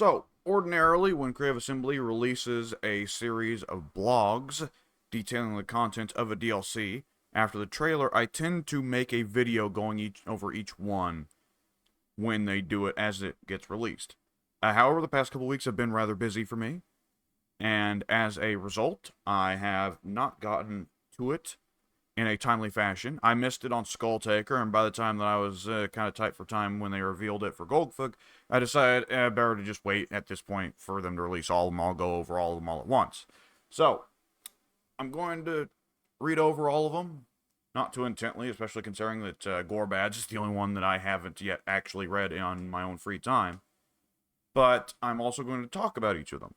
So, ordinarily, when Creative Assembly releases a series of blogs detailing the content of a DLC after the trailer, I tend to make a video going over each one when they do it as it gets released. However, the past couple weeks have been rather busy for me, and as a result, I have not gotten to it in a timely fashion. I missed it on Skulltaker, and by the time that I was kind of tight for time when they revealed it for Goldfug, I decided better to just wait at this point for them to release all of them. I'll go over all of them all at once. So, I'm going to read over all of them, not too intently, especially considering that Gorbad's is the only one that I haven't yet actually read on my own free time. But I'm also going to talk about each of them.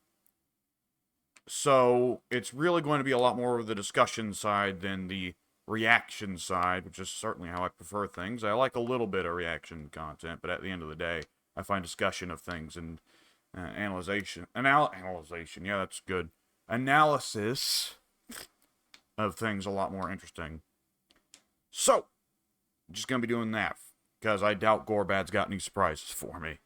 So, it's really going to be a lot more of the discussion side than the reaction side, which is certainly how I prefer things. I like a little bit of reaction content, but at the end of the day, I find discussion of things and analysis, yeah, that's good. Analysis of things a lot more interesting. So, I'm just going to be doing that, because I doubt Gorbad's got any surprises for me.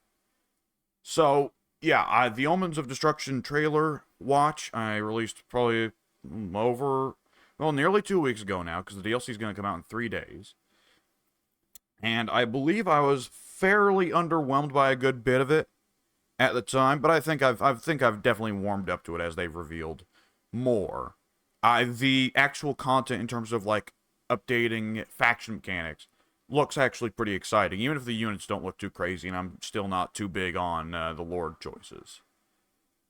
So, yeah, the Omens of Destruction trailer watch, I released probably nearly 2 weeks ago now, because the DLC is going to come out in 3 days. And I believe I was fairly underwhelmed by a good bit of it at the time, but I think I've definitely warmed up to it as they've revealed more. The actual content in terms of, like, updating faction mechanics looks actually pretty exciting, even if the units don't look too crazy, and I'm still not too big on the Lord choices.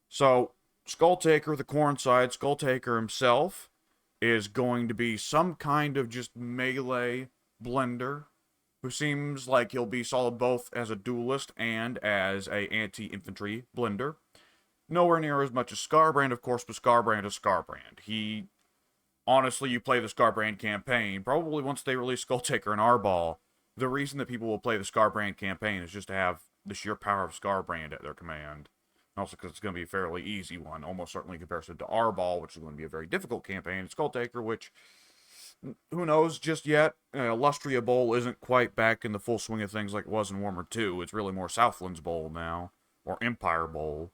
So, Skulltaker, the Corn side, Skulltaker himself is going to be some kind of just melee blender who seems like he'll be solid both as a duelist and as a anti-infantry blender. Nowhere near as much as Scarbrand, of course, but Scarbrand is Scarbrand. Honestly, you play the Scarbrand campaign, probably once they release Skulltaker and Arball, the reason that people will play the Scarbrand campaign is just to have the sheer power of Scarbrand at their command. Also because it's going to be a fairly easy one, almost certainly in comparison to Arball, which is going to be a very difficult campaign, and Skulltaker, which, who knows just yet. Lustria Bowl isn't quite back in the full swing of things like it was in Warhammer 2. It's really more Southlands Bowl now, or Empire Bowl.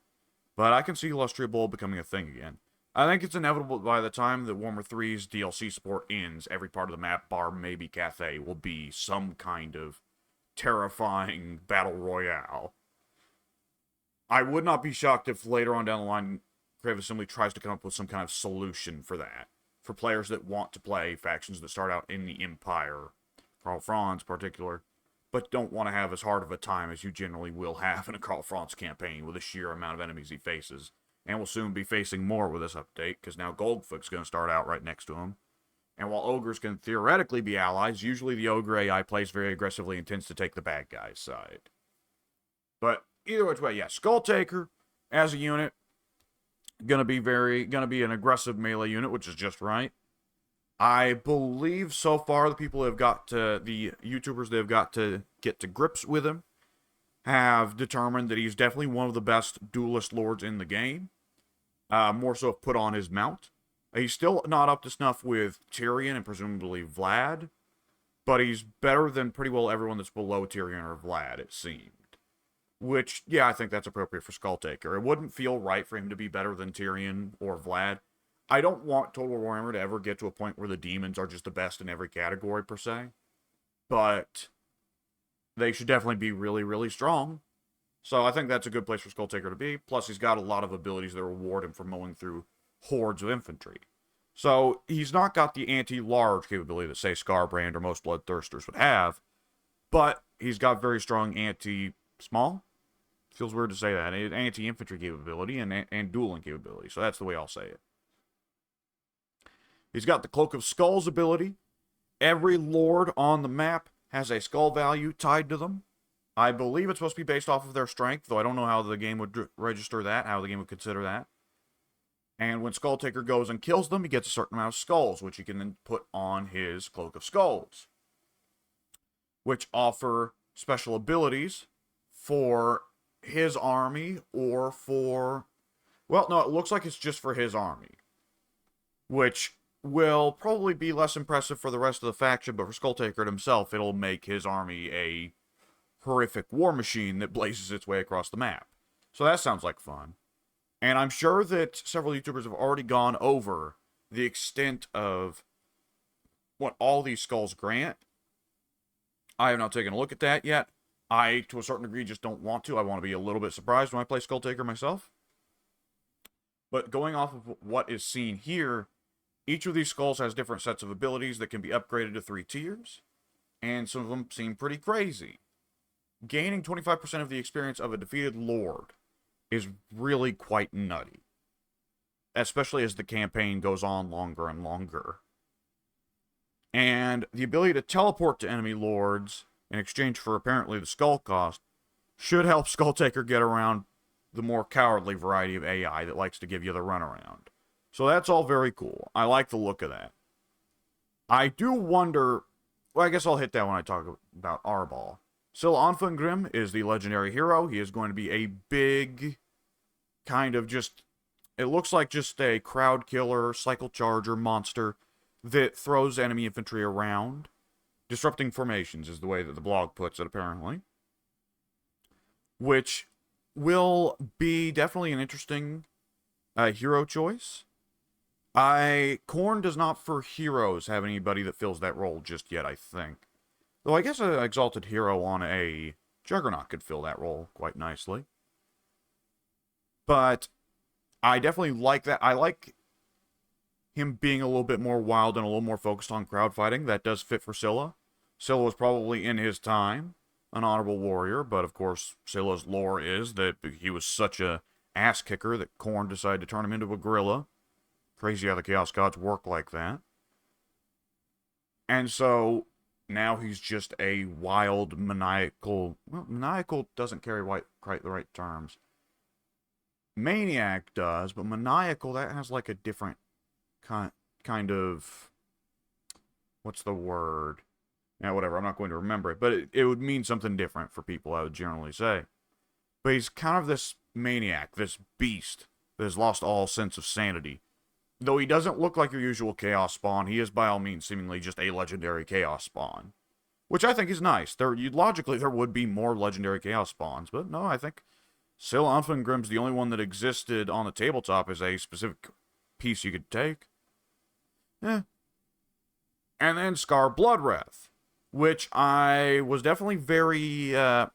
But I can see Lustria Bowl becoming a thing again. I think it's inevitable by the time that Warhammer 3's DLC support ends, every part of the map, bar maybe Cathay, will be some kind of terrifying battle royale. I would not be shocked if later on down the line, Creative Assembly tries to come up with some kind of solution for that. For players that want to play factions that start out in the Empire, Karl Franz in particular, but don't want to have as hard of a time as you generally will have in a Karl Franz campaign with the sheer amount of enemies he faces. And will soon be facing more with this update, because now Goldfug's going to start out right next to him. And while ogres can theoretically be allies, usually the ogre AI plays very aggressively and tends to take the bad guy's side. But either which way, yeah, Skulltaker as a unit gonna be an aggressive melee unit, which is just right. I believe so far the people have got to, the YouTubers that have got to get to grips with him have determined that he's definitely one of the best duelist lords in the game. More so if put on his mount. He's still not up to snuff with Tyrion and presumably Vlad, but he's better than pretty well everyone that's below Tyrion or Vlad, it seemed. Which, yeah, I think that's appropriate for Skulltaker. It wouldn't feel right for him to be better than Tyrion or Vlad. I don't want Total War Warhammer to ever get to a point where the demons are just the best in every category, per se. But they should definitely be really, really strong. So I think that's a good place for Skulltaker to be. Plus, he's got a lot of abilities that reward him for mowing through hordes of infantry. So he's not got the anti-large capability that, say, Scarbrand or most Bloodthirsters would have, but he's got very strong anti-small. Feels weird to say that. Anti-infantry capability and dueling capability. So that's the way I'll say it. He's got the Cloak of Skulls ability. Every lord on the map has a skull value tied to them. I believe it's supposed to be based off of their strength, though I don't know how the game would register that, how the game would consider that. And when Skulltaker goes and kills them, he gets a certain amount of skulls, which he can then put on his Cloak of Skulls, which offer special abilities for his army or for... Well, no, it looks like it's just for his army, which will probably be less impressive for the rest of the faction, but for Skulltaker himself, it'll make his army a horrific war machine that blazes its way across the map. So that sounds like fun. And I'm sure that several YouTubers have already gone over the extent of what all these skulls grant. I have not taken a look at that yet. I, to a certain degree, just don't want to. I want to be a little bit surprised when I play Skull Taker myself. But going off of what is seen here, each of these skulls has different sets of abilities that can be upgraded to 3 tiers, and some of them seem pretty crazy. Gaining 25% of the experience of a defeated lord is really quite nutty, especially as the campaign goes on longer and longer. And the ability to teleport to enemy lords in exchange for apparently the skull cost should help Skulltaker get around the more cowardly variety of AI that likes to give you the runaround. So that's all very cool. I like the look of that. I do wonder... Well, I guess I'll hit that when I talk about Arbol. Scylla Anfengrim is the legendary hero. He is going to be a big kind of just... It looks like just a crowd killer, cycle charger monster that throws enemy infantry around. Disrupting formations is the way that the blog puts it, apparently. Which will be definitely an interesting hero choice. Khorne does not, for heroes, have anybody that fills that role just yet, I think. Though I guess an exalted hero on a Juggernaut could fill that role quite nicely. But I definitely like that. I like him being a little bit more wild and a little more focused on crowd fighting. That does fit for Scylla. Scylla was probably, in his time, an honorable warrior, but of course, Scylla's lore is that he was such a ass kicker that Khorne decided to turn him into a gorilla. Crazy how the Chaos Gods work like that. And so, now he's just a wild, maniacal... Well, maniacal doesn't carry quite the right terms. Maniac does, but maniacal, that has like a different kind of... What's the word? Yeah, whatever, I'm not going to remember it. But it would mean something different for people, I would generally say. But he's kind of this maniac, this beast that has lost all sense of sanity. Though he doesn't look like your usual Chaos Spawn, he is by all means seemingly just a legendary Chaos Spawn. Which I think is nice. Logically, there would be more legendary Chaos Spawns, but no, I think Scylla Anfengrim's the only one that existed on the tabletop as a specific piece you could take. And then Scar Bloodwrath, which I was definitely very... on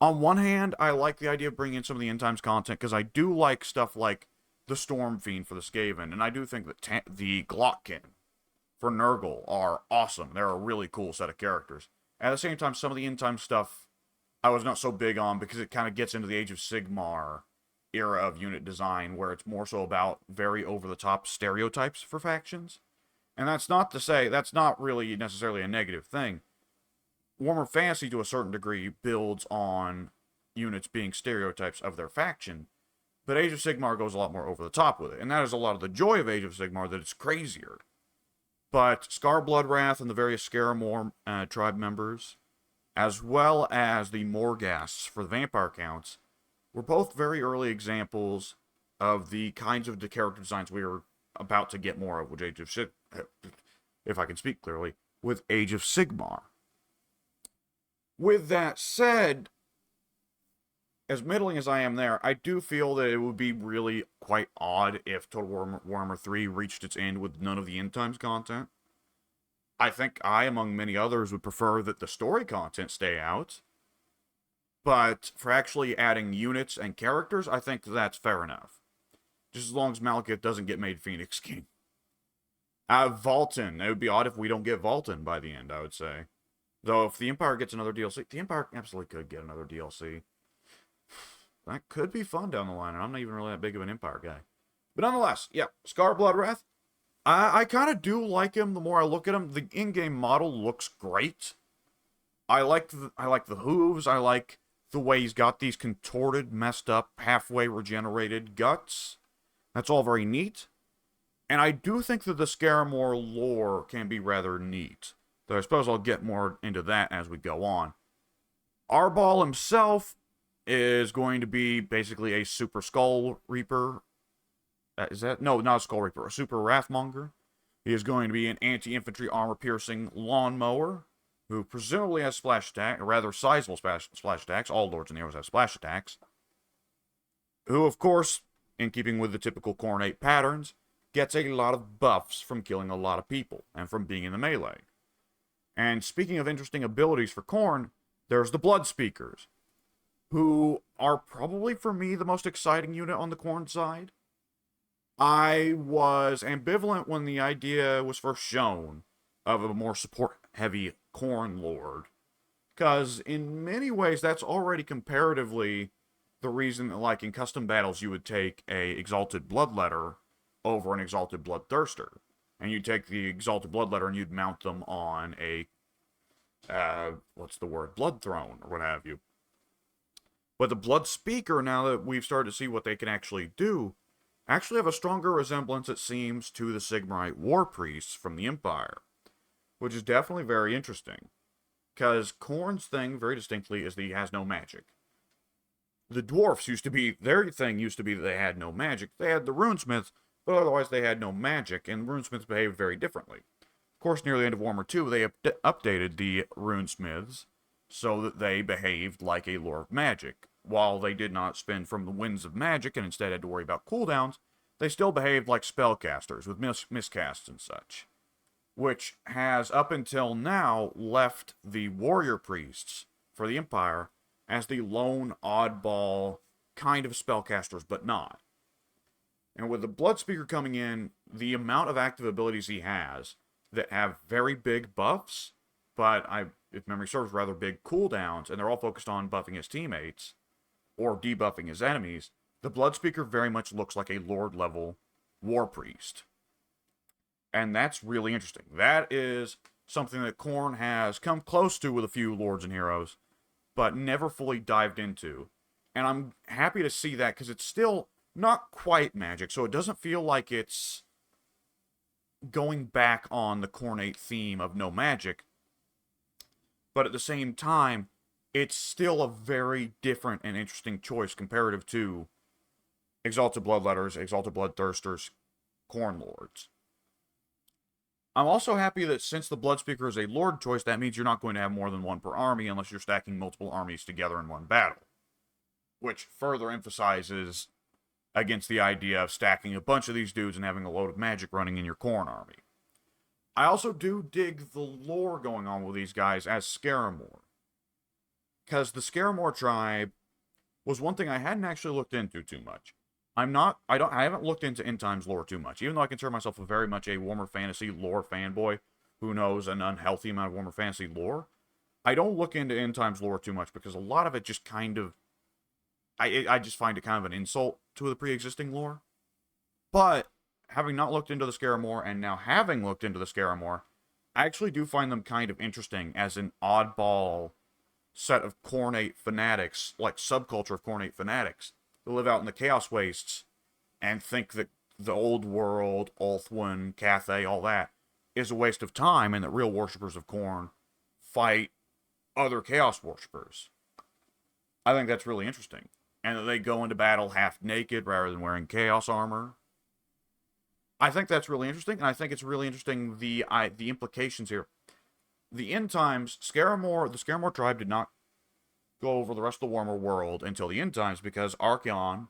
one hand, I like the idea of bringing in some of the End Times content, because I do like stuff like the Storm Fiend for the Skaven, and I do think that the Glockkin for Nurgle are awesome. They're a really cool set of characters. At the same time, some of the End Time stuff I was not so big on, because it kind of gets into the Age of Sigmar era of unit design, where it's more so about very over-the-top stereotypes for factions. And that's not to say, that's not really necessarily a negative thing. Warhammer Fantasy, to a certain degree, builds on units being stereotypes of their faction, but Age of Sigmar goes a lot more over the top with it, and that is a lot of the joy of Age of Sigmar, that it's crazier. But Scar Bloodwrath and the various Scaramore tribe members, as well as the Morghasts for the vampire counts, were both very early examples of the kinds of character designs we were about to get more of with Age of if I can speak clearly, with Age of Sigmar. With that said, as middling as I am there, I do feel that it would be really quite odd if Total War Warhammer 3 reached its end with none of the End Times content. I think I, among many others, would prefer that the story content stay out. But for actually adding units and characters, I think that's fair enough. Just as long as Malekith doesn't get made Phoenix King. Vultan. It would be odd if we don't get Vultan by the end, I would say. Though, if the Empire gets another DLC... The Empire absolutely could get another DLC. That could be fun down the line, and I'm not even really that big of an Empire guy. But nonetheless, yeah, Scar Bloodwrath. I kind of do like him the more I look at him. The in-game model looks great. I like the hooves. I like the way he's got these contorted, messed up, halfway regenerated guts. That's all very neat. And I do think that the Scaramore lore can be rather neat. Though I suppose I'll get more into that as we go on. Arbol himself is going to be basically a Super Skull Reaper. Is that? No, not a Skull Reaper. A Super Wrathmonger. He is going to be an anti-infantry armor-piercing lawnmower, who presumably has splash attack, or rather sizable splash attacks. All Lords and Heroes have splash attacks. who, of course, in keeping with the typical Khornate patterns, gets a lot of buffs from killing a lot of people and from being in the melee. And speaking of interesting abilities for Khorne, there's the Blood Speakers, who are probably, for me, the most exciting unit on the Khorne side. I was ambivalent when the idea was first shown of a more support-heavy Khorne Lord, because in many ways that's already comparatively the reason that, like, in custom battles you would take a Exalted Bloodletter over an Exalted Bloodthirster. And you'd take the Exalted Bloodletter and you'd mount them on a, Blood Throne, or what have you. But the Blood Speaker, now that we've started to see what they can actually do, actually have a stronger resemblance, it seems, to the Sigmarite War Priests from the Empire, which is definitely very interesting. Because Khorne's thing, very distinctly, is that he has no magic. The dwarfs their thing used to be that they had no magic. They had the runesmiths, but otherwise they had no magic, and runesmiths behaved very differently. Of course, near the end of Warhammer 2, they updated the runesmiths so that they behaved like a Lord of Magic. While they did not spin from the winds of magic and instead had to worry about cooldowns, they still behaved like spellcasters with miscasts and such. Which has, up until now, left the warrior priests for the Empire as the lone oddball kind of spellcasters, but not. And with the Bloodspeaker coming in, the amount of active abilities he has that have very big buffs, but if memory serves, rather big cooldowns, and they're all focused on buffing his teammates or debuffing his enemies, the Bloodspeaker very much looks like a Lord-level War Priest. And that's really interesting. That is something that Khorne has come close to with a few Lords and Heroes, but never fully dived into. And I'm happy to see that, because it's still not quite magic, so it doesn't feel like it's going back on the Khornate theme of no magic, but at the same time, it's still a very different and interesting choice comparative to Exalted Bloodletters, Exalted Bloodthirsters, Khorne Lords. I'm also happy that since the Bloodspeaker is a Lord choice, that means you're not going to have more than one per army unless you're stacking multiple armies together in one battle, which further emphasizes against the idea of stacking a bunch of these dudes and having a load of magic running in your Khorne army. I also do dig the lore going on with these guys as Scaramore, because the Scaramore tribe was one thing I hadn't actually looked into too much. I haven't looked into End Times lore too much, even though I consider myself very much a Warhammer Fantasy lore fanboy who knows an unhealthy amount of Warhammer Fantasy lore. I don't look into End Times lore too much because a lot of it just kind of, I just find it kind of an insult to the pre-existing lore. But having not looked into the Scaramore and now having looked into the Scaramore, I actually do find them kind of interesting as an oddball set of Khornate fanatics, like subculture of Khornate fanatics, that live out in the Chaos Wastes and think that the old world, Ulthuan, Cathay, all that, is a waste of time, and that real worshippers of Khorne fight other Chaos worshippers. I think that's really interesting. And that they go into battle half naked rather than wearing Chaos armor. I think that's really interesting, and I think it's really interesting the implications here. The End Times, the Scaramore tribe did not go over the rest of the Warhammer world until the End Times, because Archaon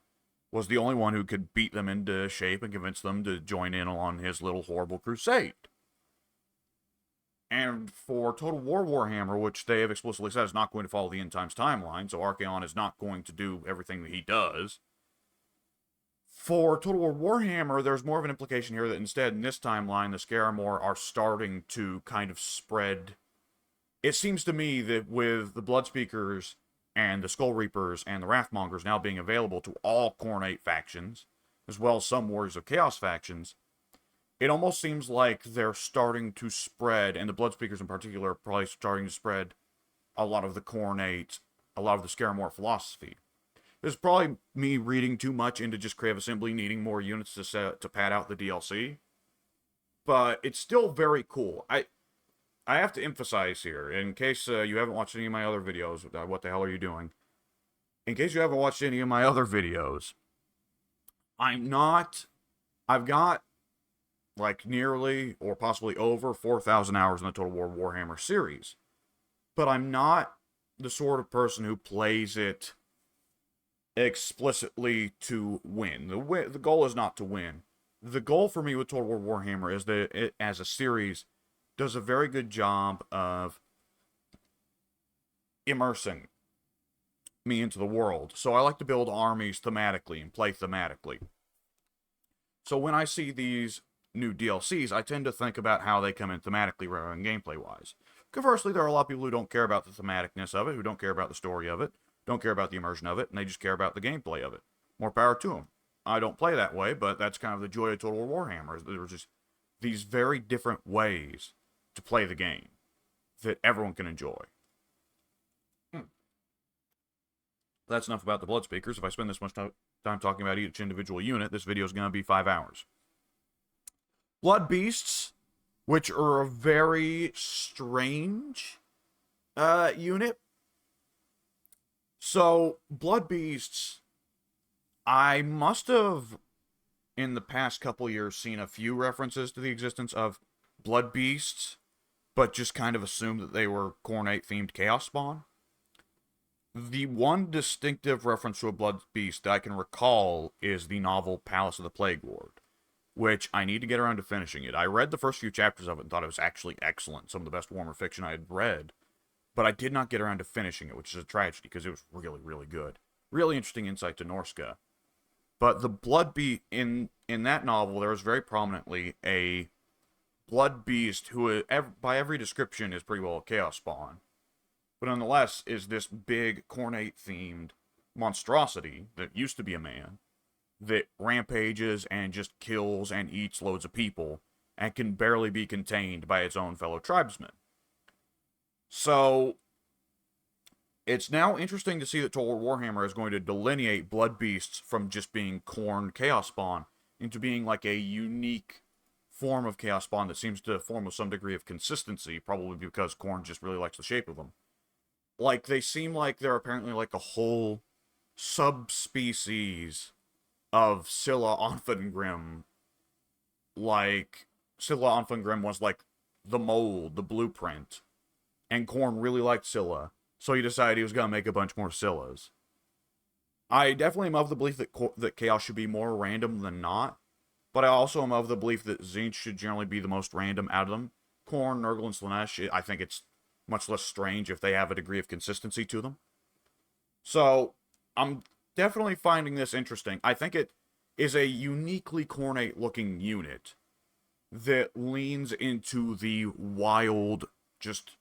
was the only one who could beat them into shape and convince them to join in on his little horrible crusade. And for Total War Warhammer, which they have explicitly said is not going to follow the End Times timeline, so Archaon is not going to do everything that he does. For Total War Warhammer, there's more of an implication here that instead, in this timeline, the Scaramore are starting to kind of spread. It seems to me that with the Bloodspeakers and the Skull Reapers and the Wrathmongers now being available to all Khornate factions, as well as some Warriors of Chaos factions, it almost seems like they're starting to spread, and the Bloodspeakers in particular are probably starting to spread a lot of the Khornate, a lot of the Scaramore philosophy. This is probably me reading too much into just Crave Assembly needing more units to pad out the DLC, but it's still very cool. I have to emphasize here, in case you haven't watched any of my other videos, what the hell are you doing? In case you haven't watched any of my other videos, I've got like nearly or possibly over 4,000 hours in the Total War Warhammer series, but I'm not the sort of person who plays it explicitly to win. The goal is not to win. The goal for me with Total War Warhammer is that it, as a series, does a very good job of immersing me into the world. So I like to build armies thematically and play thematically. So when I see these new DLCs, I tend to think about how they come in thematically rather than gameplay-wise. Conversely, there are a lot of people who don't care about the thematicness of it, who don't care about the story of it, don't care about the immersion of it, and they just care about the gameplay of it. More power to them. I don't play that way, but that's kind of the joy of Total War Warhammer. There's just these very different ways to play the game that everyone can enjoy. That's enough about the Blood Speakers. If I spend this much time talking about each individual unit, this video is going to be 5 hours. Blood Beasts, which are a very strange unit. So, Blood Beasts, I must have, in the past couple years, seen a few references to the existence of Blood Beasts, but just kind of assumed that they were Khornate-themed Chaos Spawn. The one distinctive reference to a Blood Beast that I can recall is the novel Palace of the Plague Lord, which I need to get around to finishing it. I read the first few chapters of it and thought it was actually excellent, some of the best Warhammer fiction I had read, but I did not get around to finishing it, which is a tragedy because it was really, really good. Really interesting insight to Norska. But the Blood Beast, in that novel, there was very prominently a Blood Beast who, by every description, is pretty well a Chaos Spawn. But nonetheless, is this big Khornate-themed monstrosity that used to be a man, that rampages and just kills and eats loads of people, and can barely be contained by its own fellow tribesmen. So, it's now interesting to see that Total War Warhammer is going to delineate Blood Beasts from just being Khorne Chaos Spawn into being like a unique form of Chaos Spawn that seems to form with some degree of consistency, probably because Khorne just really likes the shape of them. Like, they seem like they're apparently like a whole subspecies of Scylla Onfengrim. Like, Scylla Onfengrim was like the mold, the blueprint. And Khorne really liked Scylla, so he decided he was going to make a bunch more Scyllas. I definitely am of the belief that Chaos should be more random than not, but I also am of the belief that Tzeentch should generally be the most random out of them. Khorne, Nurgle, and Slaanesh, I think it's much less strange if they have a degree of consistency to them. So, I'm definitely finding this interesting. I think it is a uniquely Khornate-looking unit that leans into the wild, just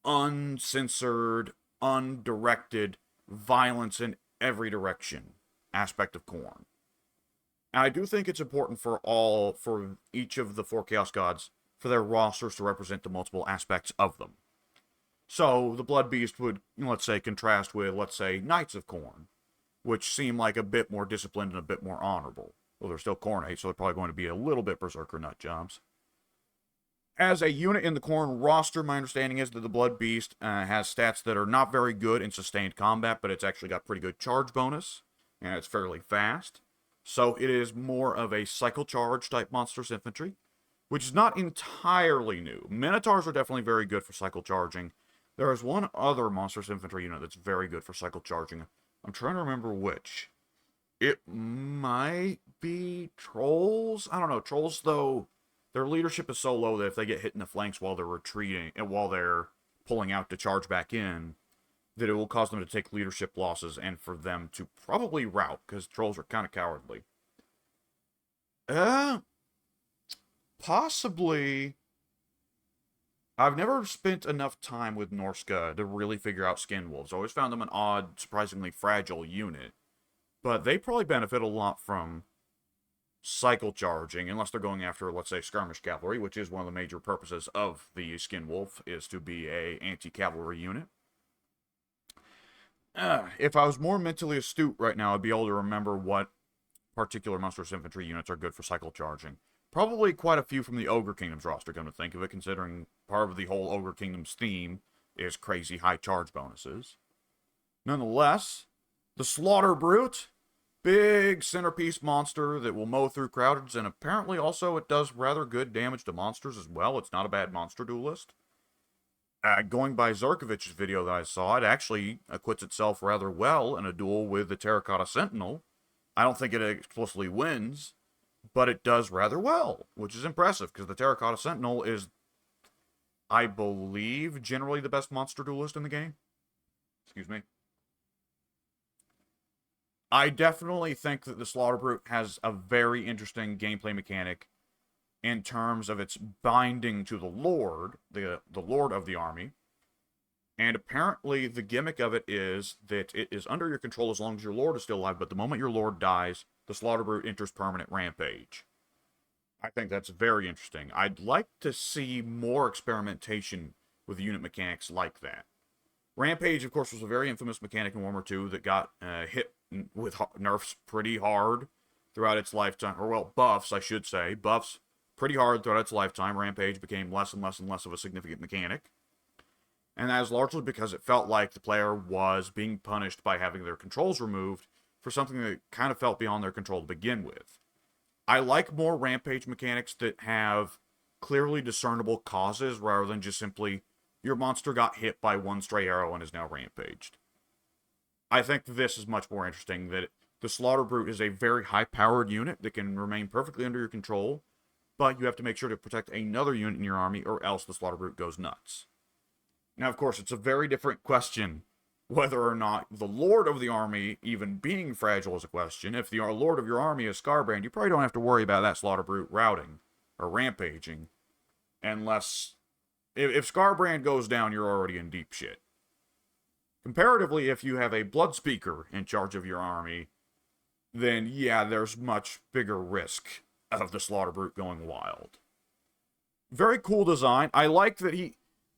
uncensored, undirected violence in every direction aspect of Khorne. And I do think it's important for each of the 4 Chaos Gods for their rosters to represent the multiple aspects of them. So, the Blood Beast would, let's say, contrast with, let's say, Knights of Khorne, which seem like a bit more disciplined and a bit more honorable. Well, they're still Khornate, so they're probably going to be a little bit Berserker nut jobs. As a unit in the Khorne roster, my understanding is that the Blood Beast has stats that are not very good in sustained combat, but it's actually got pretty good charge bonus, and it's fairly fast. So it is more of a cycle charge type monstrous infantry, which is not entirely new. Minotaurs are definitely very good for cycle charging. There is one other monstrous infantry unit that's very good for cycle charging. I'm trying to remember which. It might be Trolls? I don't know. Trolls, though, their leadership is so low that if they get hit in the flanks while they're retreating, and while they're pulling out to charge back in, that it will cause them to take leadership losses and for them to probably rout, because Trolls are kind of cowardly. Possibly. I've never spent enough time with Norska to really figure out Skin Wolves. I always found them an odd, surprisingly fragile unit. But they probably benefit a lot from cycle charging, unless they're going after, let's say, skirmish cavalry, which is one of the major purposes of the Skin Wolf, is to be a anti-cavalry unit. If I was more mentally astute right now, I'd be able to remember what particular monstrous infantry units are good for cycle charging. Probably quite a few from the Ogre Kingdom's roster, come to think of it, considering part of the whole Ogre Kingdom's theme is crazy high charge bonuses. Nonetheless, the Slaughter Brute, big centerpiece monster that will mow through crowds, and apparently also it does rather good damage to monsters as well. It's not a bad monster duelist. Going by Zarkovic's video that I saw, it actually acquits itself rather well in a duel with the Terracotta Sentinel. I don't think it explicitly wins, but it does rather well, which is impressive, because the Terracotta Sentinel is, I believe, generally the best monster duelist in the game. Excuse me. I definitely think that the Slaughter Brute has a very interesting gameplay mechanic in terms of its binding to the Lord, the Lord of the army. And apparently the gimmick of it is that it is under your control as long as your Lord is still alive, but the moment your Lord dies, the Slaughter Brute enters permanent rampage. I think that's very interesting. I'd like to see more experimentation with unit mechanics like that. Rampage, of course, was a very infamous mechanic in Warhammer 2 that got hit with nerfs pretty hard throughout its lifetime. Or, well, buffs, I should say. Buffs pretty hard throughout its lifetime. Rampage became less and less and less of a significant mechanic. And that is largely because it felt like the player was being punished by having their controls removed for something that kind of felt beyond their control to begin with. I like more Rampage mechanics that have clearly discernible causes rather than just simply your monster got hit by one stray arrow and is now rampaged. I think this is much more interesting, that the Slaughter Brute is a very high-powered unit that can remain perfectly under your control, but you have to make sure to protect another unit in your army or else the Slaughter Brute goes nuts. Now, of course, it's a very different question whether or not the Lord of the army even being fragile is a question. If the Lord of your army is Scarbrand, you probably don't have to worry about that Slaughter Brute routing or rampaging, unless if Scarbrand goes down, you're already in deep shit. Comparatively, if you have a Bloodspeaker in charge of your army, then yeah, there's much bigger risk of the Slaughter Brute going wild. Very cool design. I like that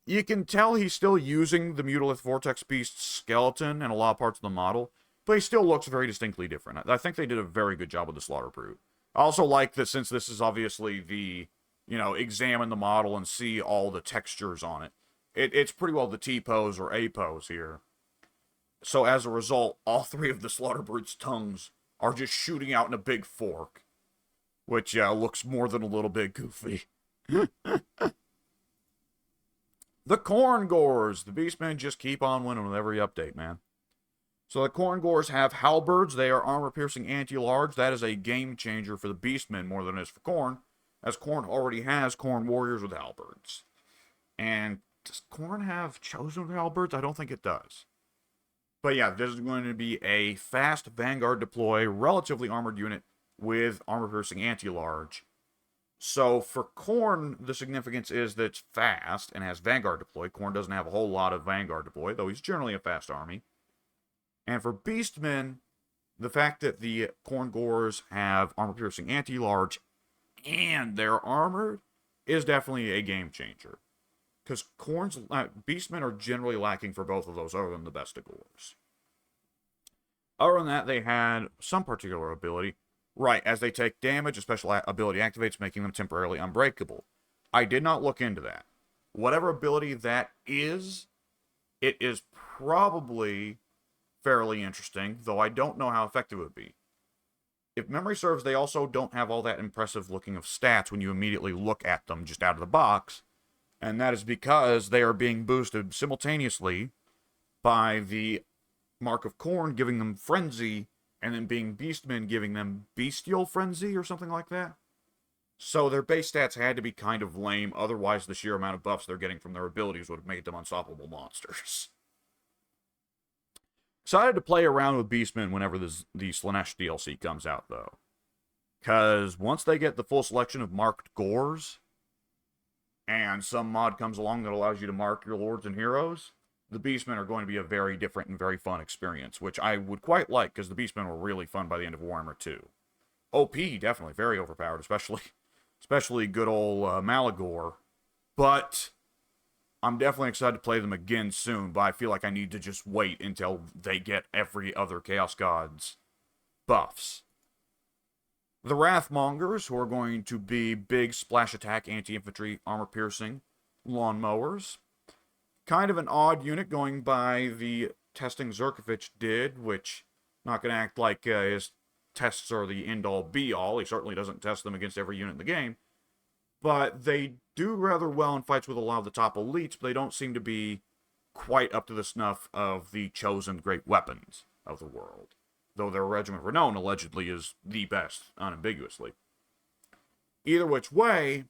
you can tell he's still using the Mutalith Vortex Beast's skeleton in a lot of parts of the model, but he still looks very distinctly different. I think they did a very good job with the Slaughter Brute. I also like that since this is obviously the, examine the model and see all the textures on it. It's pretty well the T-pose or A-pose here. So as a result, all three of the Slaughter Brute's tongues are just shooting out in a big fork, which looks more than a little bit goofy. The Khorne Gores. The Beastmen just keep on winning with every update, man. So the Khorne Gores have halberds. They are armor-piercing anti-large. That is a game changer for the Beastmen more than it is for Khorne, as Khorne already has Khorne warriors with halberds. And does Khorne have chosen with halberds? I don't think it does. But yeah, this is going to be a fast Vanguard deploy, relatively armored unit with armor-piercing anti-large. So for Khorne, the significance is that it's fast and has Vanguard deploy. Khorne doesn't have a whole lot of Vanguard deploy, though he's generally a fast army. And for Beastmen, the fact that the Khorne Gores have armor-piercing anti-large and they're armored is definitely a game changer. Because Beastmen are generally lacking for both of those, other than the Besta Gores. Other than that, they had some particular ability. Right, as they take damage, a special ability activates, making them temporarily unbreakable. I did not look into that. Whatever ability that is, it is probably fairly interesting, though I don't know how effective it would be. If memory serves, they also don't have all that impressive looking of stats when you immediately look at them just out of the box, and that is because they are being boosted simultaneously by the Mark of Khorne giving them Frenzy, and then being Beastmen giving them Bestial Frenzy or something like that. So their base stats had to be kind of lame, otherwise the sheer amount of buffs they're getting from their abilities would have made them unstoppable monsters. Excited to play around with Beastmen whenever the Slaanesh DLC comes out, though. Because once they get the full selection of marked Gores, and some mod comes along that allows you to mark your lords and heroes, the Beastmen are going to be a very different and very fun experience, which I would quite like, because the Beastmen were really fun by the end of Warhammer 2. OP, definitely, very overpowered, especially good old Malagor. But I'm definitely excited to play them again soon, but I feel like I need to just wait until they get every other Chaos God's buffs. The Wrathmongers, who are going to be big splash attack, anti-infantry, armor-piercing lawnmowers. Kind of an odd unit going by the testing Zarkovich did, which, not going to act like his tests are the end-all, be-all. He certainly doesn't test them against every unit in the game. but they do rather well in fights with a lot of the top elites, but they don't seem to be quite up to the snuff of the chosen great weapons of the world. Though their regiment renown allegedly is the best, unambiguously. Either which way,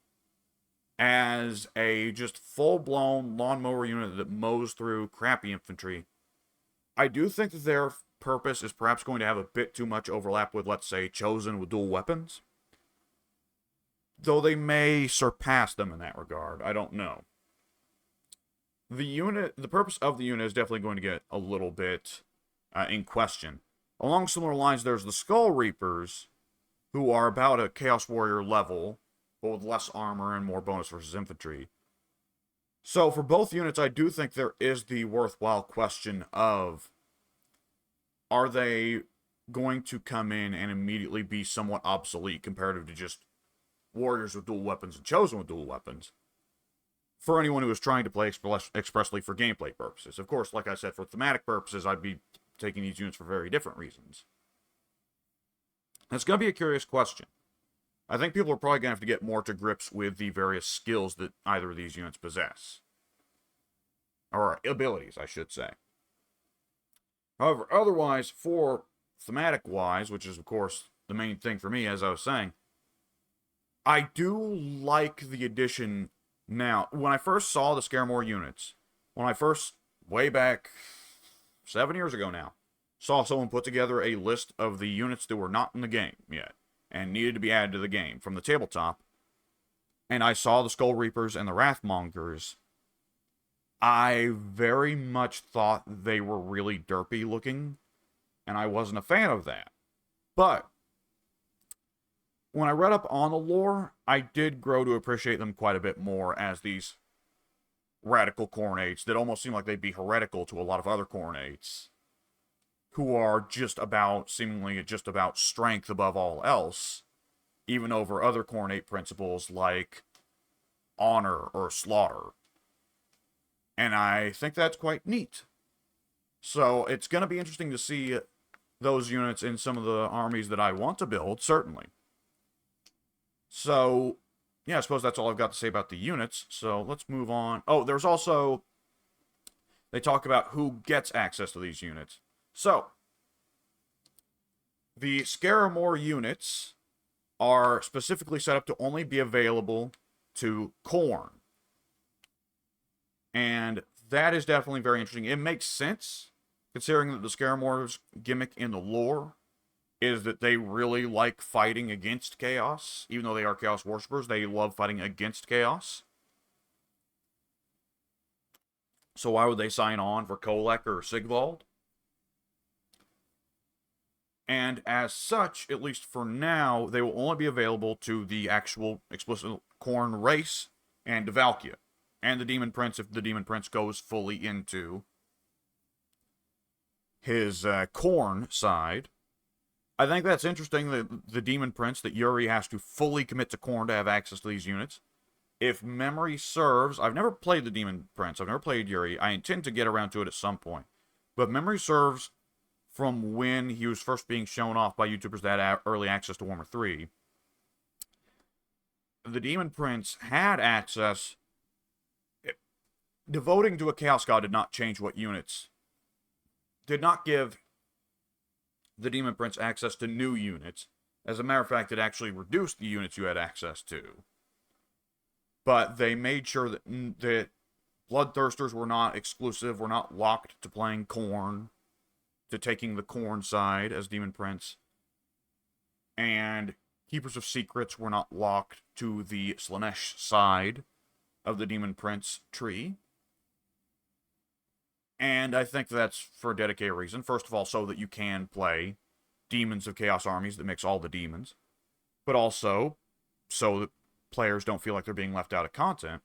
as a just full-blown lawnmower unit that mows through crappy infantry, I do think that their purpose is perhaps going to have a bit too much overlap with, let's say, chosen with dual weapons. Though they may surpass them in that regard, I don't know. The purpose of the unit is definitely going to get a little bit in question. Along similar lines, there's the Skull Reapers, who are about a Chaos Warrior level, but with less armor and more bonus versus infantry. So for both units, I do think there is the worthwhile question of, are they going to come in and immediately be somewhat obsolete comparative to just warriors with dual weapons and chosen with dual weapons, for anyone who is trying to play expressly for gameplay purposes. Of course, like I said, for thematic purposes, I'd be taking these units for very different reasons. It's going to be a curious question. I think people are probably going to have to get more to grips with the various skills that either of these units possess. Or abilities, I should say. However, otherwise, for thematic-wise, which is, of course, the main thing for me, as I was saying, I do like the addition now. When I first saw the Scaramore units, way back 7 years ago now, saw someone put together a list of the units that were not in the game yet and needed to be added to the game from the tabletop, and I saw the Skull Reapers and the Wrathmongers, I very much thought they were really derpy looking, and I wasn't a fan of that. But when I read up on the lore, I did grow to appreciate them quite a bit more as these radical Khornates that almost seem like they'd be heretical to a lot of other Khornates, who are seemingly just about strength above all else, even over other Khornate principles like honor or slaughter. And I think that's quite neat. So it's going to be interesting to see those units in some of the armies that I want to build, certainly. So, yeah, I suppose that's all I've got to say about the units. So let's move on. Oh, there's also, they talk about who gets access to these units. So, the Scaramore units are specifically set up to only be available to Khorne. And that is definitely very interesting. It makes sense, considering that the Scaramore's gimmick in the lore is that they really like fighting against chaos. Even though they are chaos worshippers, they love fighting against chaos. So why would they sign on for Kolek or Sigvald? And as such, at least for now, they will only be available to the actual explicit Khorne race and Devalkia. And the Demon Prince, if the Demon Prince goes fully into his Khorne side. I think that's interesting that the Demon Prince, that Yuri has to fully commit to Khorne to have access to these units. If memory serves, I've never played the Demon Prince, I've never played Yuri, I intend to get around to it at some point. But memory serves, from when he was first being shown off by YouTubers that had early access to Warhammer 3, the Demon Prince had access. Devoting to a Chaos God did not change what units. Did not give the Demon Prince access to new units. As a matter of fact, it actually reduced the units you had access to. But they made sure that Bloodthirsters were not exclusive, were not locked to playing Khorne, to taking the Khorne side as Demon Prince. And Keepers of Secrets were not locked to the Slaanesh side of the Demon Prince tree. And I think that's for a dedicated reason. First of all, so that you can play Demons of Chaos armies that mix all the demons. But also, so that players don't feel like they're being left out of content.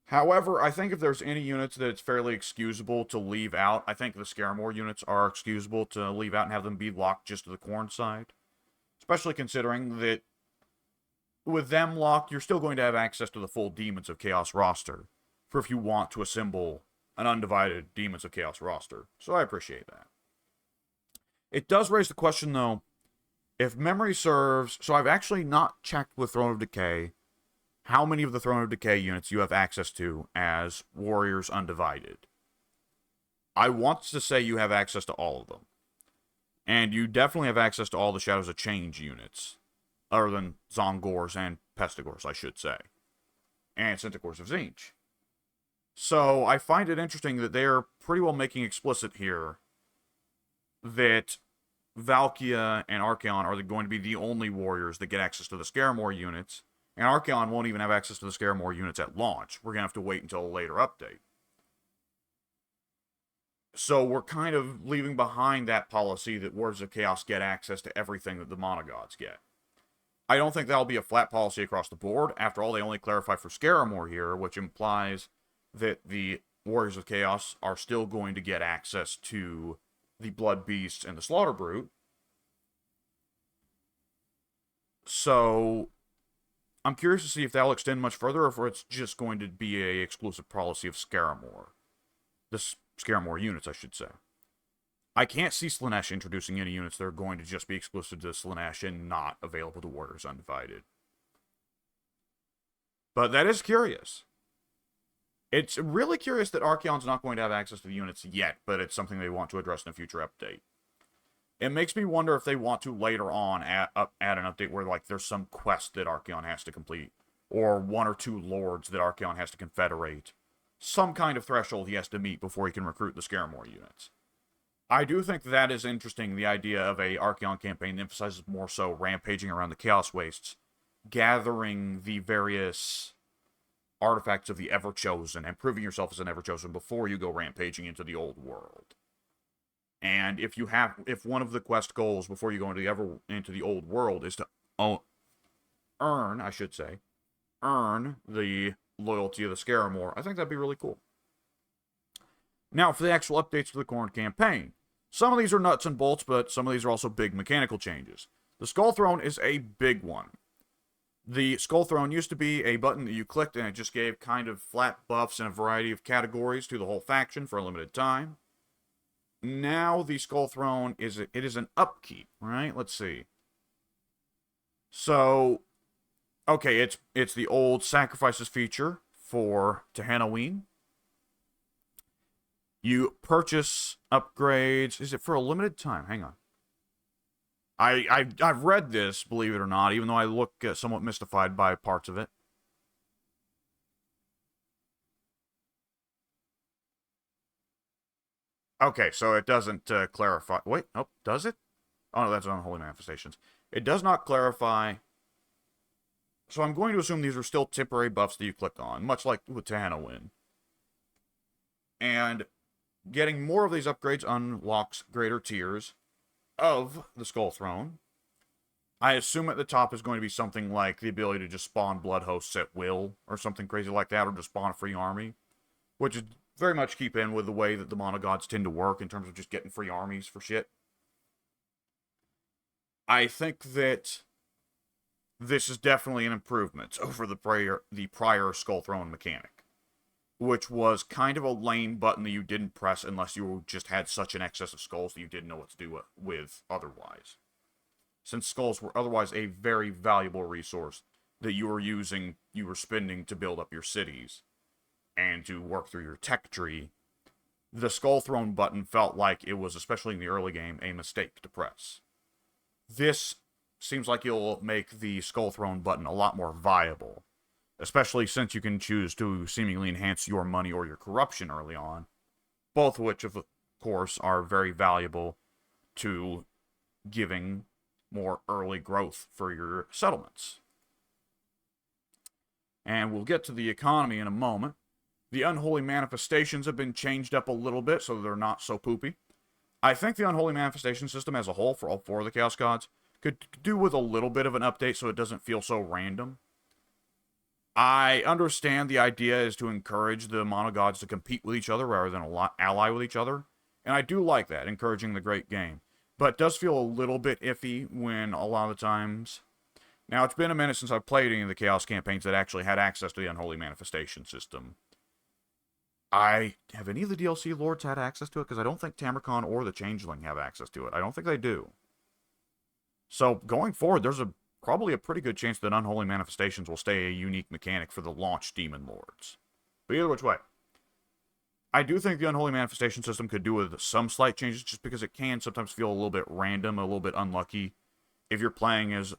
However, I think if there's any units that it's fairly excusable to leave out, I think the Scaramore units are excusable to leave out and have them be locked just to the Khorne side. Especially considering that with them locked, you're still going to have access to the full Demons of Chaos roster. For if you want to assemble an undivided Demons of Chaos roster. So I appreciate that. It does raise the question, though, if memory serves. So I've actually not checked with Throne of Decay how many of the Throne of Decay units you have access to as Warriors Undivided. I want to say you have access to all of them. And you definitely have access to all the Shadows of Change units, other than Zongors and Pestigors, I should say, and Centaurs of Tzeentch. So I find it interesting that they're pretty well making explicit here that Valkia and Archaon are going to be the only warriors that get access to the Scaramore units, and Archaon won't even have access to the Scaramore units at launch. We're going to have to wait until a later update. So we're kind of leaving behind that policy that Warriors of Chaos get access to everything that the Monogods get. I don't think that'll be a flat policy across the board. After all, they only clarify for Scaramore here, which implies that the Warriors of Chaos are still going to get access to the Blood Beasts and the Slaughter Brute. So I'm curious to see if that'll extend much further, or if it's just going to be a exclusive policy of Scaramore. The Scaramore units, I should say. I can't see Slaanesh introducing any units that are going to just be exclusive to Slaanesh and not available to Warriors Undivided. But that is curious. It's really curious that Archaon's not going to have access to the units yet, but it's something they want to address in a future update. It makes me wonder if they want to later on add an update where like there's some quest that Archaon has to complete, or one or two lords that Archaon has to confederate. Some kind of threshold he has to meet before he can recruit the Scaramore units. I do think that is interesting, the idea of a Archaon campaign that emphasizes more so rampaging around the Chaos Wastes, gathering the various artifacts of the Everchosen, and proving yourself as an Everchosen before you go rampaging into the old world. And if one of the quest goals before you go into the old world is to earn the loyalty of the Scaramore, I think that'd be really cool. Now, for the actual updates to the Khorne campaign. Some of these are nuts and bolts, but some of these are also big mechanical changes. The Skull Throne is a big one. The Skull Throne used to be a button that you clicked and it just gave kind of flat buffs in a variety of categories to the whole faction for a limited time. Now the Skull Throne is an upkeep, right? Let's see. So, okay, it's the old sacrifices feature for Tehannaween. You purchase upgrades. Is it for a limited time? Hang on. I've read this, believe it or not, even though I look somewhat mystified by parts of it. Okay, so it doesn't clarify. Wait, oh, does it? Oh, no, that's Unholy Manifestations. It does not clarify. So I'm going to assume these are still temporary buffs that you click on, much like with Tehannawyn. And getting more of these upgrades unlocks greater tiers of the Skull Throne. I assume at the top is going to be something like the ability to just spawn blood hosts at will, or something crazy like that, or just spawn a free army, which is very much keep in with the way that the Monogods tend to work in terms of just getting free armies for shit. I think that this is definitely an improvement over the prior Skull Throne mechanic, which was kind of a lame button that you didn't press unless you just had such an excess of skulls that you didn't know what to do with otherwise. Since skulls were otherwise a very valuable resource that you were spending to build up your cities and to work through your tech tree, the Skull Throne button felt like it was, especially in the early game, a mistake to press. This seems like it'll make the Skull Throne button a lot more viable, especially since you can choose to seemingly enhance your money or your corruption early on, both of which, of course, are very valuable to giving more early growth for your settlements. And we'll get to the economy in a moment. The Unholy Manifestations have been changed up a little bit so they're not so poopy. I think the Unholy Manifestation system as a whole for all four of the Chaos Gods could do with a little bit of an update so it doesn't feel so random. I understand the idea is to encourage the Monogods to compete with each other rather than ally with each other, and I do like that, encouraging the great game. But it does feel a little bit iffy when a lot of the times... Now, it's been a minute since I've played any of the Chaos campaigns that actually had access to the Unholy Manifestation system. Have any of the DLC lords had access to it? Because I don't think Tamarkon or the Changeling have access to it. I don't think they do. So, going forward, there's probably a pretty good chance that Unholy Manifestations will stay a unique mechanic for the launch Demon Lords. But either which way, I do think the Unholy Manifestation system could do with some slight changes, just because it can sometimes feel a little bit random, a little bit unlucky, if you're playing as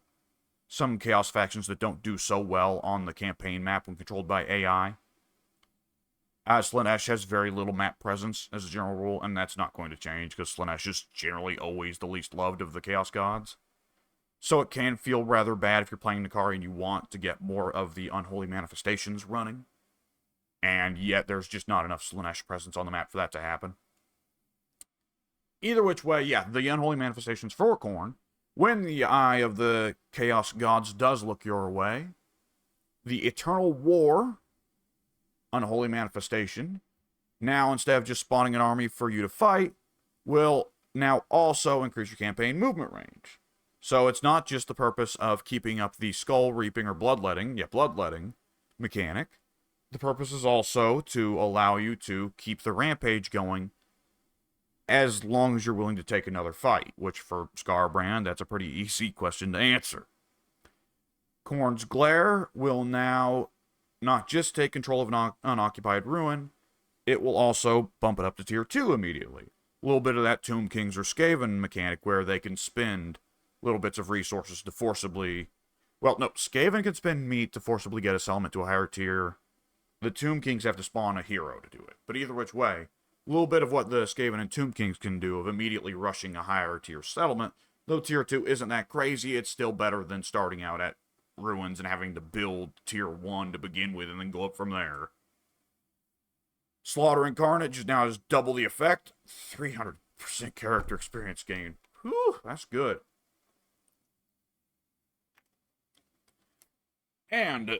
some Chaos factions that don't do so well on the campaign map when controlled by AI. Slaanesh has very little map presence as a general rule, and that's not going to change, because Slaanesh is generally always the least loved of the Chaos Gods. So it can feel rather bad if you're playing N'Kari and you want to get more of the Unholy Manifestations running, and yet there's just not enough Slaanesh presence on the map for that to happen. Either which way, yeah, the Unholy Manifestations for Khorne, when the eye of the Chaos Gods does look your way, the Eternal War Unholy Manifestation, now instead of just spawning an army for you to fight, will now also increase your campaign movement range. So it's not just the purpose of keeping up the skull reaping or bloodletting mechanic. The purpose is also to allow you to keep the rampage going as long as you're willing to take another fight, which for Scarbrand, that's a pretty easy question to answer. Khorne's Glare will now not just take control of an unoccupied ruin, it will also bump it up to tier 2 immediately. A little bit of that Tomb Kings or Skaven mechanic where they can spend little bits of resources to forcibly... Well, no, Skaven can spend meat to forcibly get a settlement to a higher tier. The Tomb Kings have to spawn a hero to do it. But either which way, a little bit of what the Skaven and Tomb Kings can do of immediately rushing a higher tier settlement, though tier 2 isn't that crazy, it's still better than starting out at ruins and having to build tier 1 to begin with and then go up from there. Slaughter and Carnage now has double the effect. 300% character experience gain. Whew, that's good. And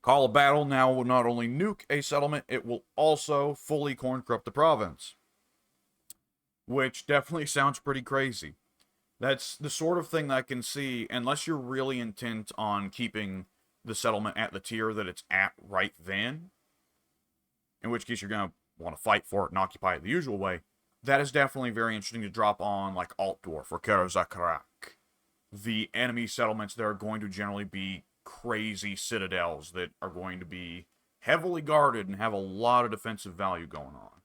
Call of Battle now will not only nuke a settlement, it will also fully Khorne corrupt the province. Which definitely sounds pretty crazy. That's the sort of thing that I can see, unless you're really intent on keeping the settlement at the tier that it's at right then, in which case you're going to want to fight for it and occupy it the usual way. That is definitely very interesting to drop on, like Altdorf or Karazakrak. The enemy settlements there are going to generally be crazy citadels that are going to be heavily guarded and have a lot of defensive value going on.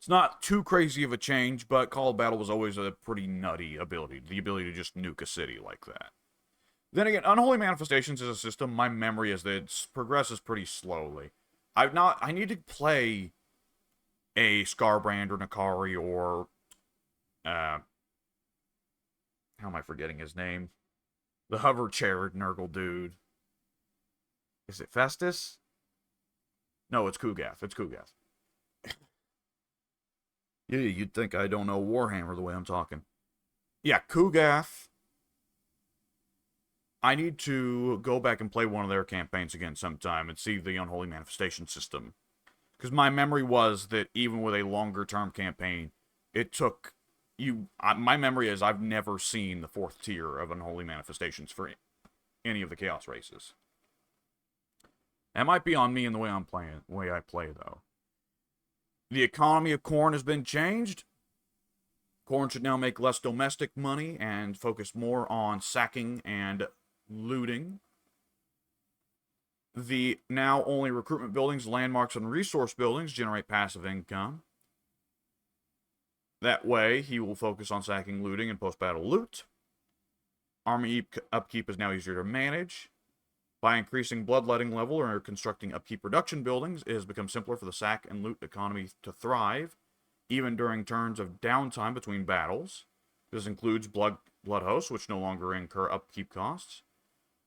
It's not too crazy of a change, but Call of Battle was always a pretty nutty ability. The ability to just nuke a city like that. Then again, Unholy Manifestations as a system, my memory is that it progresses pretty slowly. I need to play a Scarbrand or N'Kari or, how am I forgetting his name? The hover chair Nurgle dude. Is it Festus? No, it's Kugath. It's Kugath. Yeah, you'd think I don't know Warhammer the way I'm talking. Yeah, Kugath. I need to go back and play one of their campaigns again sometime and see the Unholy Manifestation system. Because my memory was that even with a longer-term campaign, it took... my memory is I've never seen the 4th tier of Unholy Manifestations for any of the Chaos races. That might be on me and the way I'm playing, the way I play, though. The economy of Khorne has been changed. Khorne should now make less domestic money and focus more on sacking and looting. The now only recruitment buildings, landmarks, and resource buildings generate passive income. That way, he will focus on sacking, looting, and post-battle loot. Army upkeep is now easier to manage. By increasing bloodletting level or constructing upkeep reduction buildings, it has become simpler for the sack and loot economy to thrive, even during turns of downtime between battles. This includes blood hosts, which no longer incur upkeep costs.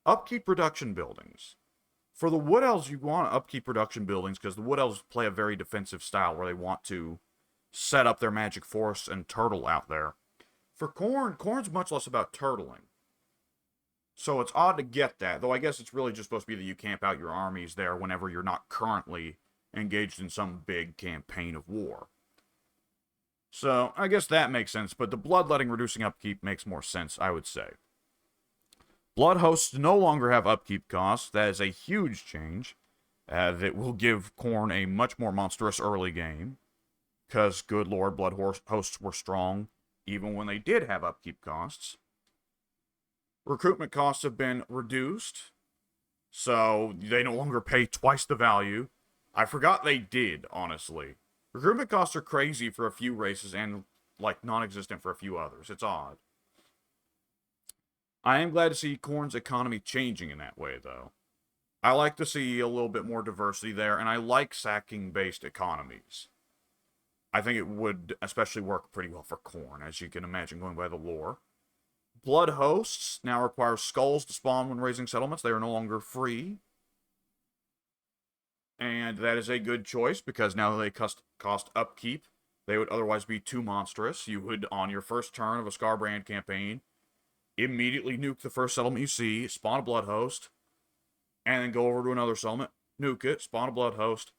Upkeep reduction buildings. For the Wood Elves, you want upkeep reduction buildings because the Wood Elves play a very defensive style where they want to set up their magic force and turtle out there. For Khorne, Khorne's much less about turtling. So it's odd to get that, though I guess it's really just supposed to be that you camp out your armies there whenever you're not currently engaged in some big campaign of war. So I guess that makes sense, but the bloodletting reducing upkeep makes more sense, I would say. Blood hosts no longer have upkeep costs. That is a huge change that will give Khorne a much more monstrous early game. Because, good lord, blood hosts were strong even when they did have upkeep costs. Recruitment costs have been reduced, so they no longer pay twice the value. I forgot they did, honestly. Recruitment costs are crazy for a few races and, like, non-existent for a few others. It's odd. I am glad to see Khorne's economy changing in that way, though. I like to see a little bit more diversity there, and I like sacking-based economies. I think it would especially work pretty well for Khorne, as you can imagine going by the lore. Blood hosts now require skulls to spawn when raising settlements. They are no longer free. And that is a good choice, because now they cost upkeep. They would otherwise be too monstrous. You would, on your first turn of a Scarbrand campaign, immediately nuke the first settlement you see, spawn a blood host, and then go over to another settlement, nuke it, spawn a blood host,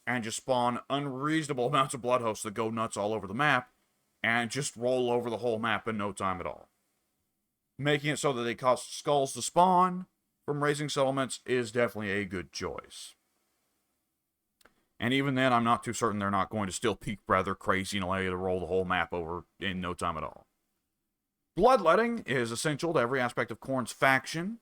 and just spawn unreasonable amounts of blood hosts that go nuts all over the map, and just roll over the whole map in no time at all. Making it so that they cost skulls to spawn from raising settlements is definitely a good choice. And even then, I'm not too certain they're not going to still peak rather crazy and allow you to roll the whole map over in no time at all. Bloodletting is essential to every aspect of Khorne's faction,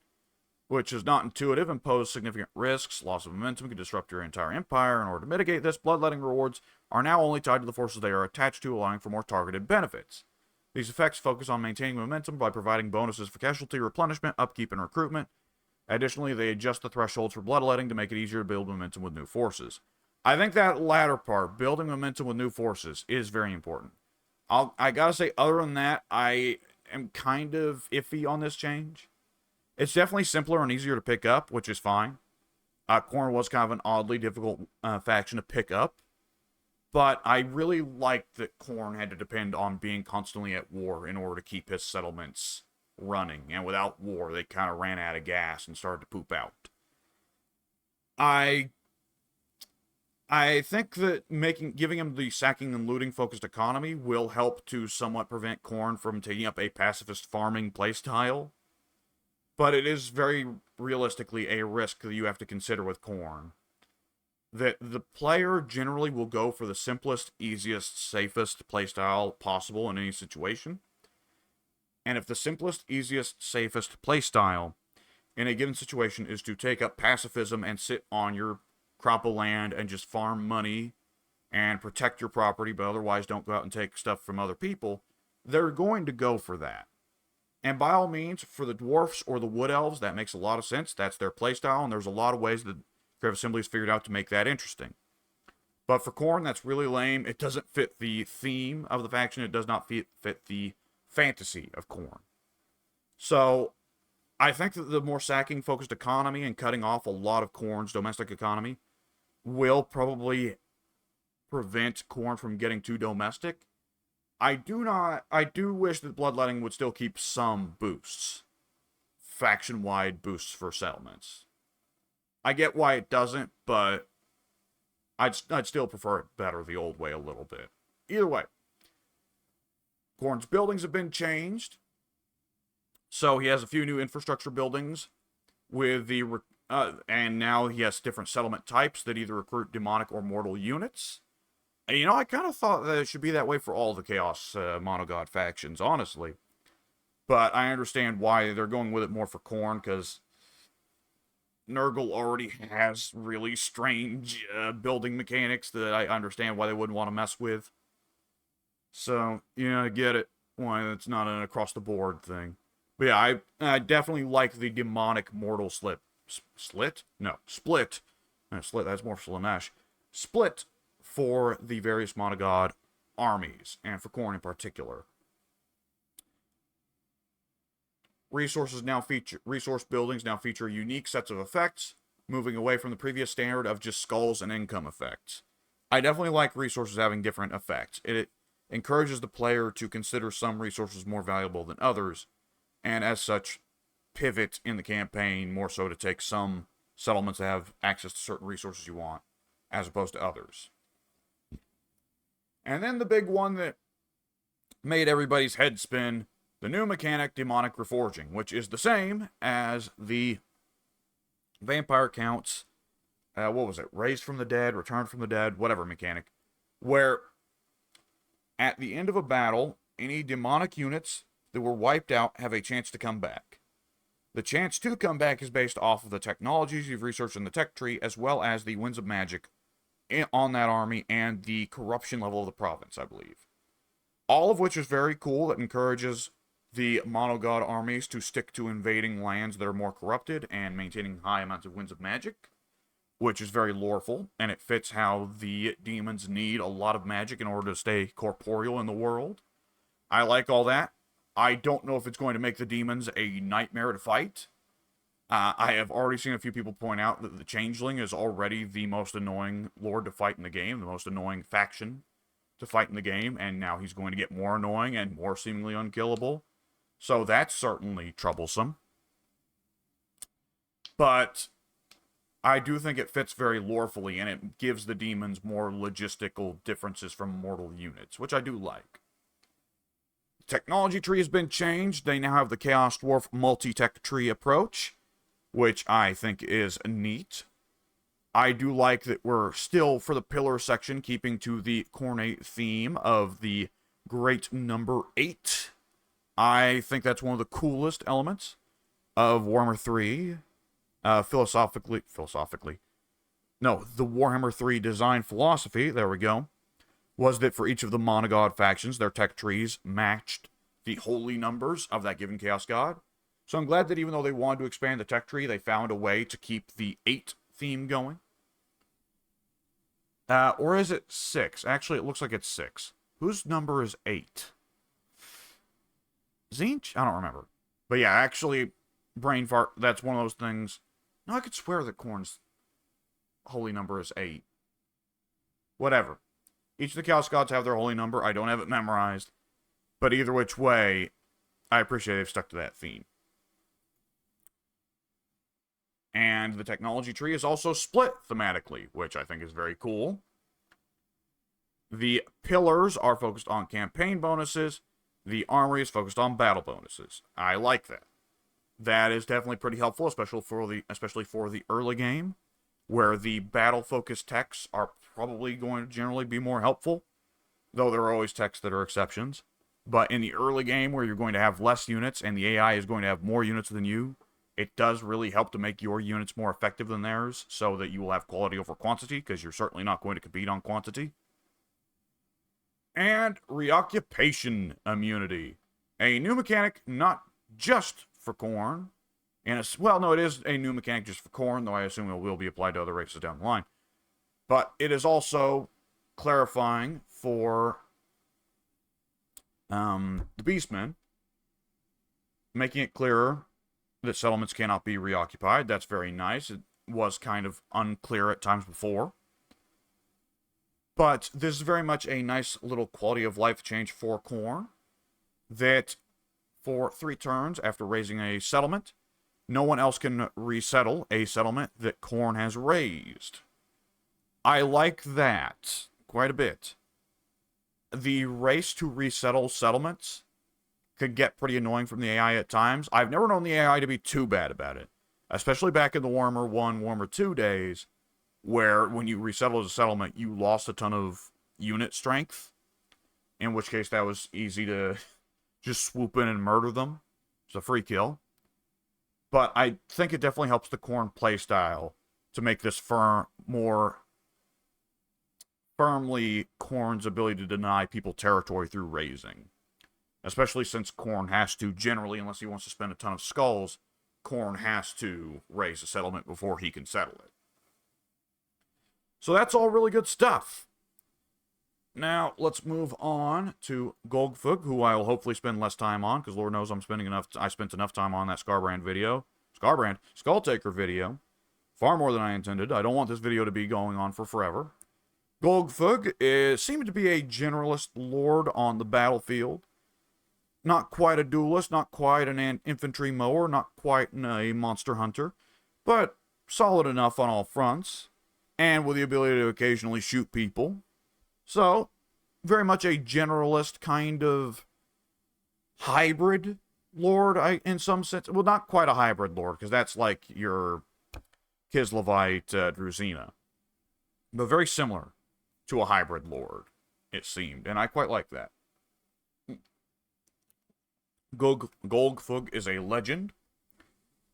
which is not intuitive and pose significant risks. Loss of momentum can disrupt your entire empire. In order to mitigate this, bloodletting rewards are now only tied to the forces they are attached to, allowing for more targeted benefits. These effects focus on maintaining momentum by providing bonuses for casualty replenishment, upkeep, and recruitment. Additionally, they adjust the thresholds for bloodletting to make it easier to build momentum with new forces. I think that latter part, building momentum with new forces, is very important. I gotta say, other than that, I am kind of iffy on this change. It's definitely simpler and easier to pick up, which is fine. Khorne was kind of an oddly difficult faction to pick up. But I really liked that Khorne had to depend on being constantly at war in order to keep his settlements running. And without war, they kind of ran out of gas and started to poop out. I think that giving him the sacking and looting focused economy will help to somewhat prevent Khorne from taking up a pacifist farming playstyle. But it is very realistically a risk that you have to consider with Khorne. That the player generally will go for the simplest, easiest, safest playstyle possible in any situation. And if the simplest, easiest, safest playstyle in a given situation is to take up pacifism and sit on your crop of land and just farm money and protect your property, but otherwise don't go out and take stuff from other people, they're going to go for that. And by all means, for the dwarfs or the wood elves, that makes a lot of sense. That's their playstyle, and there's a lot of ways that Creative Assembly's figured out to make that interesting. But for Khorne, that's really lame. It doesn't fit the theme of the faction. It does not fit the fantasy of Khorne. So, I think that the more sacking-focused economy and cutting off a lot of Khorne's domestic economy will probably prevent Khorne from getting too domestic. I do wish that Bloodletting would still keep some boosts. Faction-wide boosts for settlements. I get why it doesn't, but I'd still prefer it better the old way a little bit. Either way, Khorne's buildings have been changed. So he has a few new infrastructure buildings with and now he has different settlement types that either recruit demonic or mortal units. And, you know, I kind of thought that it should be that way for all the Chaos Monogod factions, honestly. But I understand why they're going with it more for Khorne, because Nurgle already has really strange building mechanics that I understand why they wouldn't want to mess with. So, yeah, I get it. Why it's not an across-the-board thing. But yeah, I definitely like the demonic mortal split. Split, that's more Slaanesh. Split for the various Monogod armies, and for Khorne in particular. Resource buildings now feature unique sets of effects, moving away from the previous standard of just skulls and income effects. I definitely like resources having different effects. It encourages the player to consider some resources more valuable than others, and as such, pivot in the campaign more so to take some settlements that have access to certain resources you want, as opposed to others. And then the big one that made everybody's head spin, the new mechanic, Demonic Reforging, which is the same as the Vampire Counts, Raised from the Dead, Returned from the Dead, whatever mechanic, where at the end of a battle, any demonic units that were wiped out have a chance to come back. The chance to come back is based off of the technologies you've researched in the tech tree, as well as the winds of magic on that army and the corruption level of the province, I believe. All of which is very cool. That encourages the monogod armies to stick to invading lands that are more corrupted and maintaining high amounts of winds of magic, which is very loreful, and it fits how the demons need a lot of magic in order to stay corporeal in the world. I like all that. I don't know if it's going to make the demons a nightmare to fight. I have already seen a few people point out that the Changeling is already the most annoying lord to fight in the game, the most annoying faction to fight in the game, and now he's going to get more annoying and more seemingly unkillable. So that's certainly troublesome. But I do think it fits very lorefully, and it gives the demons more logistical differences from mortal units, which I do like. The technology tree has been changed. They now have the Chaos Dwarf multi-tech tree approach, which I think is neat. I do like that we're still, for the pillar section, keeping to the Khorne theme of the great number 8. I think that's one of the coolest elements of Warhammer 3. Philosophically. No, the Warhammer 3 design philosophy, there we go, was that for each of the monogod factions, their tech trees matched the holy numbers of that given Chaos God. So I'm glad that even though they wanted to expand the tech tree, they found a way to keep the 8 theme going. Or is it 6? Actually, it looks like it's 6. Whose number is 8? Zinch? I don't remember. But yeah, actually, brain fart, that's one of those things. No, I could swear that Khorne's holy number is 8. Whatever. Each of the Chaos Gods have their holy number. I don't have it memorized. But either which way, I appreciate they've stuck to that theme. And the technology tree is also split thematically, which I think is very cool. The pillars are focused on campaign bonuses. The armory is focused on battle bonuses. I like that. That is definitely pretty helpful, especially for the early game, where the battle-focused techs are probably going to generally be more helpful, though there are always techs that are exceptions. But in the early game, where you're going to have less units and the AI is going to have more units than you, it does really help to make your units more effective than theirs, so that you will have quality over quantity, because you're certainly not going to compete on quantity. And reoccupation immunity. A new mechanic not just for Khorne. And well, no, it is a new mechanic just for Khorne, though I assume it will be applied to other races down the line. But it is also clarifying for the Beastmen, making it clearer that settlements cannot be reoccupied. That's very nice. It was kind of unclear at times before. But this is very much a nice little quality of life change for Khorne, that for 3 turns after raising a settlement, no one else can resettle a settlement that Khorne has raised. I like that quite a bit. The race to resettle settlements could get pretty annoying from the AI at times. I've never known the AI to be too bad about it, especially back in the Warhammer 1, Warhammer 2 days, where when you resettled a settlement, you lost a ton of unit strength, in which case that was easy to just swoop in and murder them. It's a free kill. But I think it definitely helps the Khorne playstyle to make this more firmly Khorne's ability to deny people territory through raising. Especially since Khorne has to, generally, unless he wants to spend a ton of skulls, Khorne has to raise a settlement before he can settle it. So that's all really good stuff. Now, let's move on to Golgfug, who I will hopefully spend less time on, because Lord knows I spent enough time on that Skulltaker video. Far more than I intended. I don't want this video to be going on for forever. Golgfug seemed to be a generalist lord on the battlefield. Not quite a duelist, not quite an infantry mower, not quite a monster hunter, but solid enough on all fronts, and with the ability to occasionally shoot people. So, very much a generalist kind of hybrid lord, in some sense. Well, not quite a hybrid lord, because that's like your Kislevite Druzina. But very similar to a hybrid lord, it seemed, and I quite like that. Golgfug is a legend.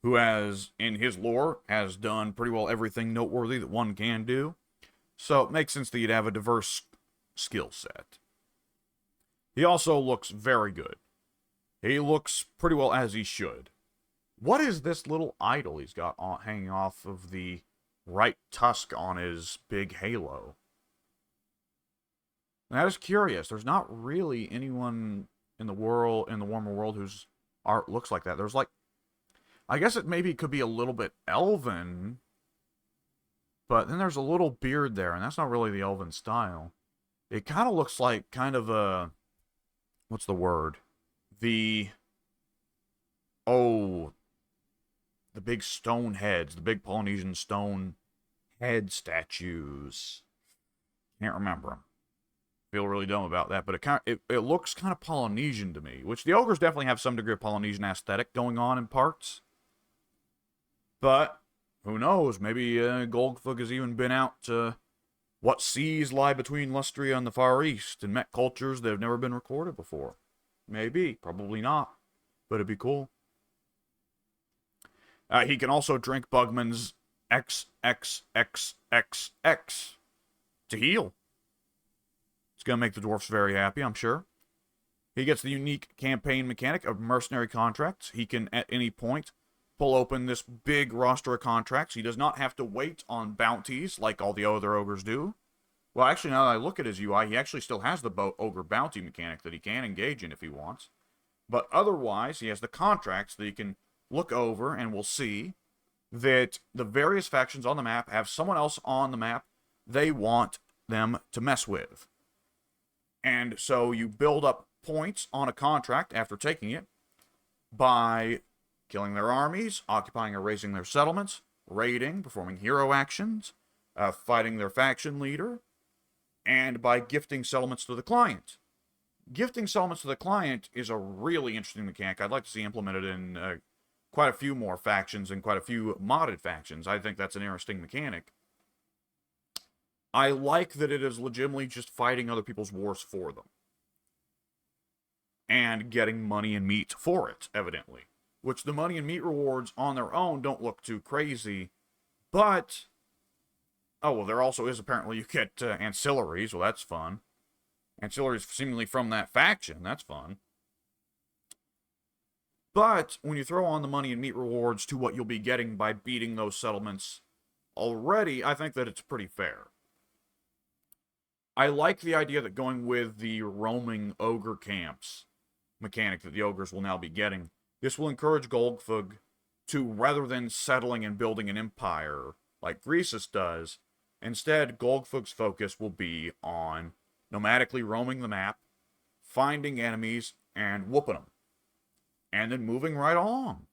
who has, in his lore, has done pretty well everything noteworthy that one can do. So it makes sense that you'd have a diverse skill set. He also looks very good. He looks pretty well as he should. What is this little idol he's got hanging off of the right tusk on his big halo? That is curious. There's not really anyone in the world, in the Warhammer world, whose art looks like that. There's like, I guess it maybe could be a little bit elven, but then there's a little beard there, and that's not really the elven style. It kind of looks like kind of a, what's the word? Oh, the big stone heads, the big Polynesian stone head statues. Can't remember them. Feel really dumb about that, but it looks kind of Polynesian to me, which the ogres definitely have some degree of Polynesian aesthetic going on in parts. But who knows? Maybe Goldfug has even been out to what seas lie between Lustria and the Far East and met cultures that have never been recorded before. Maybe, probably not, but it'd be cool. He can also drink Bugman's XXXXX to heal. It's going to make the dwarfs very happy, I'm sure. He gets the unique campaign mechanic of mercenary contracts. He can, at any point, pull open this big roster of contracts. He does not have to wait on bounties like all the other ogres do. Well, actually, now that I look at his UI, he actually still has the ogre bounty mechanic that he can engage in if he wants. But otherwise, he has the contracts that he can look over, and we'll see that the various factions on the map have someone else on the map they want them to mess with. And so you build up points on a contract after taking it by killing their armies, occupying or razing their settlements, raiding, performing hero actions, fighting their faction leader, and by gifting settlements to the client. Gifting settlements to the client is a really interesting mechanic I'd like to see implemented in quite a few more factions and quite a few modded factions. I think that's an interesting mechanic. I like that it is legitimately just fighting other people's wars for them. And getting money and meat for it, evidently. Which the money and meat rewards on their own don't look too crazy. But, oh, well, there also is apparently you get ancillaries. Well, that's fun. Ancillaries seemingly from that faction. That's fun. But when you throw on the money and meat rewards to what you'll be getting by beating those settlements already, I think that it's pretty fair. I like the idea that going with the roaming ogre camps mechanic that the ogres will now be getting, this will encourage Goldfug to, rather than settling and building an empire like Greasus does, instead Goldfug's focus will be on nomadically roaming the map, finding enemies, and whooping them. And then moving right along.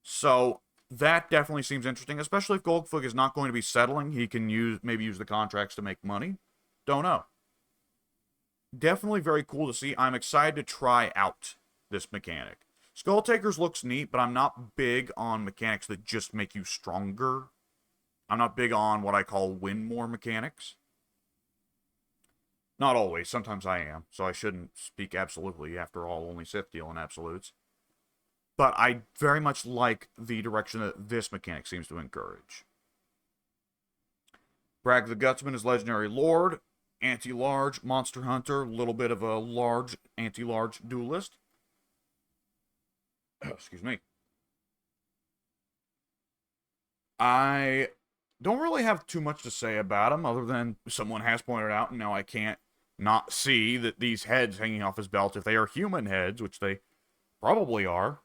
So that definitely seems interesting, especially if Goldfug is not going to be settling. He can maybe use the contracts to make money. Don't know. Definitely very cool to see. I'm excited to try out this mechanic. Skull Takers looks neat, but I'm not big on mechanics that just make you stronger. I'm not big on what I call win more mechanics. Not always. Sometimes I am, so I shouldn't speak absolutely. After all, only Sith deal in absolutes. But I very much like the direction that this mechanic seems to encourage. Bragg the Gutsman is Legendary Lord, anti-large monster hunter, a little bit of a large anti-large duelist. Excuse me. I don't really have too much to say about him, other than someone has pointed out, and now I can't not see that these heads hanging off his belt, if they are human heads, which they probably are,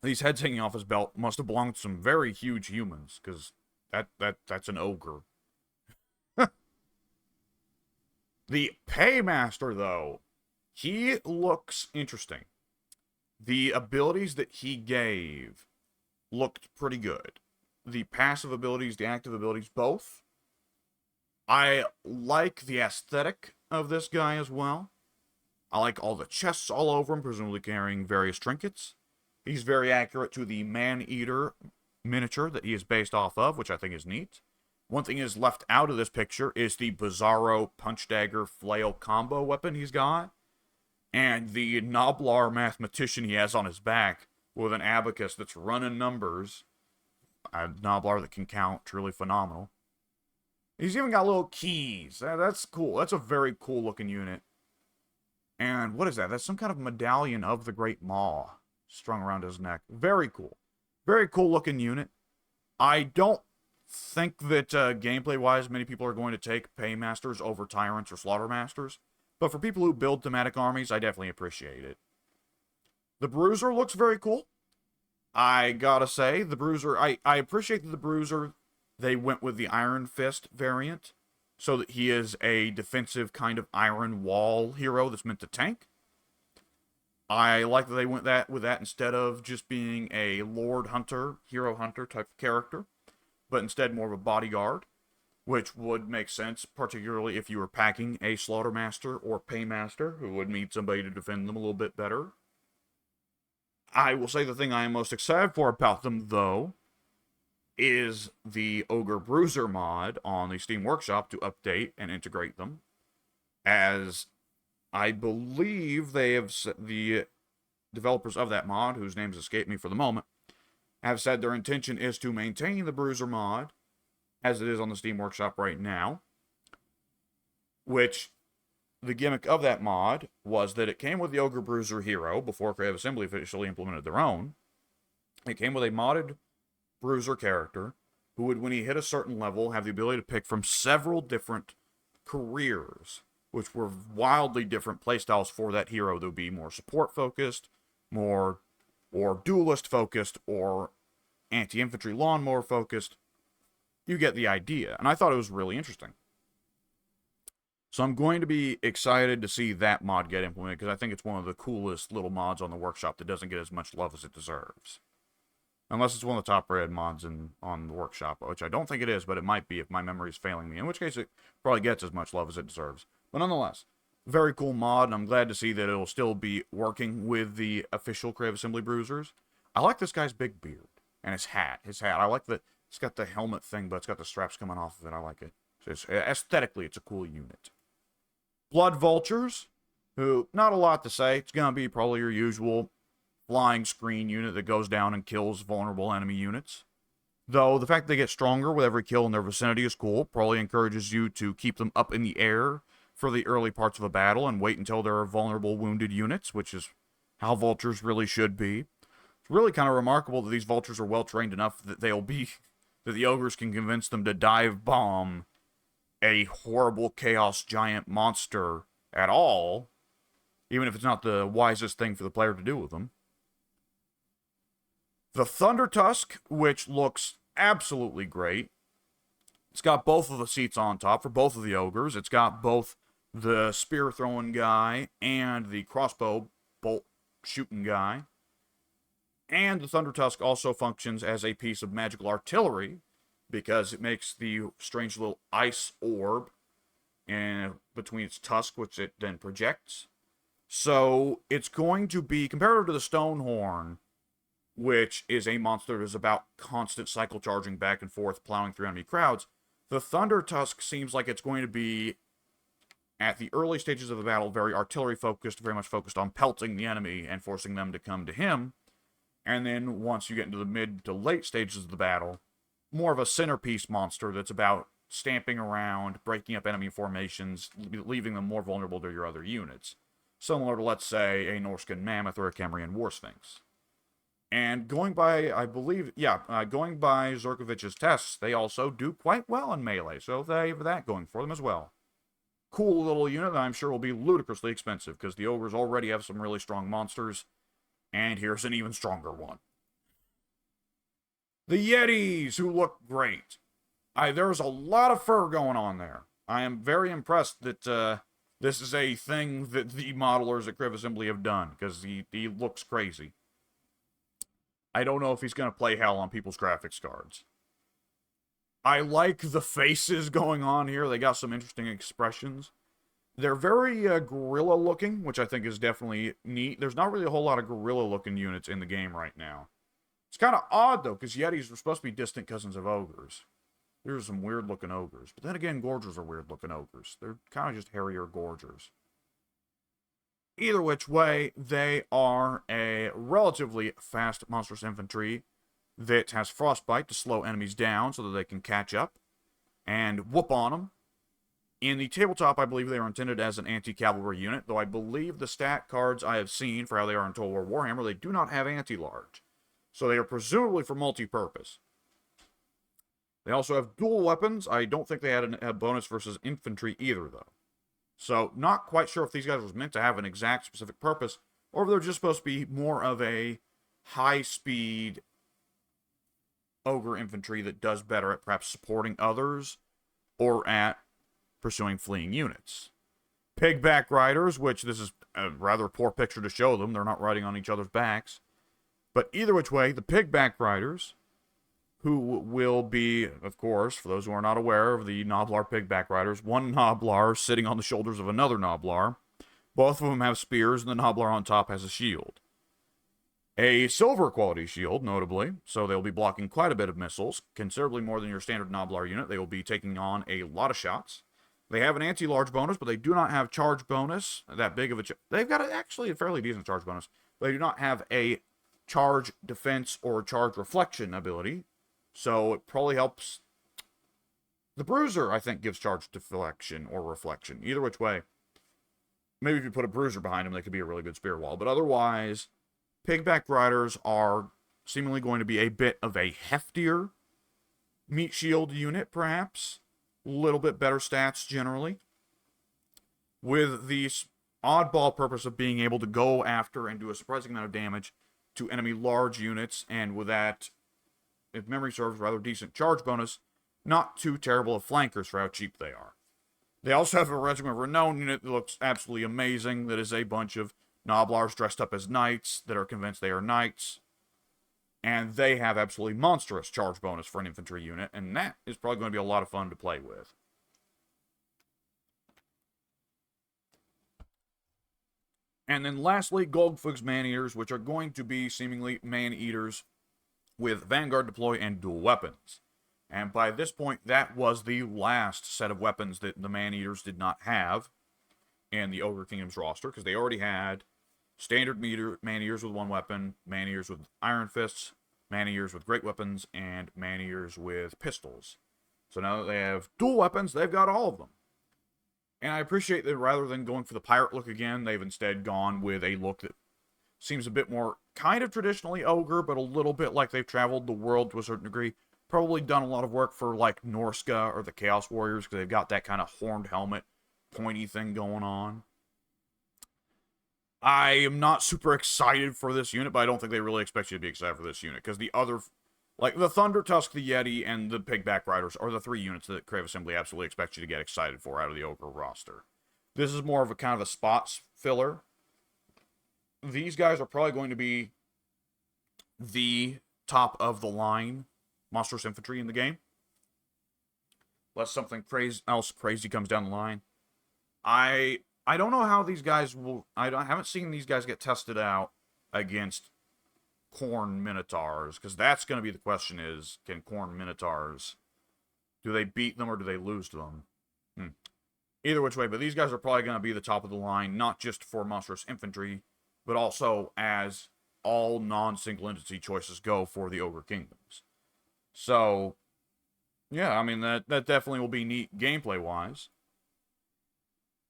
these heads hanging off his belt must have belonged to some very huge humans, because that's an ogre. The Paymaster, though, he looks interesting. The abilities that he gave looked pretty good. The passive abilities, the active abilities, both. I like the aesthetic of this guy as well. I like all the chests all over him, presumably carrying various trinkets. He's very accurate to the Man-Eater miniature that he is based off of, which I think is neat. One thing is left out of this picture is the Bizarro Punch Dagger Flail combo weapon he's got. And the Noblar Mathematician he has on his back with an abacus that's running numbers. A Noblar that can count, truly phenomenal. He's even got little keys. That's cool. That's a very cool looking unit. And what is that? That's some kind of medallion of the Great Maw strung around his neck. Very cool. Very cool looking unit. I don't think that gameplay-wise many people are going to take Paymasters over Tyrants or Slaughtermasters. But for people who build thematic armies, I definitely appreciate it. The Bruiser looks very cool. I gotta say, the Bruiser, I appreciate that the Bruiser, they went with the Iron Fist variant, so that he is a defensive kind of Iron Wall hero that's meant to tank. I like that they went with that instead of just being a Lord Hunter, Hero Hunter type of character, but instead more of a bodyguard, which would make sense, particularly if you were packing a Slaughtermaster or Paymaster, who would need somebody to defend them a little bit better. I will say the thing I am most excited for about them, though, is the Ogre Bruiser mod on the Steam Workshop to update and integrate them, as I believe they have, the developers of that mod, whose names escape me for the moment, have said their intention is to maintain the Bruiser mod as it is on the Steam Workshop right now, which the gimmick of that mod was that it came with the Ogre Bruiser hero before Creative Assembly officially implemented their own. It came with a modded Bruiser character who would, when he hit a certain level, have the ability to pick from several different careers, which were wildly different playstyles for that hero. That would be more support-focused, more or duelist-focused, or anti-infantry lawnmower-focused. You get the idea, and I thought it was really interesting. So I'm going to be excited to see that mod get implemented, because I think it's one of the coolest little mods on the workshop that doesn't get as much love as it deserves. Unless it's one of the top-rated mods on the workshop, which I don't think it is, but it might be if my memory is failing me, in which case it probably gets as much love as it deserves. But nonetheless, very cool mod, and I'm glad to see that it'll still be working with the official Creative Assembly Bruisers. I like this guy's big beard and his hat. I like that it's got the helmet thing, but it's got the straps coming off of it. I like it. So aesthetically, it's a cool unit. Blood Vultures, who, not a lot to say. It's going to be probably your usual flying screen unit that goes down and kills vulnerable enemy units. Though, the fact that they get stronger with every kill in their vicinity is cool. Probably encourages you to keep them up in the air for the early parts of a battle and wait until there are vulnerable wounded units, which is how Vultures really should be. It's really kind of remarkable that these Vultures are well trained enough that that the Ogres can convince them to dive bomb a horrible chaos giant monster at all, even if it's not the wisest thing for the player to do with them. The Thunder Tusk, which looks absolutely great. It's got both of the seats on top for both of the ogres. It's got both the spear throwing guy and the crossbow bolt shooting guy. And the Thunder Tusk also functions as a piece of magical artillery, because it makes the strange little ice orb in between its tusk, which it then projects. So it's going to be, compared to the Stonehorn, which is a monster that is about constant cycle charging back and forth, plowing through enemy crowds, the Thunder Tusk seems like it's going to be, at the early stages of the battle, very artillery-focused, very much focused on pelting the enemy and forcing them to come to him. And then once you get into the mid to late stages of the battle, more of a centerpiece monster that's about stamping around, breaking up enemy formations, leaving them more vulnerable to your other units. Similar to, let's say, a Norscan Mammoth or a Cambrian War Sphinx. And going by, I believe, going by Zurkovich's tests, they also do quite well in melee, so they have that going for them as well. Cool little unit that I'm sure will be ludicrously expensive, because the ogres already have some really strong monsters, and here's an even stronger one. The Yetis, who look great. There's a lot of fur going on there. I am very impressed that this is a thing that the modelers at Creative Assembly have done, because he looks crazy. I don't know if he's going to play hell on people's graphics cards. I like the faces going on here. They got some interesting expressions. They're very gorilla-looking, which I think is definitely neat. There's not really a whole lot of gorilla-looking units in the game right now. It's kind of odd, though, because Yetis are supposed to be distant cousins of ogres. There's some weird-looking ogres. But then again, Gorgers are weird-looking ogres. They're kind of just hairier Gorgers. Either which way, they are a relatively fast monstrous infantry that has frostbite to slow enemies down so that they can catch up and whoop on them. In the tabletop, I believe they are intended as an anti-cavalry unit, though I believe the stat cards I have seen for how they are in Total War Warhammer, they do not have anti-large. So they are presumably for multi-purpose. They also have dual weapons. I don't think they had a bonus versus infantry either, though. So, not quite sure if these guys were meant to have an exact specific purpose, or if they're just supposed to be more of a high-speed ogre infantry that does better at perhaps supporting others, or at pursuing fleeing units. Pigback riders, which this is a rather poor picture to show them, they're not riding on each other's backs. But either which way, the pigback riders, who will be, of course, for those who are not aware of the Noblar pigback riders, one Noblar sitting on the shoulders of another Noblar. Both of them have spears, and the Noblar on top has a shield. A silver quality shield, notably, so they'll be blocking quite a bit of missiles, considerably more than your standard Noblar unit. They will be taking on a lot of shots. They have an anti-large bonus, but they do not have charge bonus, that big of a... They've got actually a fairly decent charge bonus. They do not have a charge defense or charge reflection ability, so it probably helps. The Bruiser, I think, gives charge deflection or reflection. Either which way. Maybe if you put a Bruiser behind them, they could be a really good spear wall. But otherwise, pigback riders are seemingly going to be a bit of a heftier meat shield unit, perhaps. A little bit better stats, generally. With the oddball purpose of being able to go after and do a surprising amount of damage to enemy large units, and with that, if memory serves, rather decent charge bonus, not too terrible of flankers for how cheap they are. They also have a Regiment of Renown unit that looks absolutely amazing, that is a bunch of Noblars dressed up as knights that are convinced they are knights, and they have absolutely monstrous charge bonus for an infantry unit, and that is probably going to be a lot of fun to play with. And then lastly, Goldfug's Man-Eaters, which are going to be seemingly Man-Eaters with Vanguard deploy and dual weapons. And by this point, that was the last set of weapons that the Man-Eaters did not have in the Ogre Kingdom's roster, because they already had standard Man-Eaters with one weapon, Man-Eaters with Iron Fists, Man-Eaters with great weapons, and Man-Eaters with pistols. So now that they have dual weapons, they've got all of them. And I appreciate that rather than going for the pirate look again, they've instead gone with a look that seems a bit more kind of traditionally ogre, but a little bit like they've traveled the world to a certain degree. Probably done a lot of work for like Norska or the Chaos Warriors, because they've got that kind of horned helmet, pointy thing going on. I am not super excited for this unit, but I don't think they really expect you to be excited for this unit, because the other, like the Thunder Tusk, the Yeti, and the Pigback Riders are the three units that Crave Assembly absolutely expects you to get excited for out of the Ogre roster. This is more of a kind of a spots filler. These guys are probably going to be the top of the line monstrous infantry in the game, unless something else crazy comes down the line. I don't know how these guys will... I haven't seen these guys get tested out against Khorne Minotaurs, because that's going to be the question is, can Khorne Minotaurs, do they beat them or do they lose to them? Either which way, but these guys are probably going to be the top of the line, not just for monstrous infantry, but also as all non-single entity choices go for the Ogre Kingdoms. So, yeah, I mean, that definitely will be neat gameplay-wise.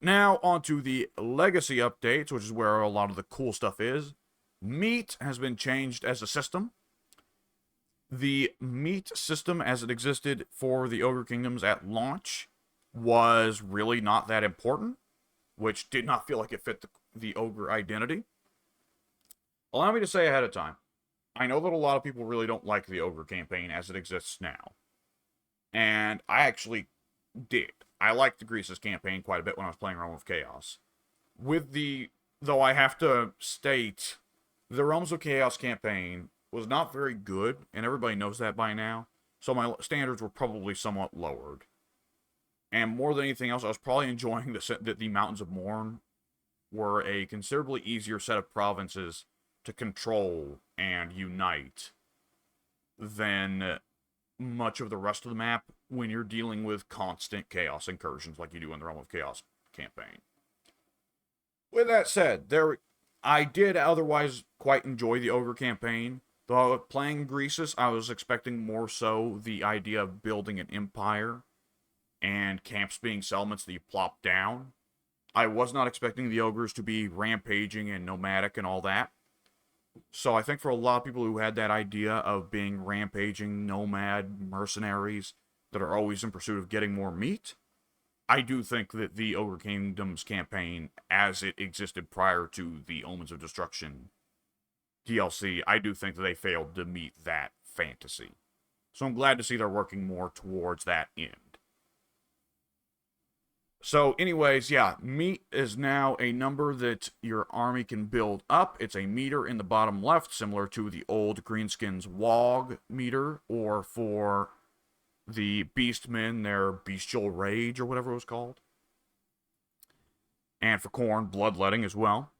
Now, onto the Legacy updates, which is where a lot of the cool stuff is. Meat has been changed as a system. The meat system as it existed for the Ogre Kingdoms at launch was really not that important, which did not feel like it fit the Ogre identity. Allow me to say ahead of time, I know that a lot of people really don't like the Ogre campaign as it exists now. And I actually did. I liked the Grease's campaign quite a bit when I was playing Realm of Chaos. Though I have to state, the Realms of Chaos campaign was not very good, and everybody knows that by now. So my standards were probably somewhat lowered. And more than anything else, I was probably enjoying that the Mountains of Morn were a considerably easier set of provinces to control and unite than much of the rest of the map when you're dealing with constant chaos incursions like you do in the Realm of Chaos campaign. With that said, I did otherwise quite enjoy the Ogre campaign. Though playing Greasus, I was expecting more so the idea of building an empire and camps being settlements that you plop down. I was not expecting the ogres to be rampaging and nomadic and all that. So I think for a lot of people who had that idea of being rampaging nomad mercenaries that are always in pursuit of getting more meat, I do think that the Ogre Kingdoms campaign, as it existed prior to the Omens of Destruction DLC, I do think that they failed to meet that fantasy. So I'm glad to see they're working more towards that end. So, anyways, yeah, meat is now a number that your army can build up. It's a meter in the bottom left, similar to the old Greenskins WOG meter, or for the Beastmen, their Bestial Rage, or whatever it was called. And for Khorne, Bloodletting as well.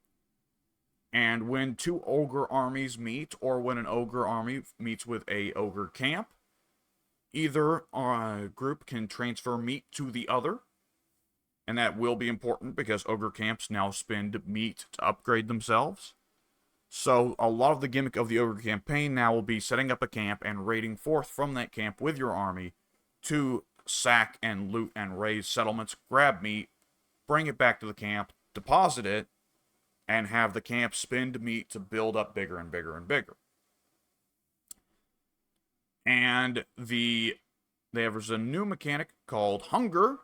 And when two ogre armies meet, or when an ogre army meets with a ogre camp, either group can transfer meat to the other. And that will be important because ogre camps now spend meat to upgrade themselves. So a lot of the gimmick of the ogre campaign now will be setting up a camp and raiding forth from that camp with your army to sack and loot and raise settlements, grab meat, bring it back to the camp, deposit it, and have the camp spend meat to build up bigger and bigger and bigger. And there's a new mechanic called Hunger,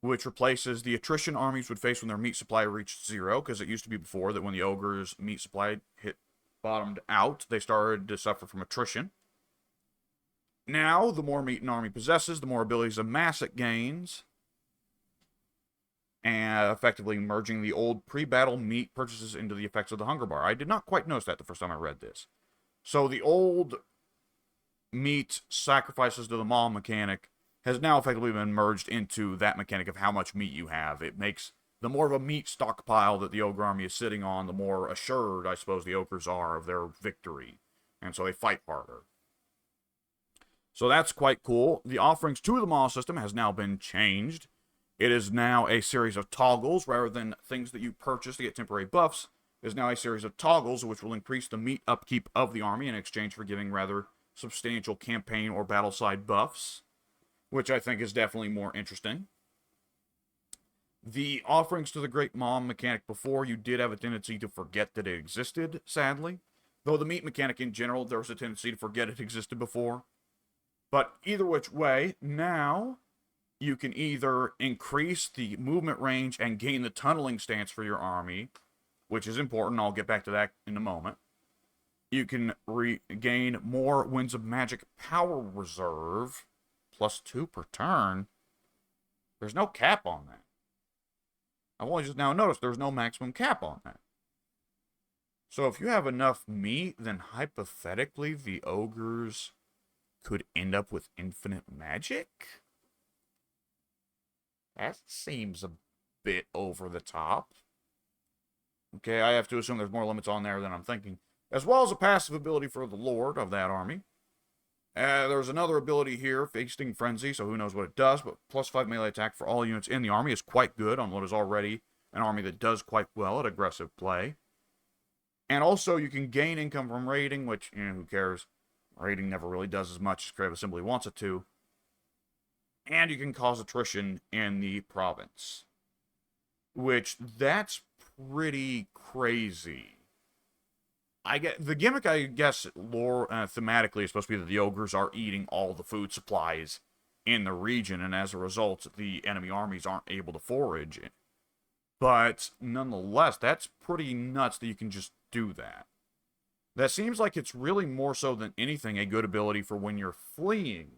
which replaces the attrition armies would face when their meat supply reached 0, because it used to be before that when the ogres' meat supply bottomed out, they started to suffer from attrition. Now, the more meat an army possesses, the more abilities of mass it gains, and effectively merging the old pre-battle meat purchases into the effects of the hunger bar. I did not quite notice that the first time I read this. So the old meat sacrifices to the maw mechanic has now effectively been merged into that mechanic of how much meat you have. It makes the more of a meat stockpile that the ogre army is sitting on, the more assured, I suppose, the ogres are of their victory. And so they fight harder. So that's quite cool. The offerings to the maw system has now been changed. It is now a series of toggles rather than things that you purchase to get temporary buffs. It is now a series of toggles which will increase the meat upkeep of the army in exchange for giving rather substantial campaign or battle side buffs, which I think is definitely more interesting. The offerings to the Great Maw mechanic before, you did have a tendency to forget that it existed, sadly. Though the meat mechanic in general, there was a tendency to forget it existed before. But either which way, now you can either increase the movement range and gain the tunneling stance for your army, which is important. I'll get back to that in a moment. You can regain more Winds of Magic power reserve, +2 per turn. There's no cap on that. I've only just now noticed there's no maximum cap on that. So if you have enough meat, then hypothetically the ogres could end up with infinite magic? That seems a bit over the top. Okay, I have to assume there's more limits on there than I'm thinking. As well as a passive ability for the Lord of that army. There's another ability here, Feasting Frenzy, so who knows what it does, but +5 melee attack for all units in the army is quite good on what is already an army that does quite well at aggressive play. And also, you can gain income from raiding, which, who cares? Raiding never really does as much as Creative Assembly wants it to. And you can cause attrition in the province. Which, that's pretty crazy. The gimmick, I guess, lore thematically is supposed to be that the ogres are eating all the food supplies in the region, and as a result, the enemy armies aren't able to forage. But nonetheless, that's pretty nuts that you can just do that. That seems like it's really more so than anything a good ability for when you're fleeing,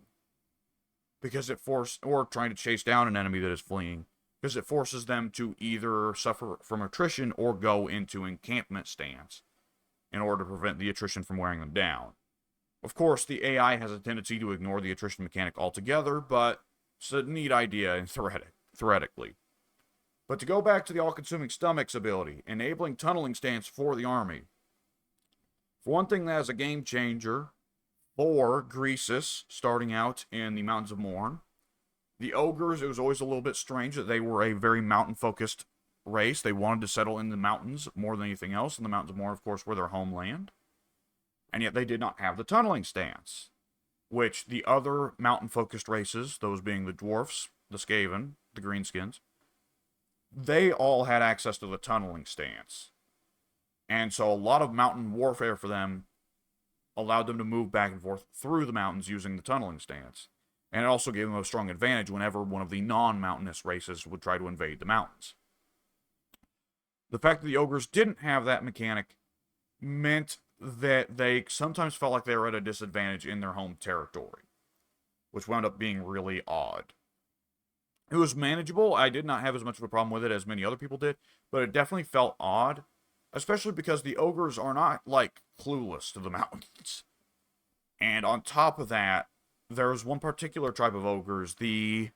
because it or trying to chase down an enemy that is fleeing, because it forces them to either suffer from attrition or go into encampment stance in order to prevent the attrition from wearing them down. Of course, the AI has a tendency to ignore the attrition mechanic altogether, but it's a neat idea theoretically. But to go back to the All-Consuming Stomachs ability, enabling tunneling stance for the army. For one thing, that is a game changer for Greasus, starting out in the Mountains of Morn. The ogres, it was always a little bit strange that they were a very mountain-focused race. They wanted to settle in the mountains more than anything else, and the mountains more, of course, were their homeland. And yet they did not have the tunneling stance, which the other mountain-focused races, those being the dwarfs, the Skaven, the greenskins, they all had access to the tunneling stance. And so a lot of mountain warfare for them allowed them to move back and forth through the mountains using the tunneling stance. And it also gave them a strong advantage whenever one of the non-mountainous races would try to invade the mountains. The fact that the ogres didn't have that mechanic meant that they sometimes felt like they were at a disadvantage in their home territory, which wound up being really odd. It was manageable. I did not have as much of a problem with it as many other people did, but it definitely felt odd, especially because the ogres are not, like, clueless to the mountains. And on top of that, there's one particular tribe of ogres, the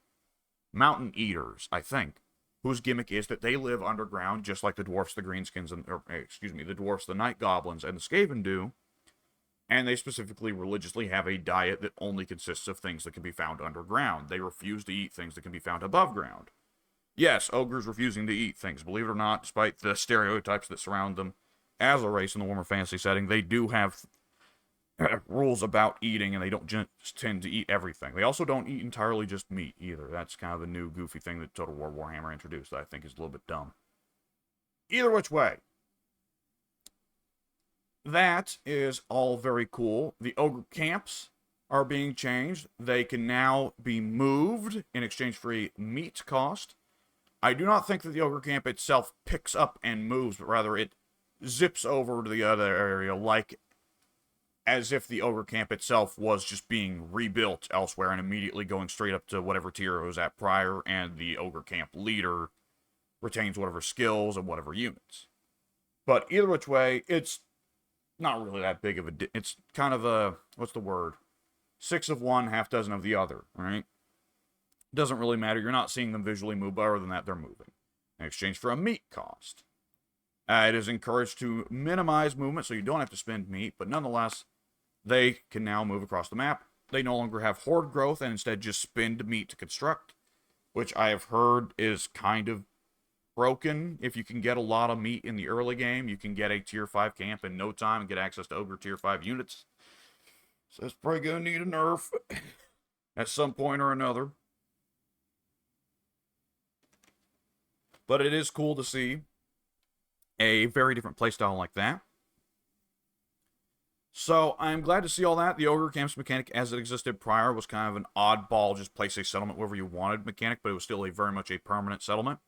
Mountain Eaters, I think, whose gimmick is that they live underground, just like the dwarfs, the greenskins, the dwarfs, the night goblins, and the Skaven do. And they specifically religiously have a diet that only consists of things that can be found underground. They refuse to eat things that can be found above ground. Yes, ogres refusing to eat things. Believe it or not, despite the stereotypes that surround them as a race in the Warhammer Fantasy setting, they do have rules about eating, and they don't just tend to eat everything. They also don't eat entirely just meat, either. That's kind of the new goofy thing that Total War Warhammer introduced that I think is a little bit dumb. Either which way, that is all very cool. The ogre camps are being changed. They can now be moved in exchange for a meat cost. I do not think that the ogre camp itself picks up and moves, but rather it zips over to the other area, like as if the ogre camp itself was just being rebuilt elsewhere and immediately going straight up to whatever tier it was at prior, and the ogre camp leader retains whatever skills and whatever units. But either which way, it's not really that big of a... It's kind of a... What's the word? 6 of one, half dozen of the other, right? Doesn't really matter. You're not seeing them visually move, but other than that, they're moving. In exchange for a meat cost. It is encouraged to minimize movement, so you don't have to spend meat, but nonetheless, they can now move across the map. They no longer have horde growth, and instead just spend meat to construct, which I have heard is kind of broken. If you can get a lot of meat in the early game, you can get a tier 5 camp in no time and get access to ogre tier 5 units. So it's probably going to need a nerf at some point or another. But it is cool to see a very different playstyle like that. So I'm glad to see all that. The ogre camps mechanic as it existed prior was kind of an oddball, just place a settlement wherever you wanted mechanic, but it was still very much a permanent settlement.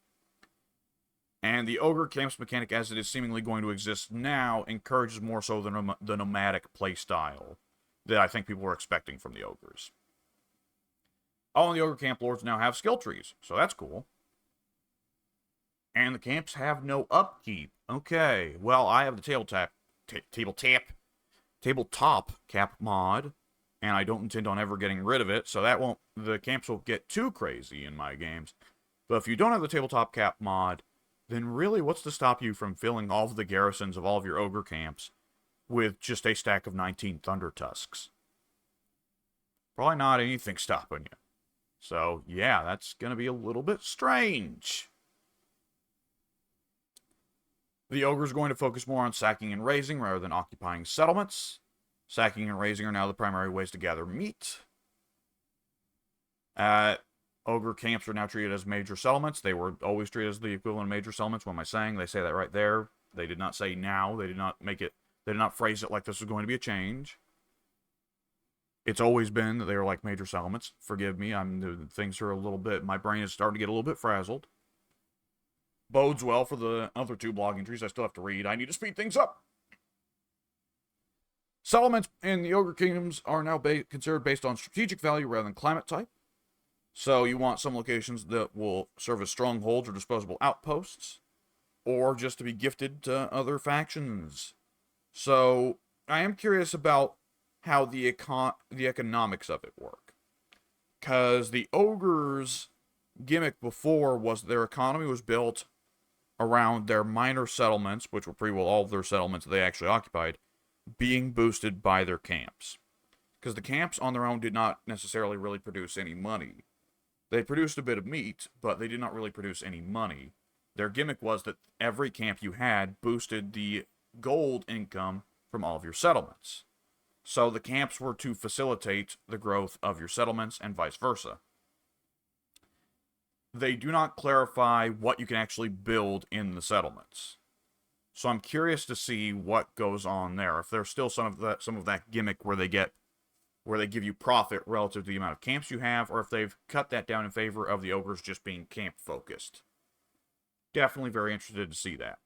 And the ogre camps mechanic as it is seemingly going to exist now encourages more so the nomadic playstyle that I think people were expecting from the ogres. Oh, and the ogre camp lords now have skill trees, so that's cool. And the camps have no upkeep. Okay, well, I have the tabletop cap mod, and I don't intend on ever getting rid of it, so the camps won't get too crazy in my games. But if you don't have the tabletop cap mod, then really what's to stop you from filling all of the garrisons of all of your ogre camps with just a stack of 19 Thunder Tusks? Probably not anything stopping you. So, yeah, that's going to be a little bit strange. The ogre is going to focus more on sacking and raising rather than occupying settlements. Sacking and raising are now the primary ways to gather meat. Ogre camps are now treated as major settlements. They were always treated as the equivalent of major settlements. What am I saying? They say that right there. They did not say now. They did not phrase it like this was going to be a change. It's always been that they were like major settlements. Forgive me, things are a little bit, my brain is starting to get a little bit frazzled. Bodes well for the other 2 blog entries I still have to read. I need to speed things up. Settlements in the Ogre Kingdoms are now considered based on strategic value rather than climate type. So you want some locations that will serve as strongholds or disposable outposts, or just to be gifted to other factions. So I am curious about how the economics of it work. Because the Ogres' gimmick before was their economy was built around their minor settlements, which were pretty well all of their settlements that they actually occupied, being boosted by their camps. Because the camps on their own did not necessarily really produce any money. They produced a bit of meat, but they did not really produce any money. Their gimmick was that every camp you had boosted the gold income from all of your settlements. So the camps were to facilitate the growth of your settlements and vice versa. They do not clarify what you can actually build in the settlements. So I'm curious to see what goes on there. If there's still some of that gimmick where they give you profit relative to the amount of camps you have, or if they've cut that down in favor of the ogres just being camp focused. Definitely very interested to see that.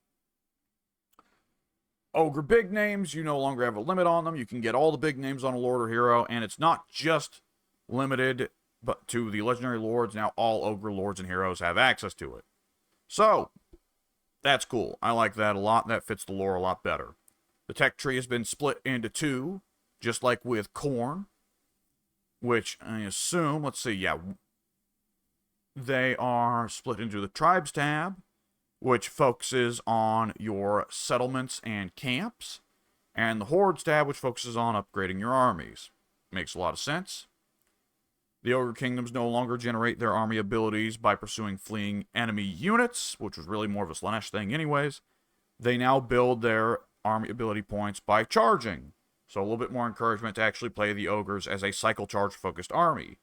Ogre big names, you no longer have a limit on them. You can get all the big names on a lord or hero, and it's not just limited but to the legendary lords. Now all ogre lords and heroes have access to it. So, that's cool. I like that a lot. That fits the lore a lot better. The tech tree has been split into two, just like with Khorne, which I assume, let's see, yeah, they are split into the tribes tab, which focuses on your settlements and camps, and the hordes tab, which focuses on upgrading your armies. Makes a lot of sense. The Ogre Kingdoms no longer generate their army abilities by pursuing fleeing enemy units, which was really more of a Slaanesh thing anyways. They now build their army ability points by charging. So a little bit more encouragement to actually play the Ogres as a cycle charge focused army.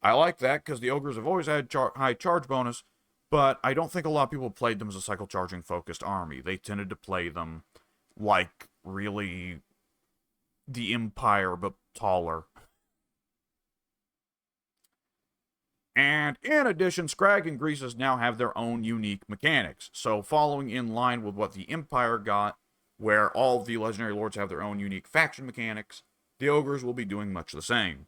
I like that because the Ogres have always had high charge bonus, but I don't think a lot of people played them as a cycle charging focused army. They tended to play them like really the Empire, but taller. And in addition, Scrag and Greases now have their own unique mechanics. So following in line with what the Empire got, where all of the Legendary Lords have their own unique faction mechanics, the Ogres will be doing much the same.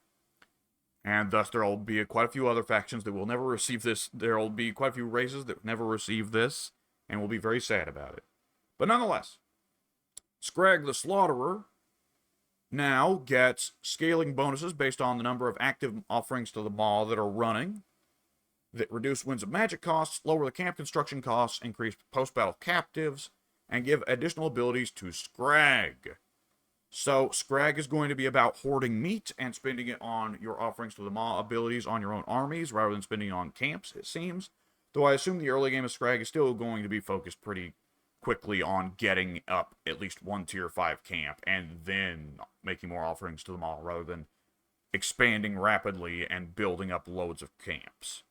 And thus there will be quite a few other factions that will never receive this. There will be quite a few races that never receive this, and will be very sad about it. But nonetheless, Scrag the Slaughterer now gets scaling bonuses based on the number of active offerings to the Maw that are running, that reduce Winds of Magic costs, lower the camp construction costs, increase post-battle captives, and give additional abilities to Scrag. So Scrag is going to be about hoarding meat and spending it on your offerings to the Maw abilities on your own armies rather than spending it on camps, it seems. Though I assume the early game of Scrag is still going to be focused pretty quickly on getting up at least one tier 5 camp and then making more offerings to the Maw rather than expanding rapidly and building up loads of camps.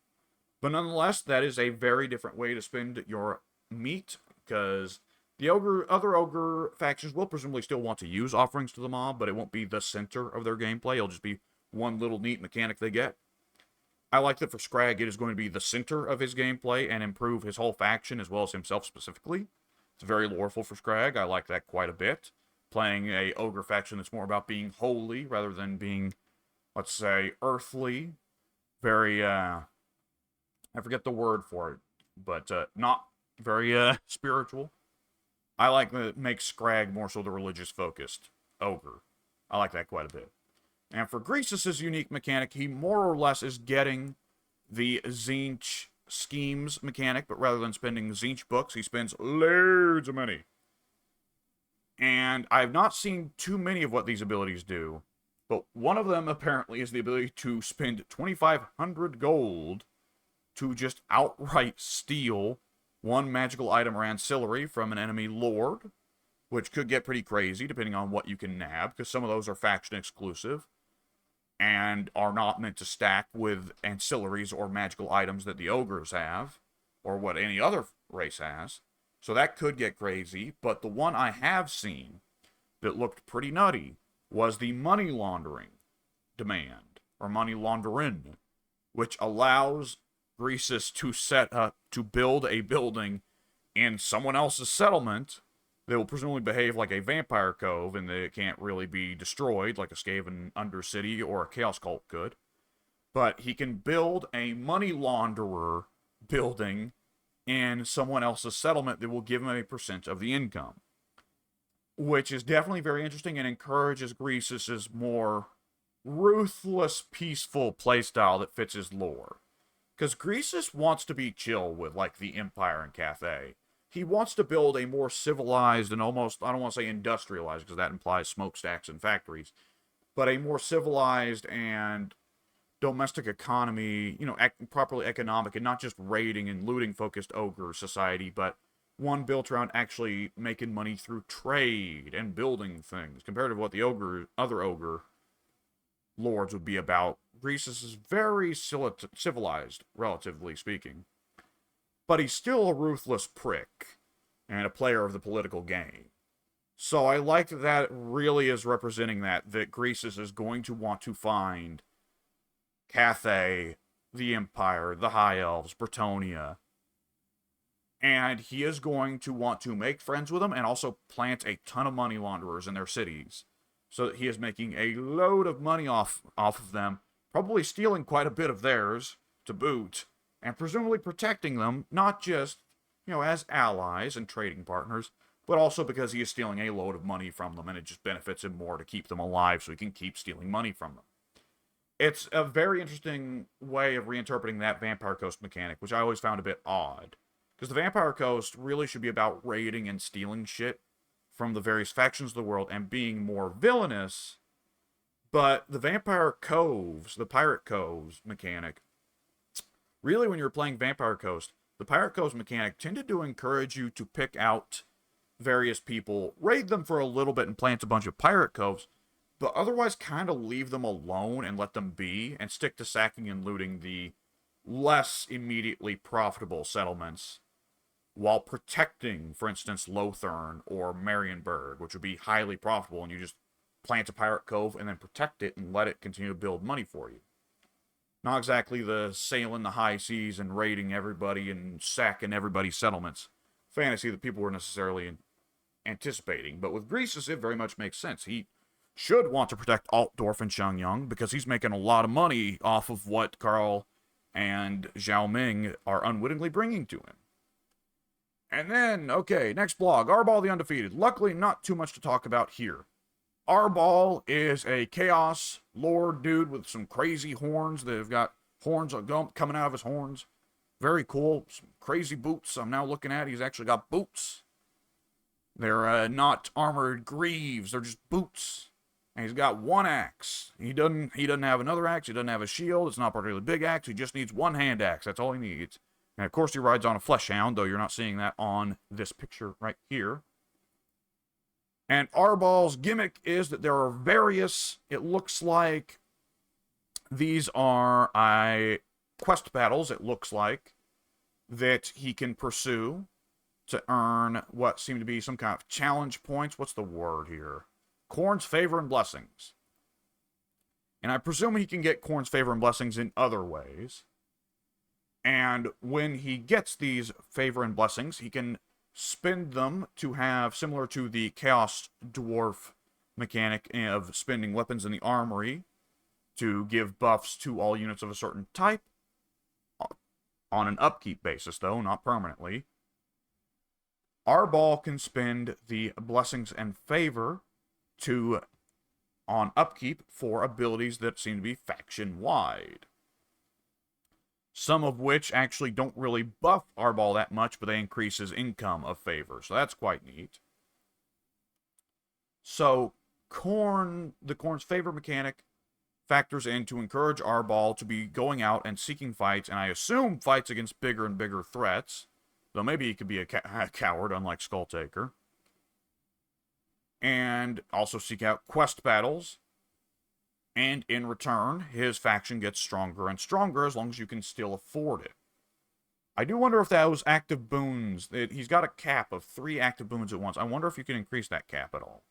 But nonetheless, that is a very different way to spend your meat, because the other ogre factions will presumably still want to use offerings to the Maw, but it won't be the center of their gameplay. It'll just be one little neat mechanic they get. I like that for Scrag, it is going to be the center of his gameplay and improve his whole faction as well as himself specifically. It's very loreful for Scrag. I like that quite a bit. Playing a ogre faction that's more about being holy rather than being, let's say, earthly. Very, I forget the word for it, but not very spiritual. I like that it makes Scrag more so the religious-focused ogre. I like that quite a bit. And for Greasus' unique mechanic, he more or less is getting the Tzeentch schemes mechanic, but rather than spending Tzeentch books, he spends loads of money. And I've not seen too many of what these abilities do, but one of them apparently is the ability to spend 2,500 gold to just outright steal one magical item or ancillary from an enemy lord, which could get pretty crazy depending on what you can nab, because some of those are faction exclusive and are not meant to stack with ancillaries or magical items that the ogres have, or what any other race has. So that could get crazy, but the one I have seen that looked pretty nutty was the money laundering demand, or money laundering, which allows Greasus to build a building in someone else's settlement that will presumably behave like a vampire cove and that it can't really be destroyed like a Skaven Undercity or a Chaos Cult could. But he can build a money launderer building in someone else's settlement that will give him a percent of the income. Which is definitely very interesting and encourages Greasus' more ruthless, peaceful playstyle that fits his lore. Because Greasus wants to be chill with, like, the Empire and Cathay. He wants to build a more civilized and almost, I don't want to say industrialized, because that implies smokestacks and factories, but a more civilized and domestic economy, properly economic and not just raiding and looting focused ogre society, but one built around actually making money through trade and building things, compared to what the other ogre lords would be about. Greece is very civilized, relatively speaking. But he's still a ruthless prick and a player of the political game. So I like that it really is representing that Greece is going to want to find Cathay, the Empire, the High Elves, Bretonia. And he is going to want to make friends with them and also plant a ton of money launderers in their cities. So that he is making a load of money off of them, probably stealing quite a bit of theirs to boot, and presumably protecting them, not just, as allies and trading partners, but also because he is stealing a load of money from them, and it just benefits him more to keep them alive so he can keep stealing money from them. It's a very interesting way of reinterpreting that Vampire Coast mechanic, which I always found a bit odd. Because the Vampire Coast really should be about raiding and stealing shit from the various factions of the world and being more villainous, but the Vampire Coves, the Pirate Coves mechanic, really when you're playing Vampire Coast, the Pirate Coves mechanic tended to encourage you to pick out various people, raid them for a little bit and plant a bunch of Pirate Coves, but otherwise kind of leave them alone and let them be, and stick to sacking and looting the less immediately profitable settlements, while protecting, for instance, Lothern or Marienburg, which would be highly profitable, and you just plant a Pirate Cove and then protect it and let it continue to build money for you. Not exactly the sailing the high seas and raiding everybody and sacking everybody's settlements fantasy that people were necessarily anticipating. But with Greece, it very much makes sense. He should want to protect Altdorf and Shenyang because he's making a lot of money off of what Karl and Zhao Ming are unwittingly bringing to him. And then, okay, next blog, Arbal the Undefeated. Luckily, not too much to talk about here. Arbal is a Chaos Lord dude with some crazy horns that have got horns coming out of his horns. Very cool. Some crazy boots I'm now looking at. He's actually got boots. They're not armored greaves. They're just boots. And he's got one axe. He doesn't have another axe. He doesn't have a shield. It's not a particularly big axe. He just needs one hand axe. That's all he needs. And of course he rides on a flesh hound, though you're not seeing that on this picture right here. And Arbal's gimmick is that there are various, it looks like these are quest battles, it looks like, that he can pursue to earn what seem to be some kind of challenge points. What's the word here? Khorne's Favor and Blessings. And I presume he can get Khorne's Favor and Blessings in other ways. And when he gets these favor and blessings, he can spend them to have, similar to the Chaos Dwarf mechanic of spending weapons in the armory, to give buffs to all units of a certain type, on an upkeep basis though, not permanently. Arbal can spend the blessings and favor on upkeep for abilities that seem to be faction-wide. Some of which actually don't really buff Arbal that much, but they increase his income of favor. So that's quite neat. So the Khorne's Favor mechanic factors in to encourage Arbal to be going out and seeking fights, and I assume fights against bigger and bigger threats. Though maybe he could be a coward, unlike Skulltaker. And also seek out quest battles. And in return, his faction gets stronger and stronger as long as you can still afford it. I do wonder if those active boons, he's got a cap of 3 active boons at once. I wonder if you can increase that cap at all.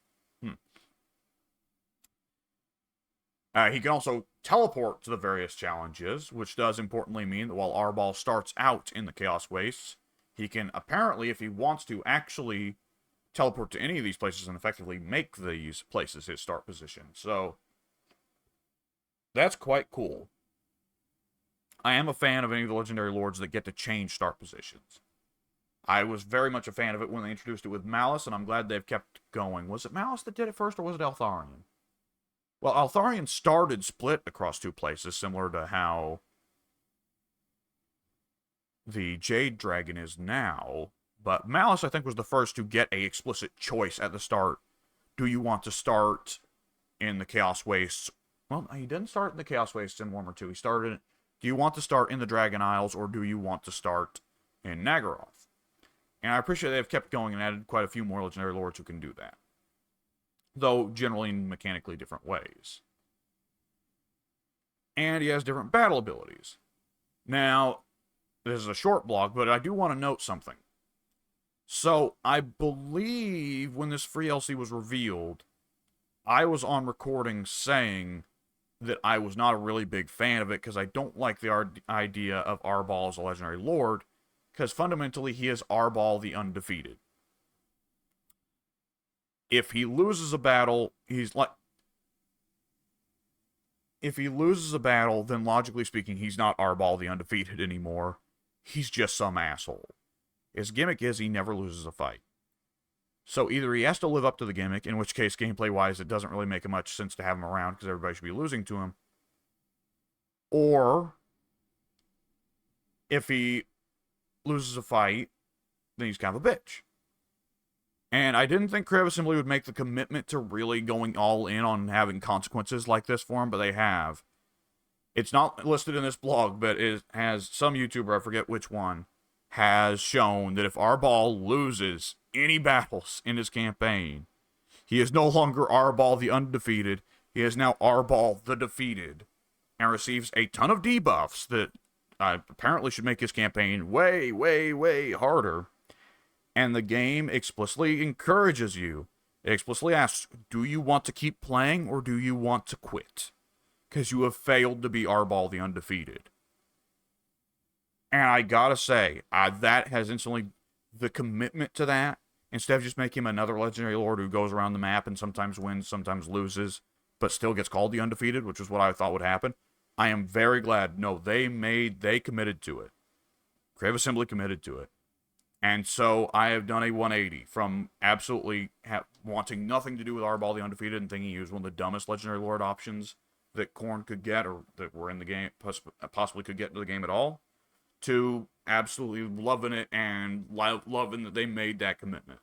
He can also teleport to the various challenges, which does importantly mean that while Arbal starts out in the Chaos Wastes, he can apparently, if he wants to, actually teleport to any of these places and effectively make these places his start position. So that's quite cool. I am a fan of any of the Legendary Lords that get to change start positions. I was very much a fan of it when they introduced it with Malice, and I'm glad they've kept going. Was it Malice that did it first, or was it Altharion? Well, Altharion started split across 2 places, similar to how the Jade Dragon is now. But Malice, I think, was the first to get a explicit choice at the start. Do you want to start in the Chaos Wastes, Well, he didn't start in the Chaos Wastes in Warhammer 2. He started. Do you want to start in the Dragon Isles, or do you want to start in Nagaroth? And I appreciate they've kept going and added quite a few more legendary lords who can do that, though generally in mechanically different ways. And he has different battle abilities. Now, this is a short blog, but I do want to note something. So, I believe when this free LC was revealed, I was on recording saying that I was not a really big fan of it because I don't like the idea of Arbal as a legendary lord, because fundamentally he is Arbal the Undefeated. If he loses a battle, if he loses a battle, then logically speaking, he's not Arbal the Undefeated anymore. He's just some asshole. His gimmick is he never loses a fight. So either he has to live up to the gimmick, in which case, gameplay-wise, it doesn't really make much sense to have him around because everybody should be losing to him. Or, if he loses a fight, then he's kind of a bitch. And I didn't think Creative Assembly would make the commitment to really going all in on having consequences like this for him, but they have. It's not listed in this blog, but it has some YouTuber, I forget which one, has shown that if Arbal loses any battles in his campaign, he is no longer Arbal the Undefeated, he is now Arbal the Defeated, and receives a ton of debuffs that apparently should make his campaign way, way, way harder. And the game explicitly encourages you. It explicitly asks, do you want to keep playing or do you want to quit? Because you have failed to be Arbal the Undefeated. And I gotta say, that has instantly, the commitment to that, instead of just making him another legendary lord who goes around the map and sometimes wins, sometimes loses, but still gets called the Undefeated, which is what I thought would happen. I am very glad, no, they committed to it. Creative Assembly committed to it. And so I have done a 180 from absolutely wanting nothing to do with Arbal the Undefeated and thinking he was one of the dumbest legendary lord options that Khorne could get, or that were in the game, possibly could get into the game at all, to absolutely loving it and loving that they made that commitment.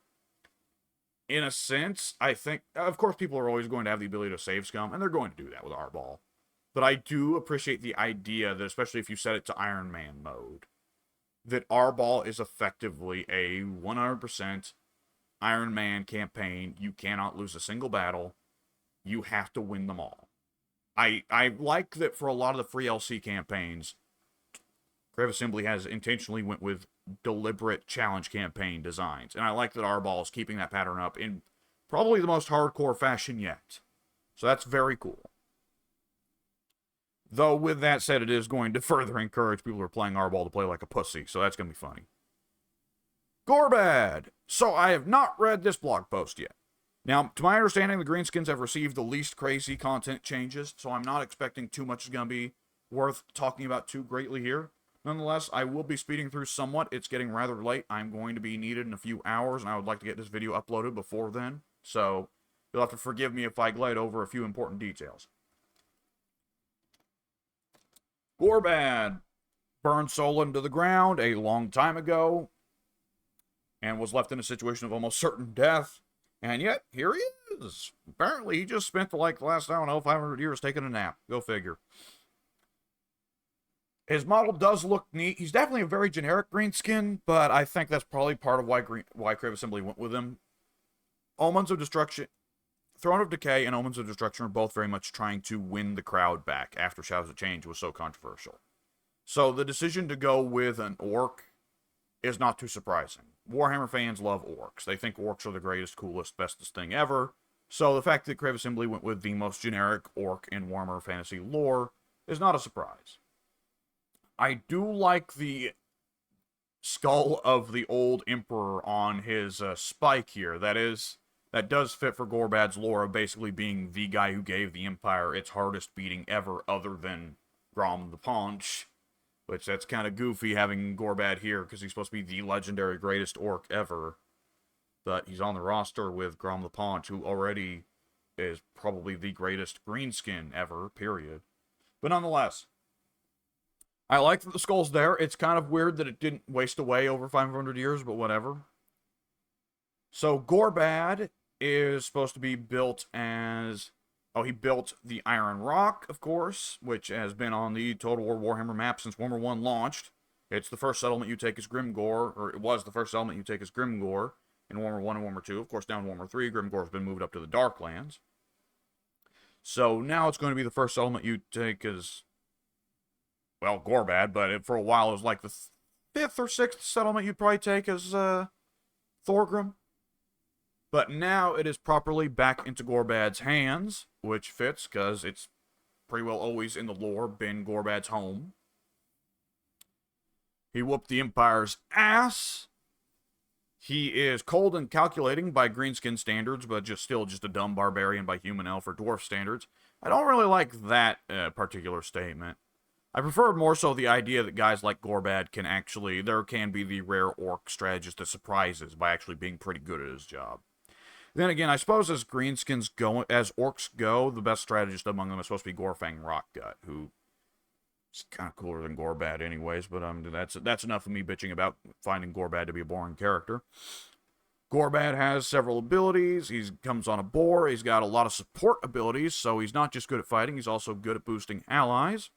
In a sense, I think, of course, people are always going to have the ability to save scum, and they're going to do that with Arbal. But I do appreciate the idea that, especially if you set it to Iron Man mode, that Arbal is effectively a 100% Iron Man campaign. You cannot lose a single battle. You have to win them all. I like that for a lot of the free LC campaigns, Creative Assembly has intentionally went with deliberate challenge campaign designs. And I like that Arbal is keeping that pattern up in probably the most hardcore fashion yet. So that's very cool. Though, with that said, it is going to further encourage people who are playing Arbal to play like a pussy, so that's going to be funny. Gorbad! So, I have not read this blog post yet. Now, to my understanding, the Greenskins have received the least crazy content changes, so I'm not expecting too much is going to be worth talking about too greatly here. Nonetheless, I will be speeding through somewhat. It's getting rather late. I'm going to be needed in a few hours, and I would like to get this video uploaded before then, so you'll have to forgive me if I glide over a few important details. Gorbad burned Solon to the ground a long time ago and was left in a situation of almost certain death. And yet, here he is. Apparently, he just spent the last, I don't know, 500 years taking a nap. Go figure. His model does look neat. He's definitely a very generic greenskin, but I think that's probably part of why Creative Assembly went with him. Omens of Destruction, Throne of Decay and Omens of Destruction are both very much trying to win the crowd back after Shadows of Change was so controversial. So the decision to go with an orc is not too surprising. Warhammer fans love orcs. They think orcs are the greatest, coolest, bestest thing ever. So the fact that Creative Assembly went with the most generic orc in Warhammer fantasy lore is not a surprise. I do like the skull of the old Emperor on his spike here. That does fit for Gorbad's lore of basically being the guy who gave the Empire its hardest beating ever, other than Grom the Paunch. Which, that's kind of goofy having Gorbad here, because he's supposed to be the legendary greatest orc ever. But he's on the roster with Grom the Paunch, who already is probably the greatest greenskin ever, period. But nonetheless, I like that the skull's there. It's kind of weird that it didn't waste away over 500 years, but whatever. So, Gorbad is supposed to be built as Oh, he built the Iron Rock, of course, which has been on the Total War Warhammer map since Warhammer 1 launched. It's the first settlement you take as Grimgor, or it was the first settlement you take as Grimgor in Warhammer 1 and Warhammer 2. Of course, down in Warhammer 3, Grimgor's been moved up to the Darklands. So now it's going to be the first settlement you take as, well, Gorbad, but for a while it was like the fifth or sixth settlement you'd probably take as Thorgrim. But now it is properly back into Gorbad's hands, which fits, because it's pretty well always in the lore been Gorbad's home. He whooped the Empire's ass. He is cold and calculating by greenskin standards, but still just a dumb barbarian by human elf or dwarf standards. I don't really like that particular statement. I prefer more so the idea that guys like Gorbad can actually, there can be the rare orc strategist that surprises by actually being pretty good at his job. Then again, I suppose as greenskins go, as orcs go, the best strategist among them is supposed to be Gorfang Rockgut, who is kind of cooler than Gorbad anyways, but that's enough of me bitching about finding Gorbad to be a boring character. Gorbad has several abilities. He comes on a boar. He's got a lot of support abilities, so he's not just good at fighting, he's also good at boosting allies.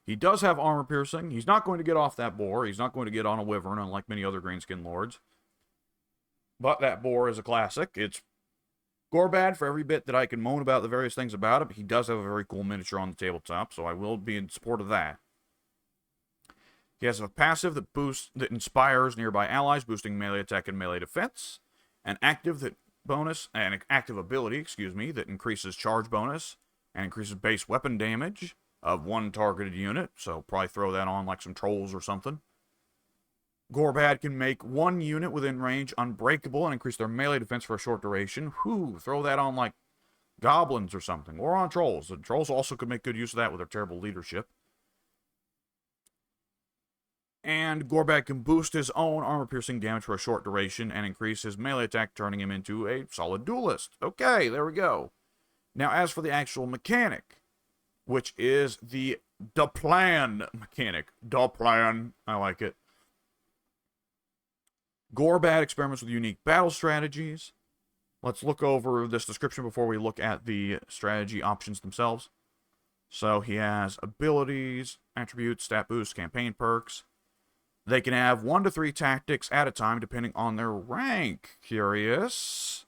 He does have armor piercing. He's not going to get off that boar. He's not going to get on a wyvern, unlike many other greenskin lords. But that boar is a classic. It's Gorbad for every bit that I can moan about the various things about him. He does have a very cool miniature on the tabletop, so I will be in support of that. He has a passive that inspires nearby allies, boosting melee attack and melee defense. An active ability, that increases charge bonus and increases base weapon damage of one targeted unit, so probably throw that on like some trolls or something. Gorbad can make one unit within range unbreakable and increase their melee defense for a short duration. Throw that on like goblins or something, or on trolls. The trolls also could make good use of that with their terrible leadership. And Gorbad can boost his own armor-piercing damage for a short duration and increase his melee attack, turning him into a solid duelist. Okay, there we go. Now, as for the actual mechanic, which is the plan mechanic. Plan, I like it. Gorbad experiments with unique battle strategies. Let's look over this description before we look at the strategy options themselves. So he has abilities, attributes, stat boosts, campaign perks. They can have 1 to 3 tactics at a time depending on their rank. Curious.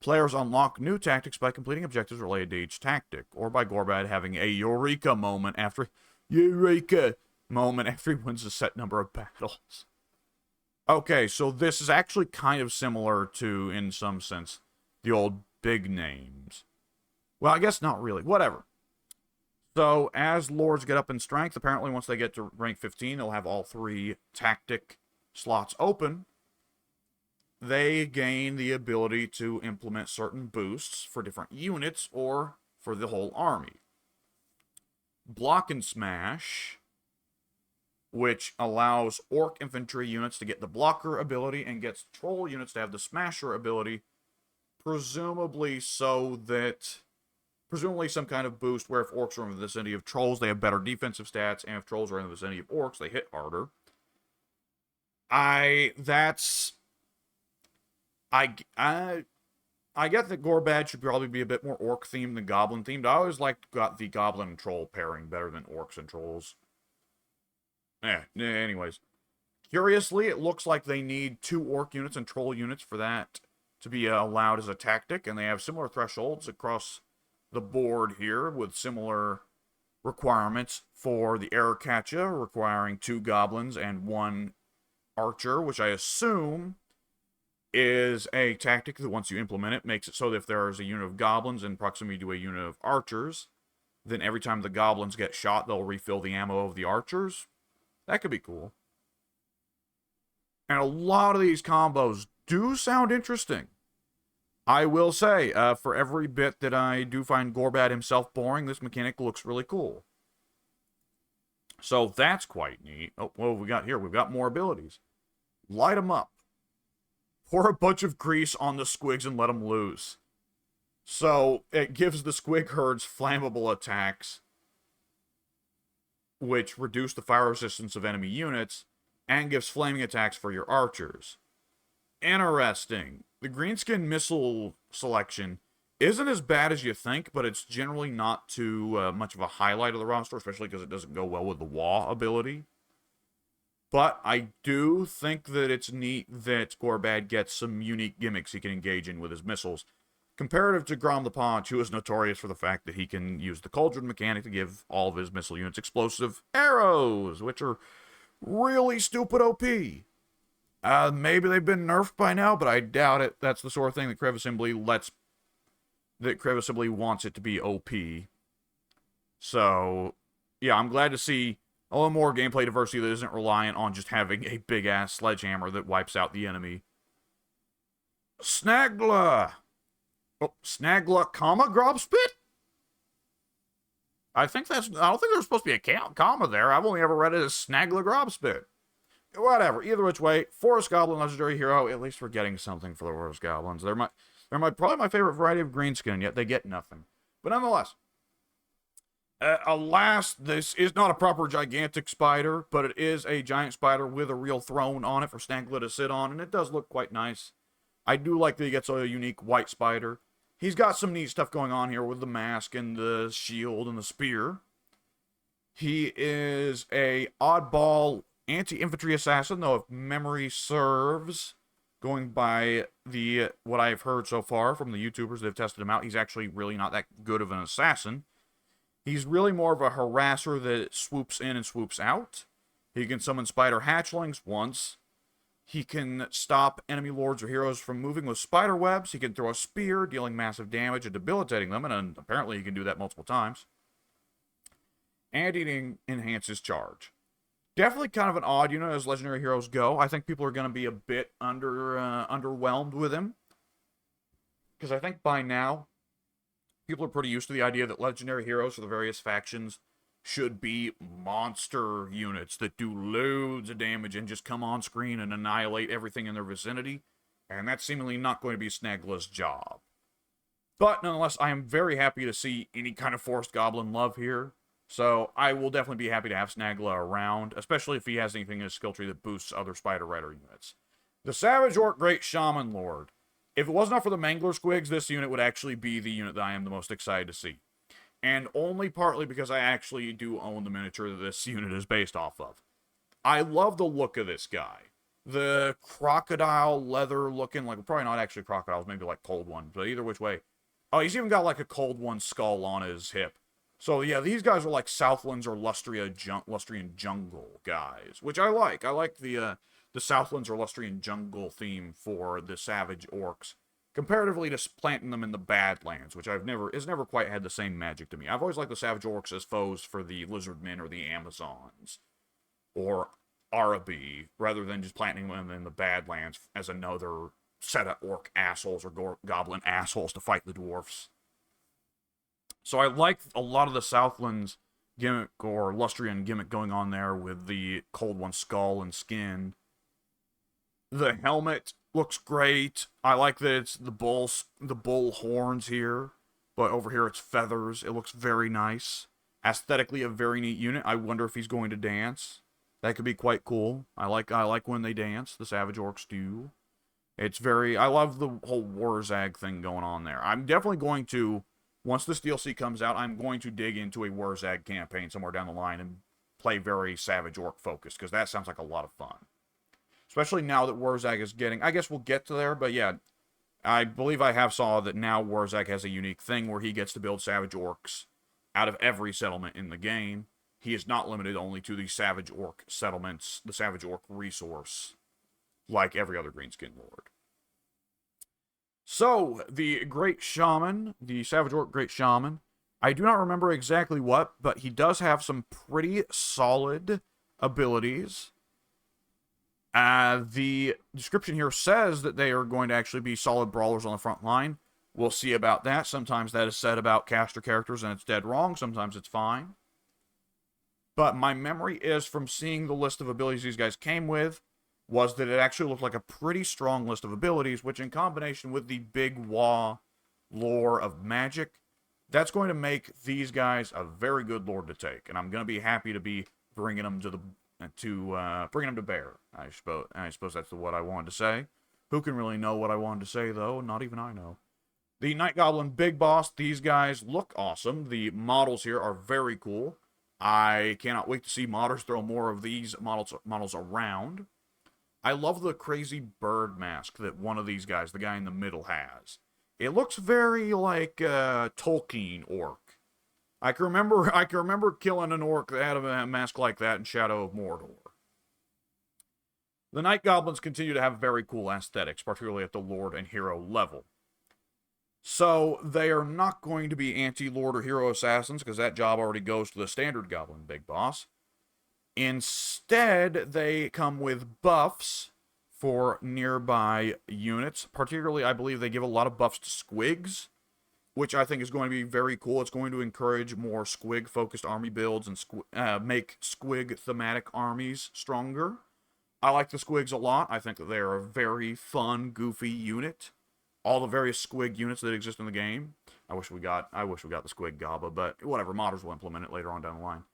Players unlock new tactics by completing objectives related to each tactic, or by Gorbad having a Eureka moment after he wins a set number of battles. Okay, so this is actually kind of similar to, in some sense, the old big names. Well, I guess not really. Whatever. So, as lords get up in strength, apparently once they get to rank 15, they'll have all 3 tactic slots open. They gain the ability to implement certain boosts for different units or for the whole army. Block and Smash, which allows orc infantry units to get the blocker ability and gets troll units to have the smasher ability, presumably some kind of boost where if orcs are in the vicinity of trolls, they have better defensive stats, and if trolls are in the vicinity of orcs, they hit harder. I get that Gorbad should probably be a bit more orc-themed than goblin-themed. I always got the goblin and troll pairing better than orcs and trolls. Anyways. Curiously, it looks like they need 2 orc units and troll units for that to be allowed as a tactic, and they have similar thresholds across the board here with similar requirements for the Air Catcha, requiring 2 goblins and 1 archer, which I assume is a tactic that once you implement it, makes it so that if there is a unit of goblins in proximity to a unit of archers, then every time the goblins get shot, they'll refill the ammo of the archers. That could be cool. And a lot of these combos do sound interesting. I will say, for every bit that I do find Gorbad himself boring, this mechanic looks really cool. So that's quite neat. Oh, what have we got here? We've got more abilities. Light them up. Pour a bunch of grease on the squigs and let them loose. So it gives the squig herds flammable attacks, which reduce the fire resistance of enemy units, and gives flaming attacks for your archers. Interesting. The greenskin missile selection isn't as bad as you think, but it's generally not too much of a highlight of the roster, especially because it doesn't go well with the Wah ability. But I do think that it's neat that Gorbad gets some unique gimmicks he can engage in with his missiles. Comparative to Grom the Paunch, who is notorious for the fact that he can use the Cauldron mechanic to give all of his missile units explosive arrows, which are really stupid OP. Maybe they've been nerfed by now, but I doubt it. That's the sort of thing that Crev Assembly wants it to be OP. So, yeah, I'm glad to see a little more gameplay diversity that isn't reliant on just having a big-ass sledgehammer that wipes out the enemy. Snagla! Oh, Snagla, Grobspit? I don't think there's supposed to be a comma there. I've only ever read it as Snagla Grobspit. Whatever. Either which way, Forest Goblin Legendary Hero, at least we're getting something for the Forest Goblins. They're probably my favorite variety of greenskin, yet they get nothing. But nonetheless, alas, this is not a proper gigantic spider, but it is a giant spider with a real throne on it for Snagla to sit on, and it does look quite nice. I do like that he gets a unique white spider. He's got some neat stuff going on here with the mask and the shield and the spear. He is a oddball anti-infantry assassin, though if memory serves, going by what I've heard so far from the YouTubers that have tested him out, he's actually really not that good of an assassin. He's really more of a harasser that swoops in and swoops out. He can summon spider hatchlings once. He can stop enemy lords or heroes from moving with spider webs. He can throw a spear, dealing massive damage and debilitating them, and apparently he can do that multiple times. And he enhances charge. Definitely kind of an odd unit as legendary heroes go. I think people are going to be a bit underwhelmed with him. Because I think by now, people are pretty used to the idea that legendary heroes for the various factions should be monster units that do loads of damage and just come on screen and annihilate everything in their vicinity. And that's seemingly not going to be Snagla's job. But nonetheless, I am very happy to see any kind of Forest Goblin love here. So I will definitely be happy to have Snagla around, especially if he has anything in his skill tree that boosts other Spider Rider units. The Savage Orc Great Shaman Lord. If it was not for the Mangler Squigs, this unit would actually be the unit that I am the most excited to see. And only partly because I actually do own the miniature that this unit is based off of. I love the look of this guy. The crocodile leather looking, like, probably not actually crocodiles, maybe like cold ones, but either which way. Oh, he's even got like a cold one skull on his hip. So yeah, these guys are like Southlands or Lustrian jungle guys, which I like. I like the Southlands or Lustrian jungle theme for the Savage Orcs. Comparatively to planting them in the Badlands, which has never quite had the same magic to me. I've always liked the Savage Orcs as foes for the Lizardmen or the Amazons. Or Arabi, rather than just planting them in the Badlands as another set of orc assholes or goblin assholes to fight the dwarfs. So I like a lot of the Southlands gimmick or Lustrian gimmick going on there with the Cold One skull and skin. The helmet looks great. I like that it's the bull horns here, but over here it's feathers. It looks very nice. Aesthetically a very neat unit. I wonder if he's going to dance. That could be quite cool. I like when they dance. The Savage Orcs do. I love the whole Warzag thing going on there. I'm definitely going to, once this DLC comes out, I'm going to dig into a Warzag campaign somewhere down the line and play very Savage Orc focused, because that sounds like a lot of fun. Especially now that Warzag is getting, I guess we'll get to there, but yeah, I believe I have saw that now Warzag has a unique thing where he gets to build Savage Orcs out of every settlement in the game. He is not limited only to the Savage Orc settlements, the Savage Orc resource, like every other Greenskin Lord. So, the Great Shaman, the Savage Orc Great Shaman, I do not remember exactly what, but he does have some pretty solid abilities. The description here says that they are going to actually be solid brawlers on the front line. We'll see about that. Sometimes that is said about caster characters and it's dead wrong. Sometimes it's fine. But my memory is from seeing the list of abilities these guys came with was that it actually looked like a pretty strong list of abilities, which in combination with the big Wah lore of magic, that's going to make these guys a very good lord to take. And I'm going to be happy to be bringing them bringing them to bear. I suppose that's what I wanted to say. Who can really know what I wanted to say, though? Not even I know. The Night Goblin Big Boss, these guys look awesome. The models here are very cool. I cannot wait to see modders throw more of these models around. I love the crazy bird mask that one of these guys, the guy in the middle, has. It looks very like Tolkien orc. I can remember killing an orc that had a mask like that in Shadow of Mordor. The Night Goblins continue to have very cool aesthetics, particularly at the Lord and Hero level. So they are not going to be anti-Lord or Hero Assassins, because that job already goes to the standard Goblin Big Boss. Instead, they come with buffs for nearby units. Particularly, I believe they give a lot of buffs to squigs, which I think is going to be very cool. It's going to encourage more squig-focused army builds and make squig thematic armies stronger. I like the squigs a lot. I think that they're a very fun, goofy unit. All the various squig units that exist in the game. I wish we got the squig gobba, but whatever, modders will implement it later on down the line.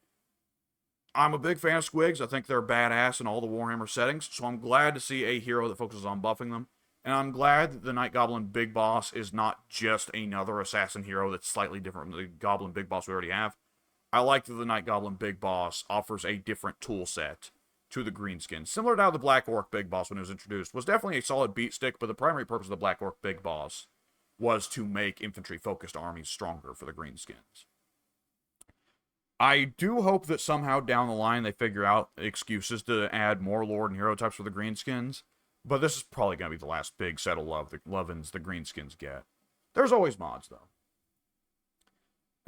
I'm a big fan of squigs. I think they're badass in all the Warhammer settings, so I'm glad to see a hero that focuses on buffing them. And I'm glad that the Night Goblin Big Boss is not just another assassin hero that's slightly different from the Goblin Big Boss we already have. I like that the Night Goblin Big Boss offers a different tool set to the Greenskins. Similar to how the Black Orc Big Boss, when it was introduced, was definitely a solid beat stick, but the primary purpose of the Black Orc Big Boss was to make infantry-focused armies stronger for the Greenskins. I do hope that somehow down the line they figure out excuses to add more Lord and Hero types for the Greenskins, but this is probably going to be the last big set of love-ins the Greenskins get. There's always mods, though.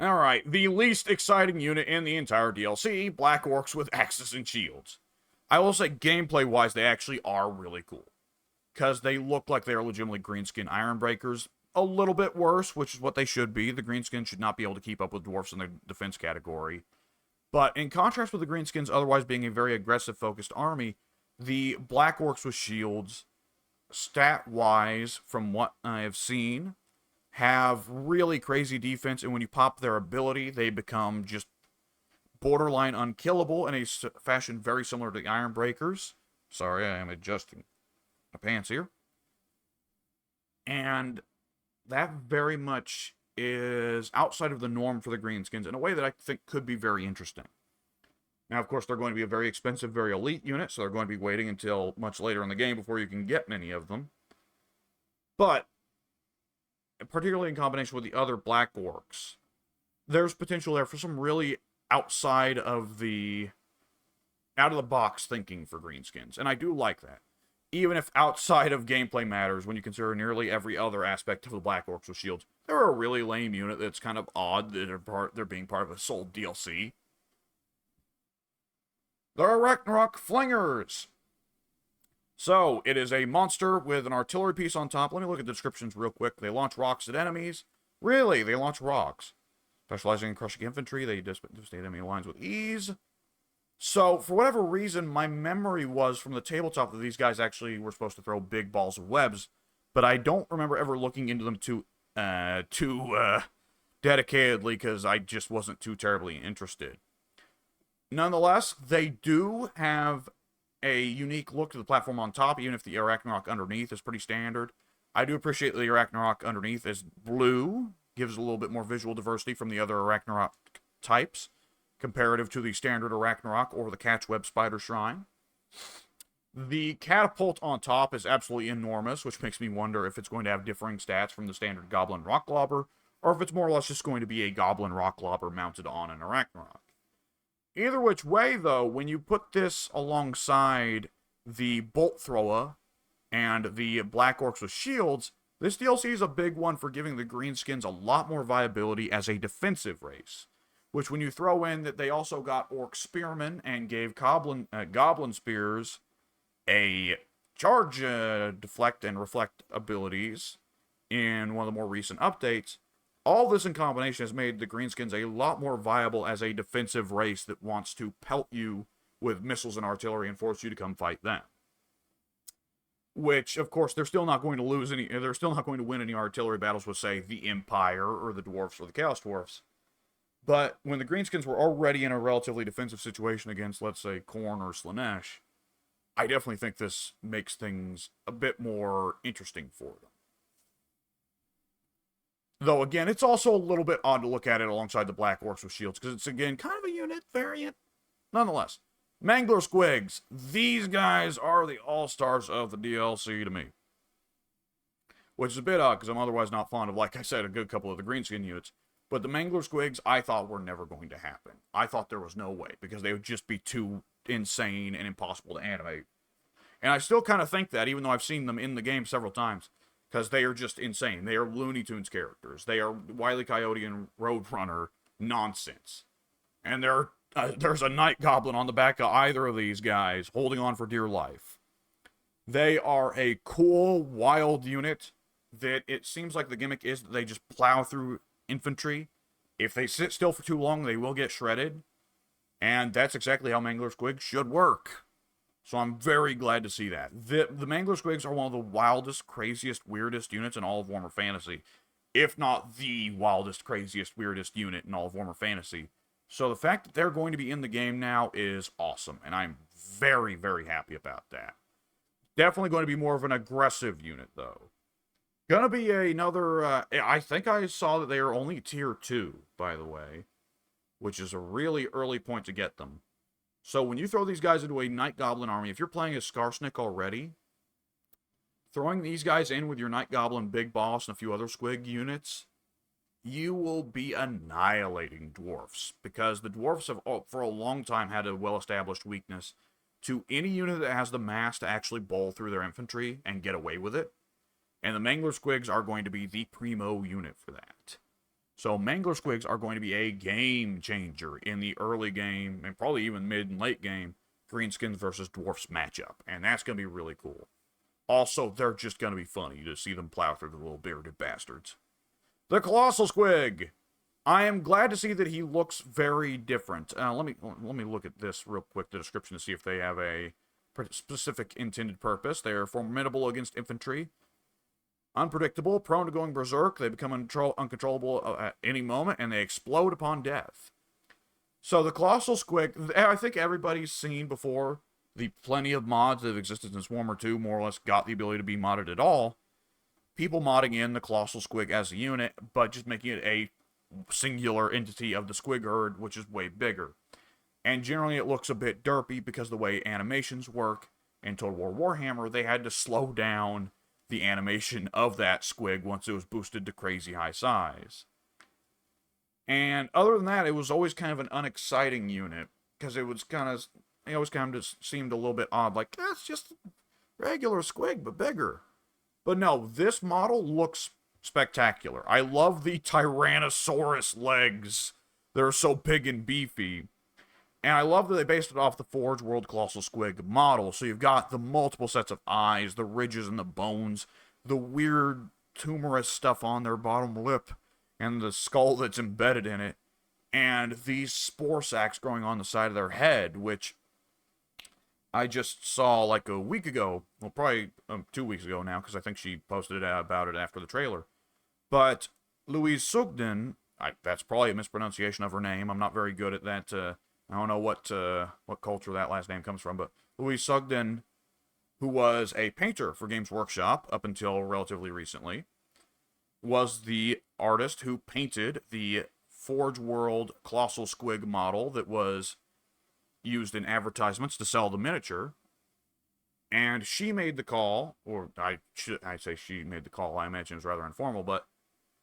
Alright, the least exciting unit in the entire DLC, Black Orcs with axes and shields. I will say, gameplay-wise, they actually are really cool. Because they look like they are legitimately Greenskin Ironbreakers. A little bit worse, which is what they should be. The Greenskins should not be able to keep up with Dwarfs in their defense category. But in contrast with the Greenskins otherwise being a very aggressive-focused army, the Black Orcs with shields, stat-wise, from what I have seen, have really crazy defense, and when you pop their ability, they become just borderline unkillable in a fashion very similar to the Ironbreakers. Sorry, I am adjusting my pants here. And that very much is outside of the norm for the Greenskins in a way that I think could be very interesting. Now, of course, they're going to be a very expensive, very elite unit, so they're going to be waiting until much later in the game before you can get many of them. But, particularly in combination with the other Black Orcs, there's potential there for some really out of the box thinking for Greenskins, and I do like that. Even if outside of gameplay matters, when you consider nearly every other aspect of the Black Orcs with shields, they're a really lame unit that's kind of odd that they're being part of a sold DLC. The Ragnarok Flingers! So, it is a monster with an artillery piece on top. Let me look at the descriptions real quick. They launch rocks at enemies. Really? They launch rocks. Specializing in crushing infantry, they devastate enemy lines with ease. So, for whatever reason, my memory was from the tabletop that these guys actually were supposed to throw big balls of webs, but I don't remember ever looking into them too dedicatedly, because I just wasn't too terribly interested. Nonetheless, they do have a unique look to the platform on top, even if the Arachnarok underneath is pretty standard. I do appreciate that the Arachnarok underneath is blue, gives a little bit more visual diversity from the other Arachnarok types, comparative to the standard Arachnarok or the Catchweb Spider Shrine. The catapult on top is absolutely enormous, which makes me wonder if it's going to have differing stats from the standard Goblin Rock Lobber, or if it's more or less just going to be a Goblin Rock Lobber mounted on an Arachnarok. Either which way, though, when you put this alongside the Bolt Thrower and the Black Orcs with shields, this DLC is a big one for giving the Greenskins a lot more viability as a defensive race. Which, when you throw in that they also got Orc Spearmen and gave Goblin Spears a charge, deflect, and reflect abilities in one of the more recent updates, all this in combination has made the Greenskins a lot more viable as a defensive race that wants to pelt you with missiles and artillery and force you to come fight them. Which, of course, they're still not going to win any artillery battles with, say, the Empire or the Dwarfs or the Chaos Dwarfs. But when the Greenskins were already in a relatively defensive situation against, let's say, Khorne or Slaanesh, I definitely think this makes things a bit more interesting for them. Though, again, it's also a little bit odd to look at it alongside the Black Orcs with shields, because it's, again, kind of a unit variant. Nonetheless, Mangler Squigs. These guys are the all-stars of the DLC to me. Which is a bit odd, because I'm otherwise not fond of, like I said, a good couple of the greenskin units. But the Mangler Squigs, I thought were never going to happen. I thought there was no way, because they would just be too insane and impossible to animate. And I still kind of think that, even though I've seen them in the game several times, because they are just insane. They are Looney Tunes characters. They are Wile E. Coyote and Roadrunner nonsense. And there's a Night Goblin on the back of either of these guys, holding on for dear life. They are a cool, wild unit that it seems like the gimmick is that they just plow through infantry. If they sit still for too long, they will get shredded. And that's exactly how Mangler Squigs should work. So I'm very glad to see that. The Mangler Squigs are one of the wildest, craziest, weirdest units in all of Warhammer Fantasy. If not the wildest, craziest, weirdest unit in all of Warhammer Fantasy. So the fact that they're going to be in the game now is awesome. And I'm very, very happy about that. Definitely going to be more of an aggressive unit, though. Gonna be another, I think I saw that they are only tier 2, by the way. Which is a really early point to get them. So when you throw these guys into a Night Goblin army, if you're playing as Skarsnik already, throwing these guys in with your Night Goblin Big Boss and a few other Squig units, you will be annihilating dwarfs. Because the dwarfs have, for a long time, had a well-established weakness to any unit that has the mass to actually bowl through their infantry and get away with it. And the Mangler Squigs are going to be the primo unit for that. So Mangler Squigs are going to be a game changer in the early game, and probably even mid and late game, Greenskins versus Dwarfs matchup. And that's going to be really cool. Also, they're just going to be funny to see them plow through the little bearded bastards. The Colossal Squig! I am glad to see that he looks very different. Let me look at this real quick, the description, to see if they have a specific intended purpose. They are formidable against infantry. Unpredictable, prone to going berserk. They become uncontrollable at any moment, and they explode upon death. So the Colossal Squig, I think everybody's seen before the plenty of mods that have existed since Warhammer 2 more or less got the ability to be modded at all. People modding in the Colossal Squig as a unit, but just making it a singular entity of the Squig herd, which is way bigger. And generally it looks a bit derpy because the way animations work in Total War Warhammer, they had to slow down the animation of that Squig once it was boosted to crazy high size. And other than that, it was always kind of an unexciting unit, because it always kind of just seemed a little bit odd, like, that's just a regular Squig, but bigger. But no, this model looks spectacular. I love the Tyrannosaurus legs. They're so big and beefy. And I love that they based it off the Forge World Colossal Squig model. So you've got the multiple sets of eyes, the ridges and the bones, the weird tumorous stuff on their bottom lip, and the skull that's embedded in it, and these spore sacs growing on the side of their head, which I just saw like a week ago. Well, probably 2 weeks ago now, because I think she posted about it after the trailer. But Louise Sugden, that's probably a mispronunciation of her name. I'm not very good at that. I don't know what culture that last name comes from, but Louise Sugden, who was a painter for Games Workshop up until relatively recently, was the artist who painted the Forge World Colossal Squig model that was used in advertisements to sell the miniature. And she made the call, or I say she made the call, I imagine it's rather informal, but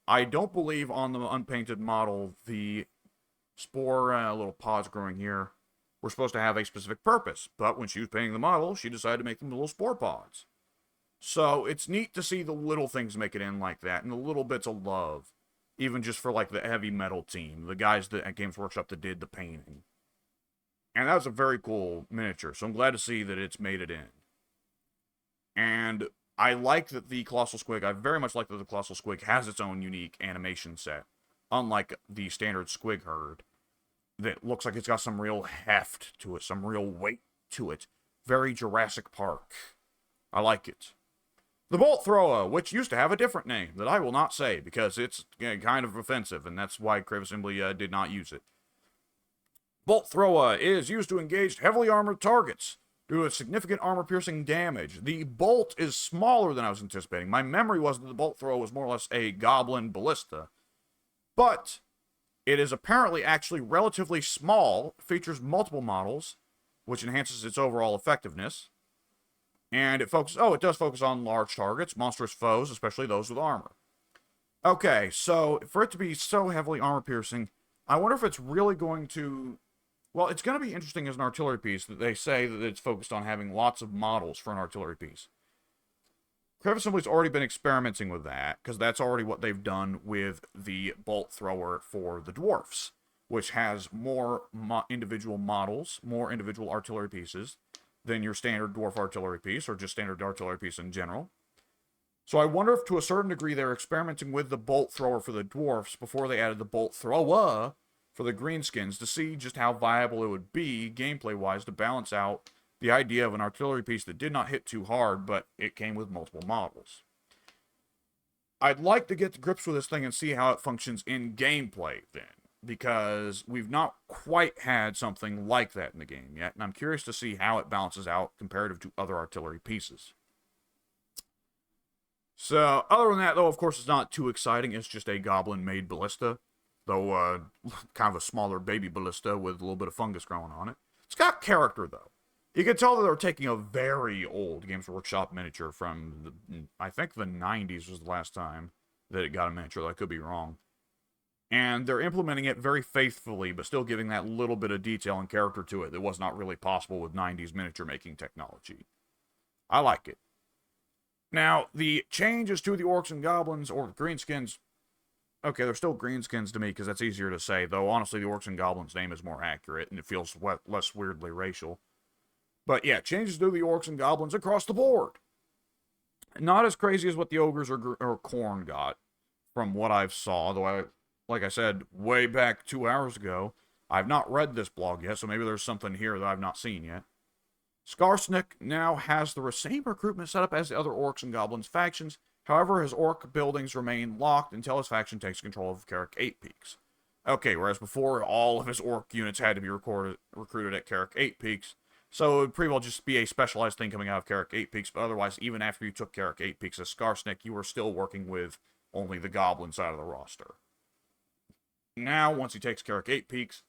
I don't believe on the unpainted model the spore little pods growing here were supposed to have a specific purpose. But when she was painting the model, she decided to make them little spore pods. So it's neat to see the little things make it in like that, and the little bits of love, even just for like the heavy metal team, the guys that at Games Workshop that did the painting. And that was a very cool miniature, so I'm glad to see that it's made it in. And I like that the Colossal Squig, I very much like that the Colossal Squig has its own unique animation set, unlike the standard Squig herd, that looks like it's got some real heft to it, some real weight to it. Very Jurassic Park. I like it. The Bolt Thrower, which used to have a different name that I will not say because it's kind of offensive, and that's why Crave Assembly did not use it. Bolt Thrower is used to engage heavily armored targets. due to significant armor-piercing damage. The bolt is smaller than I was anticipating. My memory was that the bolt throw was more or less a goblin ballista. But it is apparently actually relatively small, features multiple models, which enhances its overall effectiveness. And it does focus on large targets, monstrous foes, especially those with armor. Okay, so for it to be so heavily armor-piercing, I wonder if it's really going to... Well, it's going to be interesting as an artillery piece that they say that it's focused on having lots of models for an artillery piece. Craft Assembly's already been experimenting with that, because that's already what they've done with the bolt thrower for the dwarfs, which has more individual models, more individual artillery pieces than your standard dwarf artillery piece, or just standard artillery piece in general. So I wonder if to a certain degree they're experimenting with the bolt thrower for the dwarfs before they added the bolt thrower for the greenskins to see just how viable it would be, gameplay-wise, to balance out the idea of an artillery piece that did not hit too hard, but it came with multiple models. I'd like to get to grips with this thing and see how it functions in gameplay then, because we've not quite had something like that in the game yet, and I'm curious to see how it balances out comparative to other artillery pieces. So, other than that, though, of course, it's not too exciting. It's just a goblin-made ballista, though kind of a smaller baby ballista with a little bit of fungus growing on it. It's got character, though. You can tell that they're taking a very old Games Workshop miniature from, I think the 90s was the last time that it got a miniature, though I could be wrong. And they're implementing it very faithfully, but still giving that little bit of detail and character to it that was not really possible with 90s miniature making technology. I like it. Now, the changes to the orcs and goblins, or greenskins, okay, they're still greenskins to me because that's easier to say, though honestly the orcs and goblins name is more accurate and it feels less weirdly racial. But yeah, changes to the orcs and goblins across the board. Not as crazy as what the ogres or Khorne got, from what I've saw, though like I said, way back 2 hours ago, I've not read this blog yet, so maybe there's something here that I've not seen yet. Skarsnik now has the same recruitment setup as the other orcs and goblins factions. However, his orc buildings remain locked until his faction takes control of Carrick 8 Peaks. Okay, whereas before, all of his orc units had to be recruited at Carrick 8 Peaks, so it would pretty well just be a specialized thing coming out of Carrick 8 Peaks, but otherwise, even after you took Carrick 8 Peaks as Skarsnik, you were still working with only the goblin side of the roster. Now, once he takes Carrick 8 Peaks,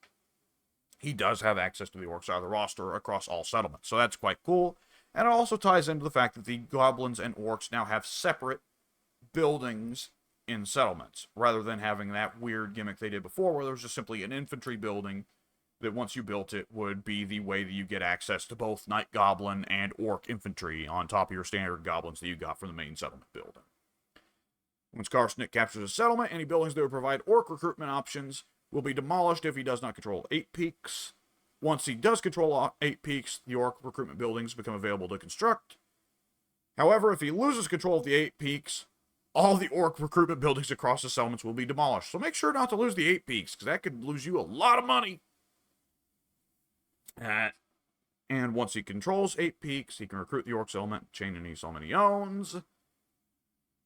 he does have access to the orc side of the roster across all settlements, so that's quite cool. And it also ties into the fact that the goblins and orcs now have separate buildings in settlements, rather than having that weird gimmick they did before, where there was just simply an infantry building that once you built it would be the way that you get access to both Night Goblin and Orc infantry on top of your standard goblins that you got from the main settlement building. Once Skarsnik captures a settlement, any buildings that would provide Orc recruitment options will be demolished if he does not control 8 Peaks. Once he does control 8 Peaks, the Orc recruitment buildings become available to construct. However, if he loses control of the 8 Peaks, all the Orc recruitment buildings across the settlements will be demolished. So make sure not to lose the 8 Peaks, because that could lose you a lot of money. And once he controls 8 Peaks, he can recruit the Orc settlement chain any settlement he owns.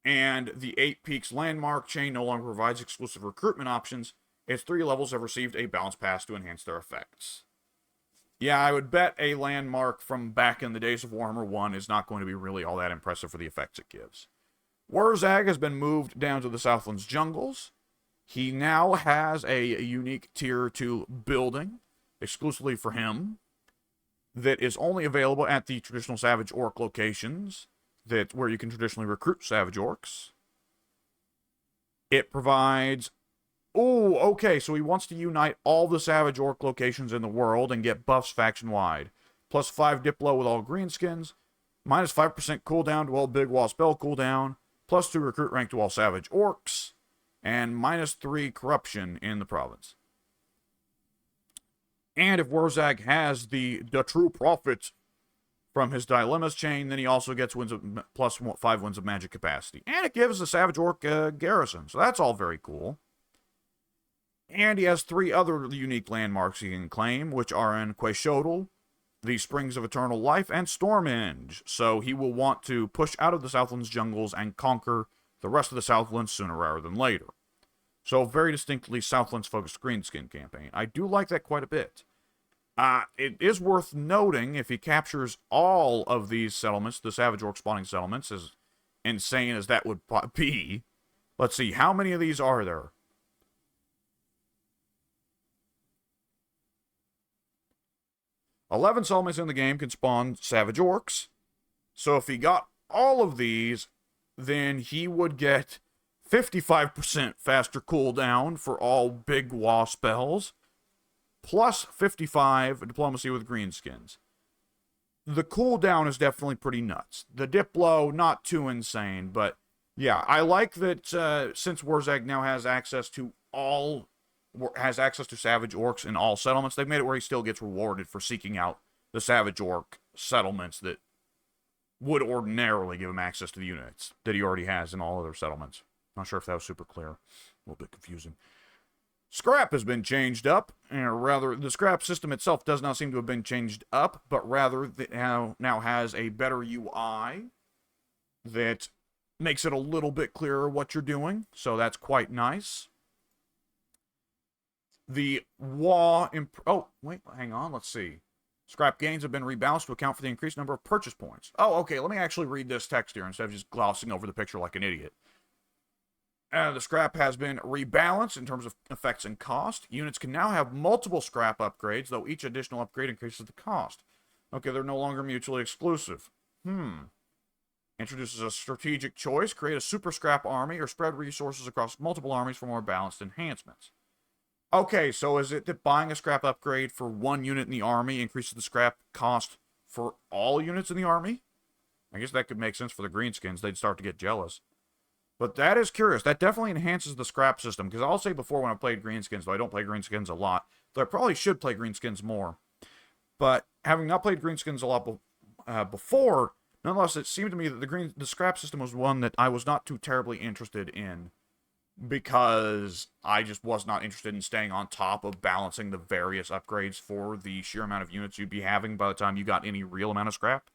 And the 8 Peaks landmark chain no longer provides exclusive recruitment options. Its 3 levels have received a balance pass to enhance their effects. Yeah, I would bet a landmark from back in the days of Warhammer 1 is not going to be really all that impressive for the effects it gives. Wurzag has been moved down to the Southlands jungles. He now has a unique Tier 2 building, exclusively for him, that is only available at the traditional Savage Orc locations, where you can traditionally recruit Savage Orcs. It provides... Oh, okay, so he wants to unite all the Savage Orc locations in the world and get buffs faction-wide. Plus 5 Diplo with all greenskins, minus 5% cooldown to all Big Wall spell cooldown, plus 2 recruit rank to all Savage Orcs, and minus 3 corruption in the province. And if Wurzag has the true profit from his Dilemmas chain, then he also gets plus 5 wins of magic capacity. And it gives the Savage Orc garrison, so that's all very cool. And he has 3 other unique landmarks he can claim, which are in Quaishotl, the Springs of Eternal Life, and Stormhenge. So he will want to push out of the Southlands jungles and conquer the rest of the Southlands sooner rather than later. So very distinctly Southlands-focused greenskin campaign. I do like that quite a bit. It is worth noting, if he captures all of these settlements, the Savage Orc spawning settlements, as insane as that would be. Let's see, how many of these are there? "11 settlements in the game can spawn Savage Orcs. So if he got all of these, then he would get 55% faster cooldown for all big WA spells, plus 55 diplomacy with greenskins. The cooldown is definitely pretty nuts. The Diplo, not too insane, but yeah, I like that since Warzag now has access to Savage Orcs in all settlements, they've made it where he still gets rewarded for seeking out the Savage Orc settlements that would ordinarily give him access to the units that he already has in all other settlements. Not sure if that was super clear. A little bit confusing. Scrap has been changed up, or rather, the scrap system itself does not seem to have been changed up, but rather it now has a better UI that makes it a little bit clearer what you're doing, so that's quite nice. The WA... Oh, wait, hang on, let's see. Scrap gains have been rebalanced to account for the increased number of purchase points. Oh, okay, let me actually read this text here instead of just glossing over the picture like an idiot. The scrap has been rebalanced in terms of effects and cost. Units can now have multiple scrap upgrades, though each additional upgrade increases the cost. Okay, they're no longer mutually exclusive. Introduces a strategic choice. Create a super scrap army or spread resources across multiple armies for more balanced enhancements. Okay, so is it that buying a scrap upgrade for one unit in the army increases the scrap cost for all units in the army? I guess that could make sense for the greenskins. They'd start to get jealous. But that is curious. That definitely enhances the scrap system. Because I'll say before when I played greenskins, though I don't play greenskins a lot, though I probably should play greenskins more. But having not played greenskins a lot before, nonetheless, it seemed to me that the scrap system was one that I was not too terribly interested in. Because I just was not interested in staying on top of balancing the various upgrades for the sheer amount of units you'd be having by the time you got any real amount of scrap.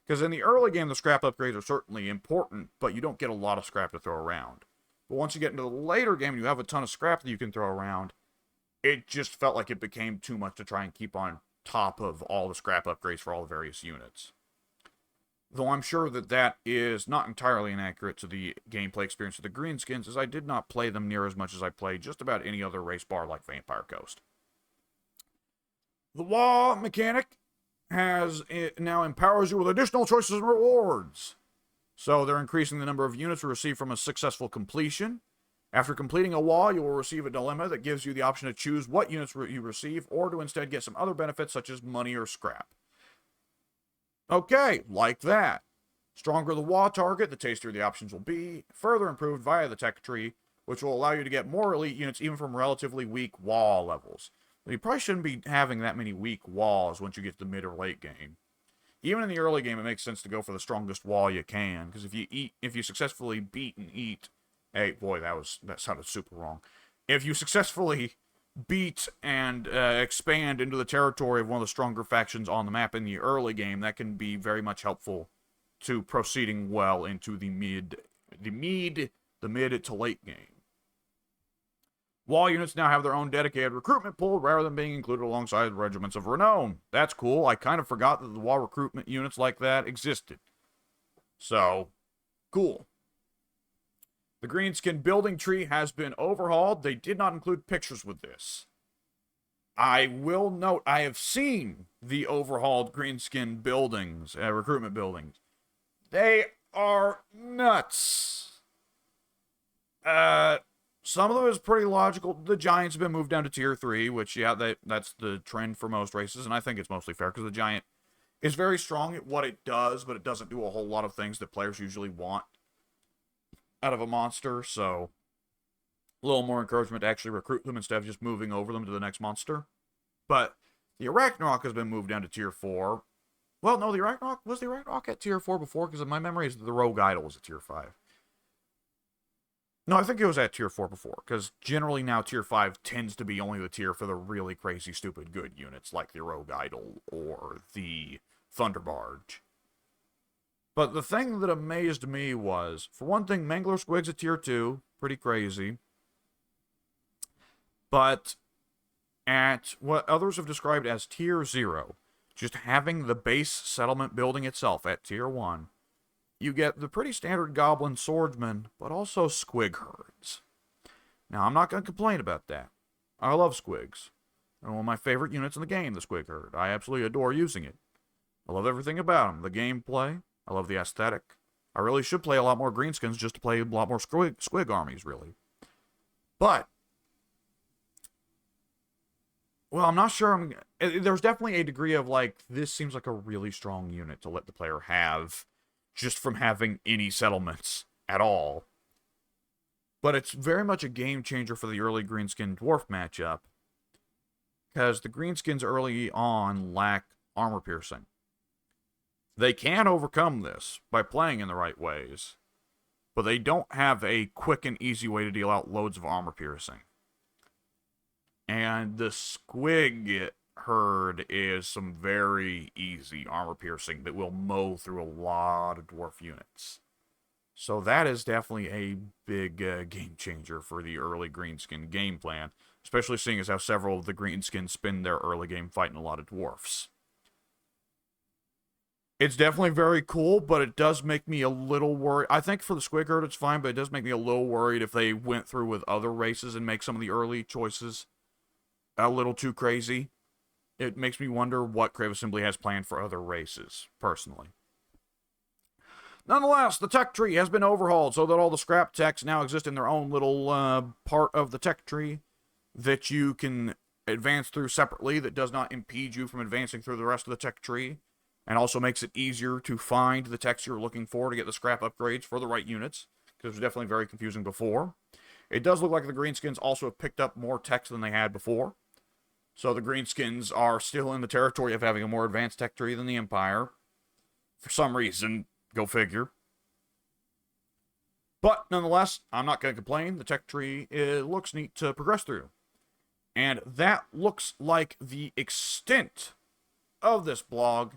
Because in the early game, the scrap upgrades are certainly important, but you don't get a lot of scrap to throw around. But once you get into the later game and you have a ton of scrap that you can throw around, it just felt like it became too much to try and keep on top of all the scrap upgrades for all the various units. Though I'm sure that that is not entirely inaccurate to the gameplay experience of the greenskins, as I did not play them near as much as I played just about any other race bar like Vampire Coast. The WA mechanic it now empowers you with additional choices and rewards. So they're increasing the number of units you receive from a successful completion. After completing a WA, you will receive a dilemma that gives you the option to choose what units you receive, or to instead get some other benefits such as money or scrap. Okay, like that. Stronger the WA target, the tastier the options will be, further improved via the tech tree, which will allow you to get more elite units even from relatively weak WA levels. You probably shouldn't be having that many weak WAs once you get to the mid or late game. Even in the early game, it makes sense to go for the strongest WA you can, because if you successfully beat and eat... Hey, boy, that sounded super wrong. If you successfully beat and expand into the territory of one of the stronger factions on the map in the early game, that can be very much helpful to proceeding well into the mid to late game. WA units now have their own dedicated recruitment pool rather than being included alongside regiments of renown. That's cool. I kind of forgot that the WA recruitment units like that existed. So, cool. The greenskin building tree has been overhauled. They did not include pictures with this. I will note, I have seen the overhauled greenskin buildings, recruitment buildings. They are nuts. Some of them is pretty logical. The Giants have been moved down to tier 3, which, yeah, that's the trend for most races, and I think it's mostly fair, because the Giant is very strong at what it does, but it doesn't do a whole lot of things that players usually want out of a monster, so a little more encouragement to actually recruit them instead of just moving over them to the next monster. But the Arachnarok has been moved down to tier 4. Well, no, was the Arachnarok at tier 4 before? Because my memory is that the Rogue Idol was at tier 5. No, I think it was at tier 4 before, because generally now tier 5 tends to be only the tier for the really crazy, stupid, good units, like the Rogue Idol or the Thunder Barge. But the thing that amazed me was, for one thing, Mangler Squig's at tier 2, pretty crazy. But at what others have described as Tier 0, just having the base settlement building itself at Tier 1, you get the pretty standard goblin swordsmen, but also squig herds. Now, I'm not going to complain about that. I love squigs. They're one of my favorite units in the game, the squig herd. I absolutely adore using it. I love everything about them. The gameplay. I love the aesthetic. I really should play a lot more greenskins just to play a lot more squig armies, really. But, well, I'm not sure. There's definitely a degree of, like, this seems like a really strong unit to let the player have just from having any settlements at all. But it's very much a game changer for the early greenskin dwarf matchup, because the greenskins early on lack armor piercing. They can overcome this by playing in the right ways, but they don't have a quick and easy way to deal out loads of armor piercing. And the squig herd is some very easy armor piercing that will mow through a lot of dwarf units. So that is definitely a big game changer for the early greenskin game plan, especially seeing as how several of the greenskins spend their early game fighting a lot of dwarfs. It's definitely very cool, but it does make me a little worried. I think for the squig herd it's fine, but it does make me a little worried if they went through with other races and make some of the early choices a little too crazy. It makes me wonder what Crave Assembly has planned for other races, personally. Nonetheless, the tech tree has been overhauled so that all the scrap techs now exist in their own little part of the tech tree that you can advance through separately that does not impede you from advancing through the rest of the tech tree, and also makes it easier to find the techs you're looking for to get the scrap upgrades for the right units, because it was definitely very confusing before. It does look like the greenskins also have picked up more techs than they had before, so the greenskins are still in the territory of having a more advanced tech tree than the Empire, for some reason. Go figure. But nonetheless, I'm not going to complain. The tech tree, it looks neat to progress through. And that looks like the extent of this blog.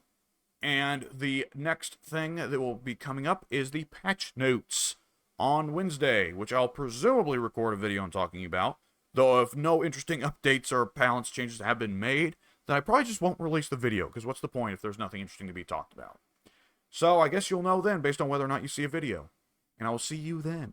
And the next thing that will be coming up is the patch notes on Wednesday, which I'll presumably record a video on talking about. Though if no interesting updates or balance changes have been made, then I probably just won't release the video, because what's the point if there's nothing interesting to be talked about? So I guess you'll know then, based on whether or not you see a video. And I will see you then.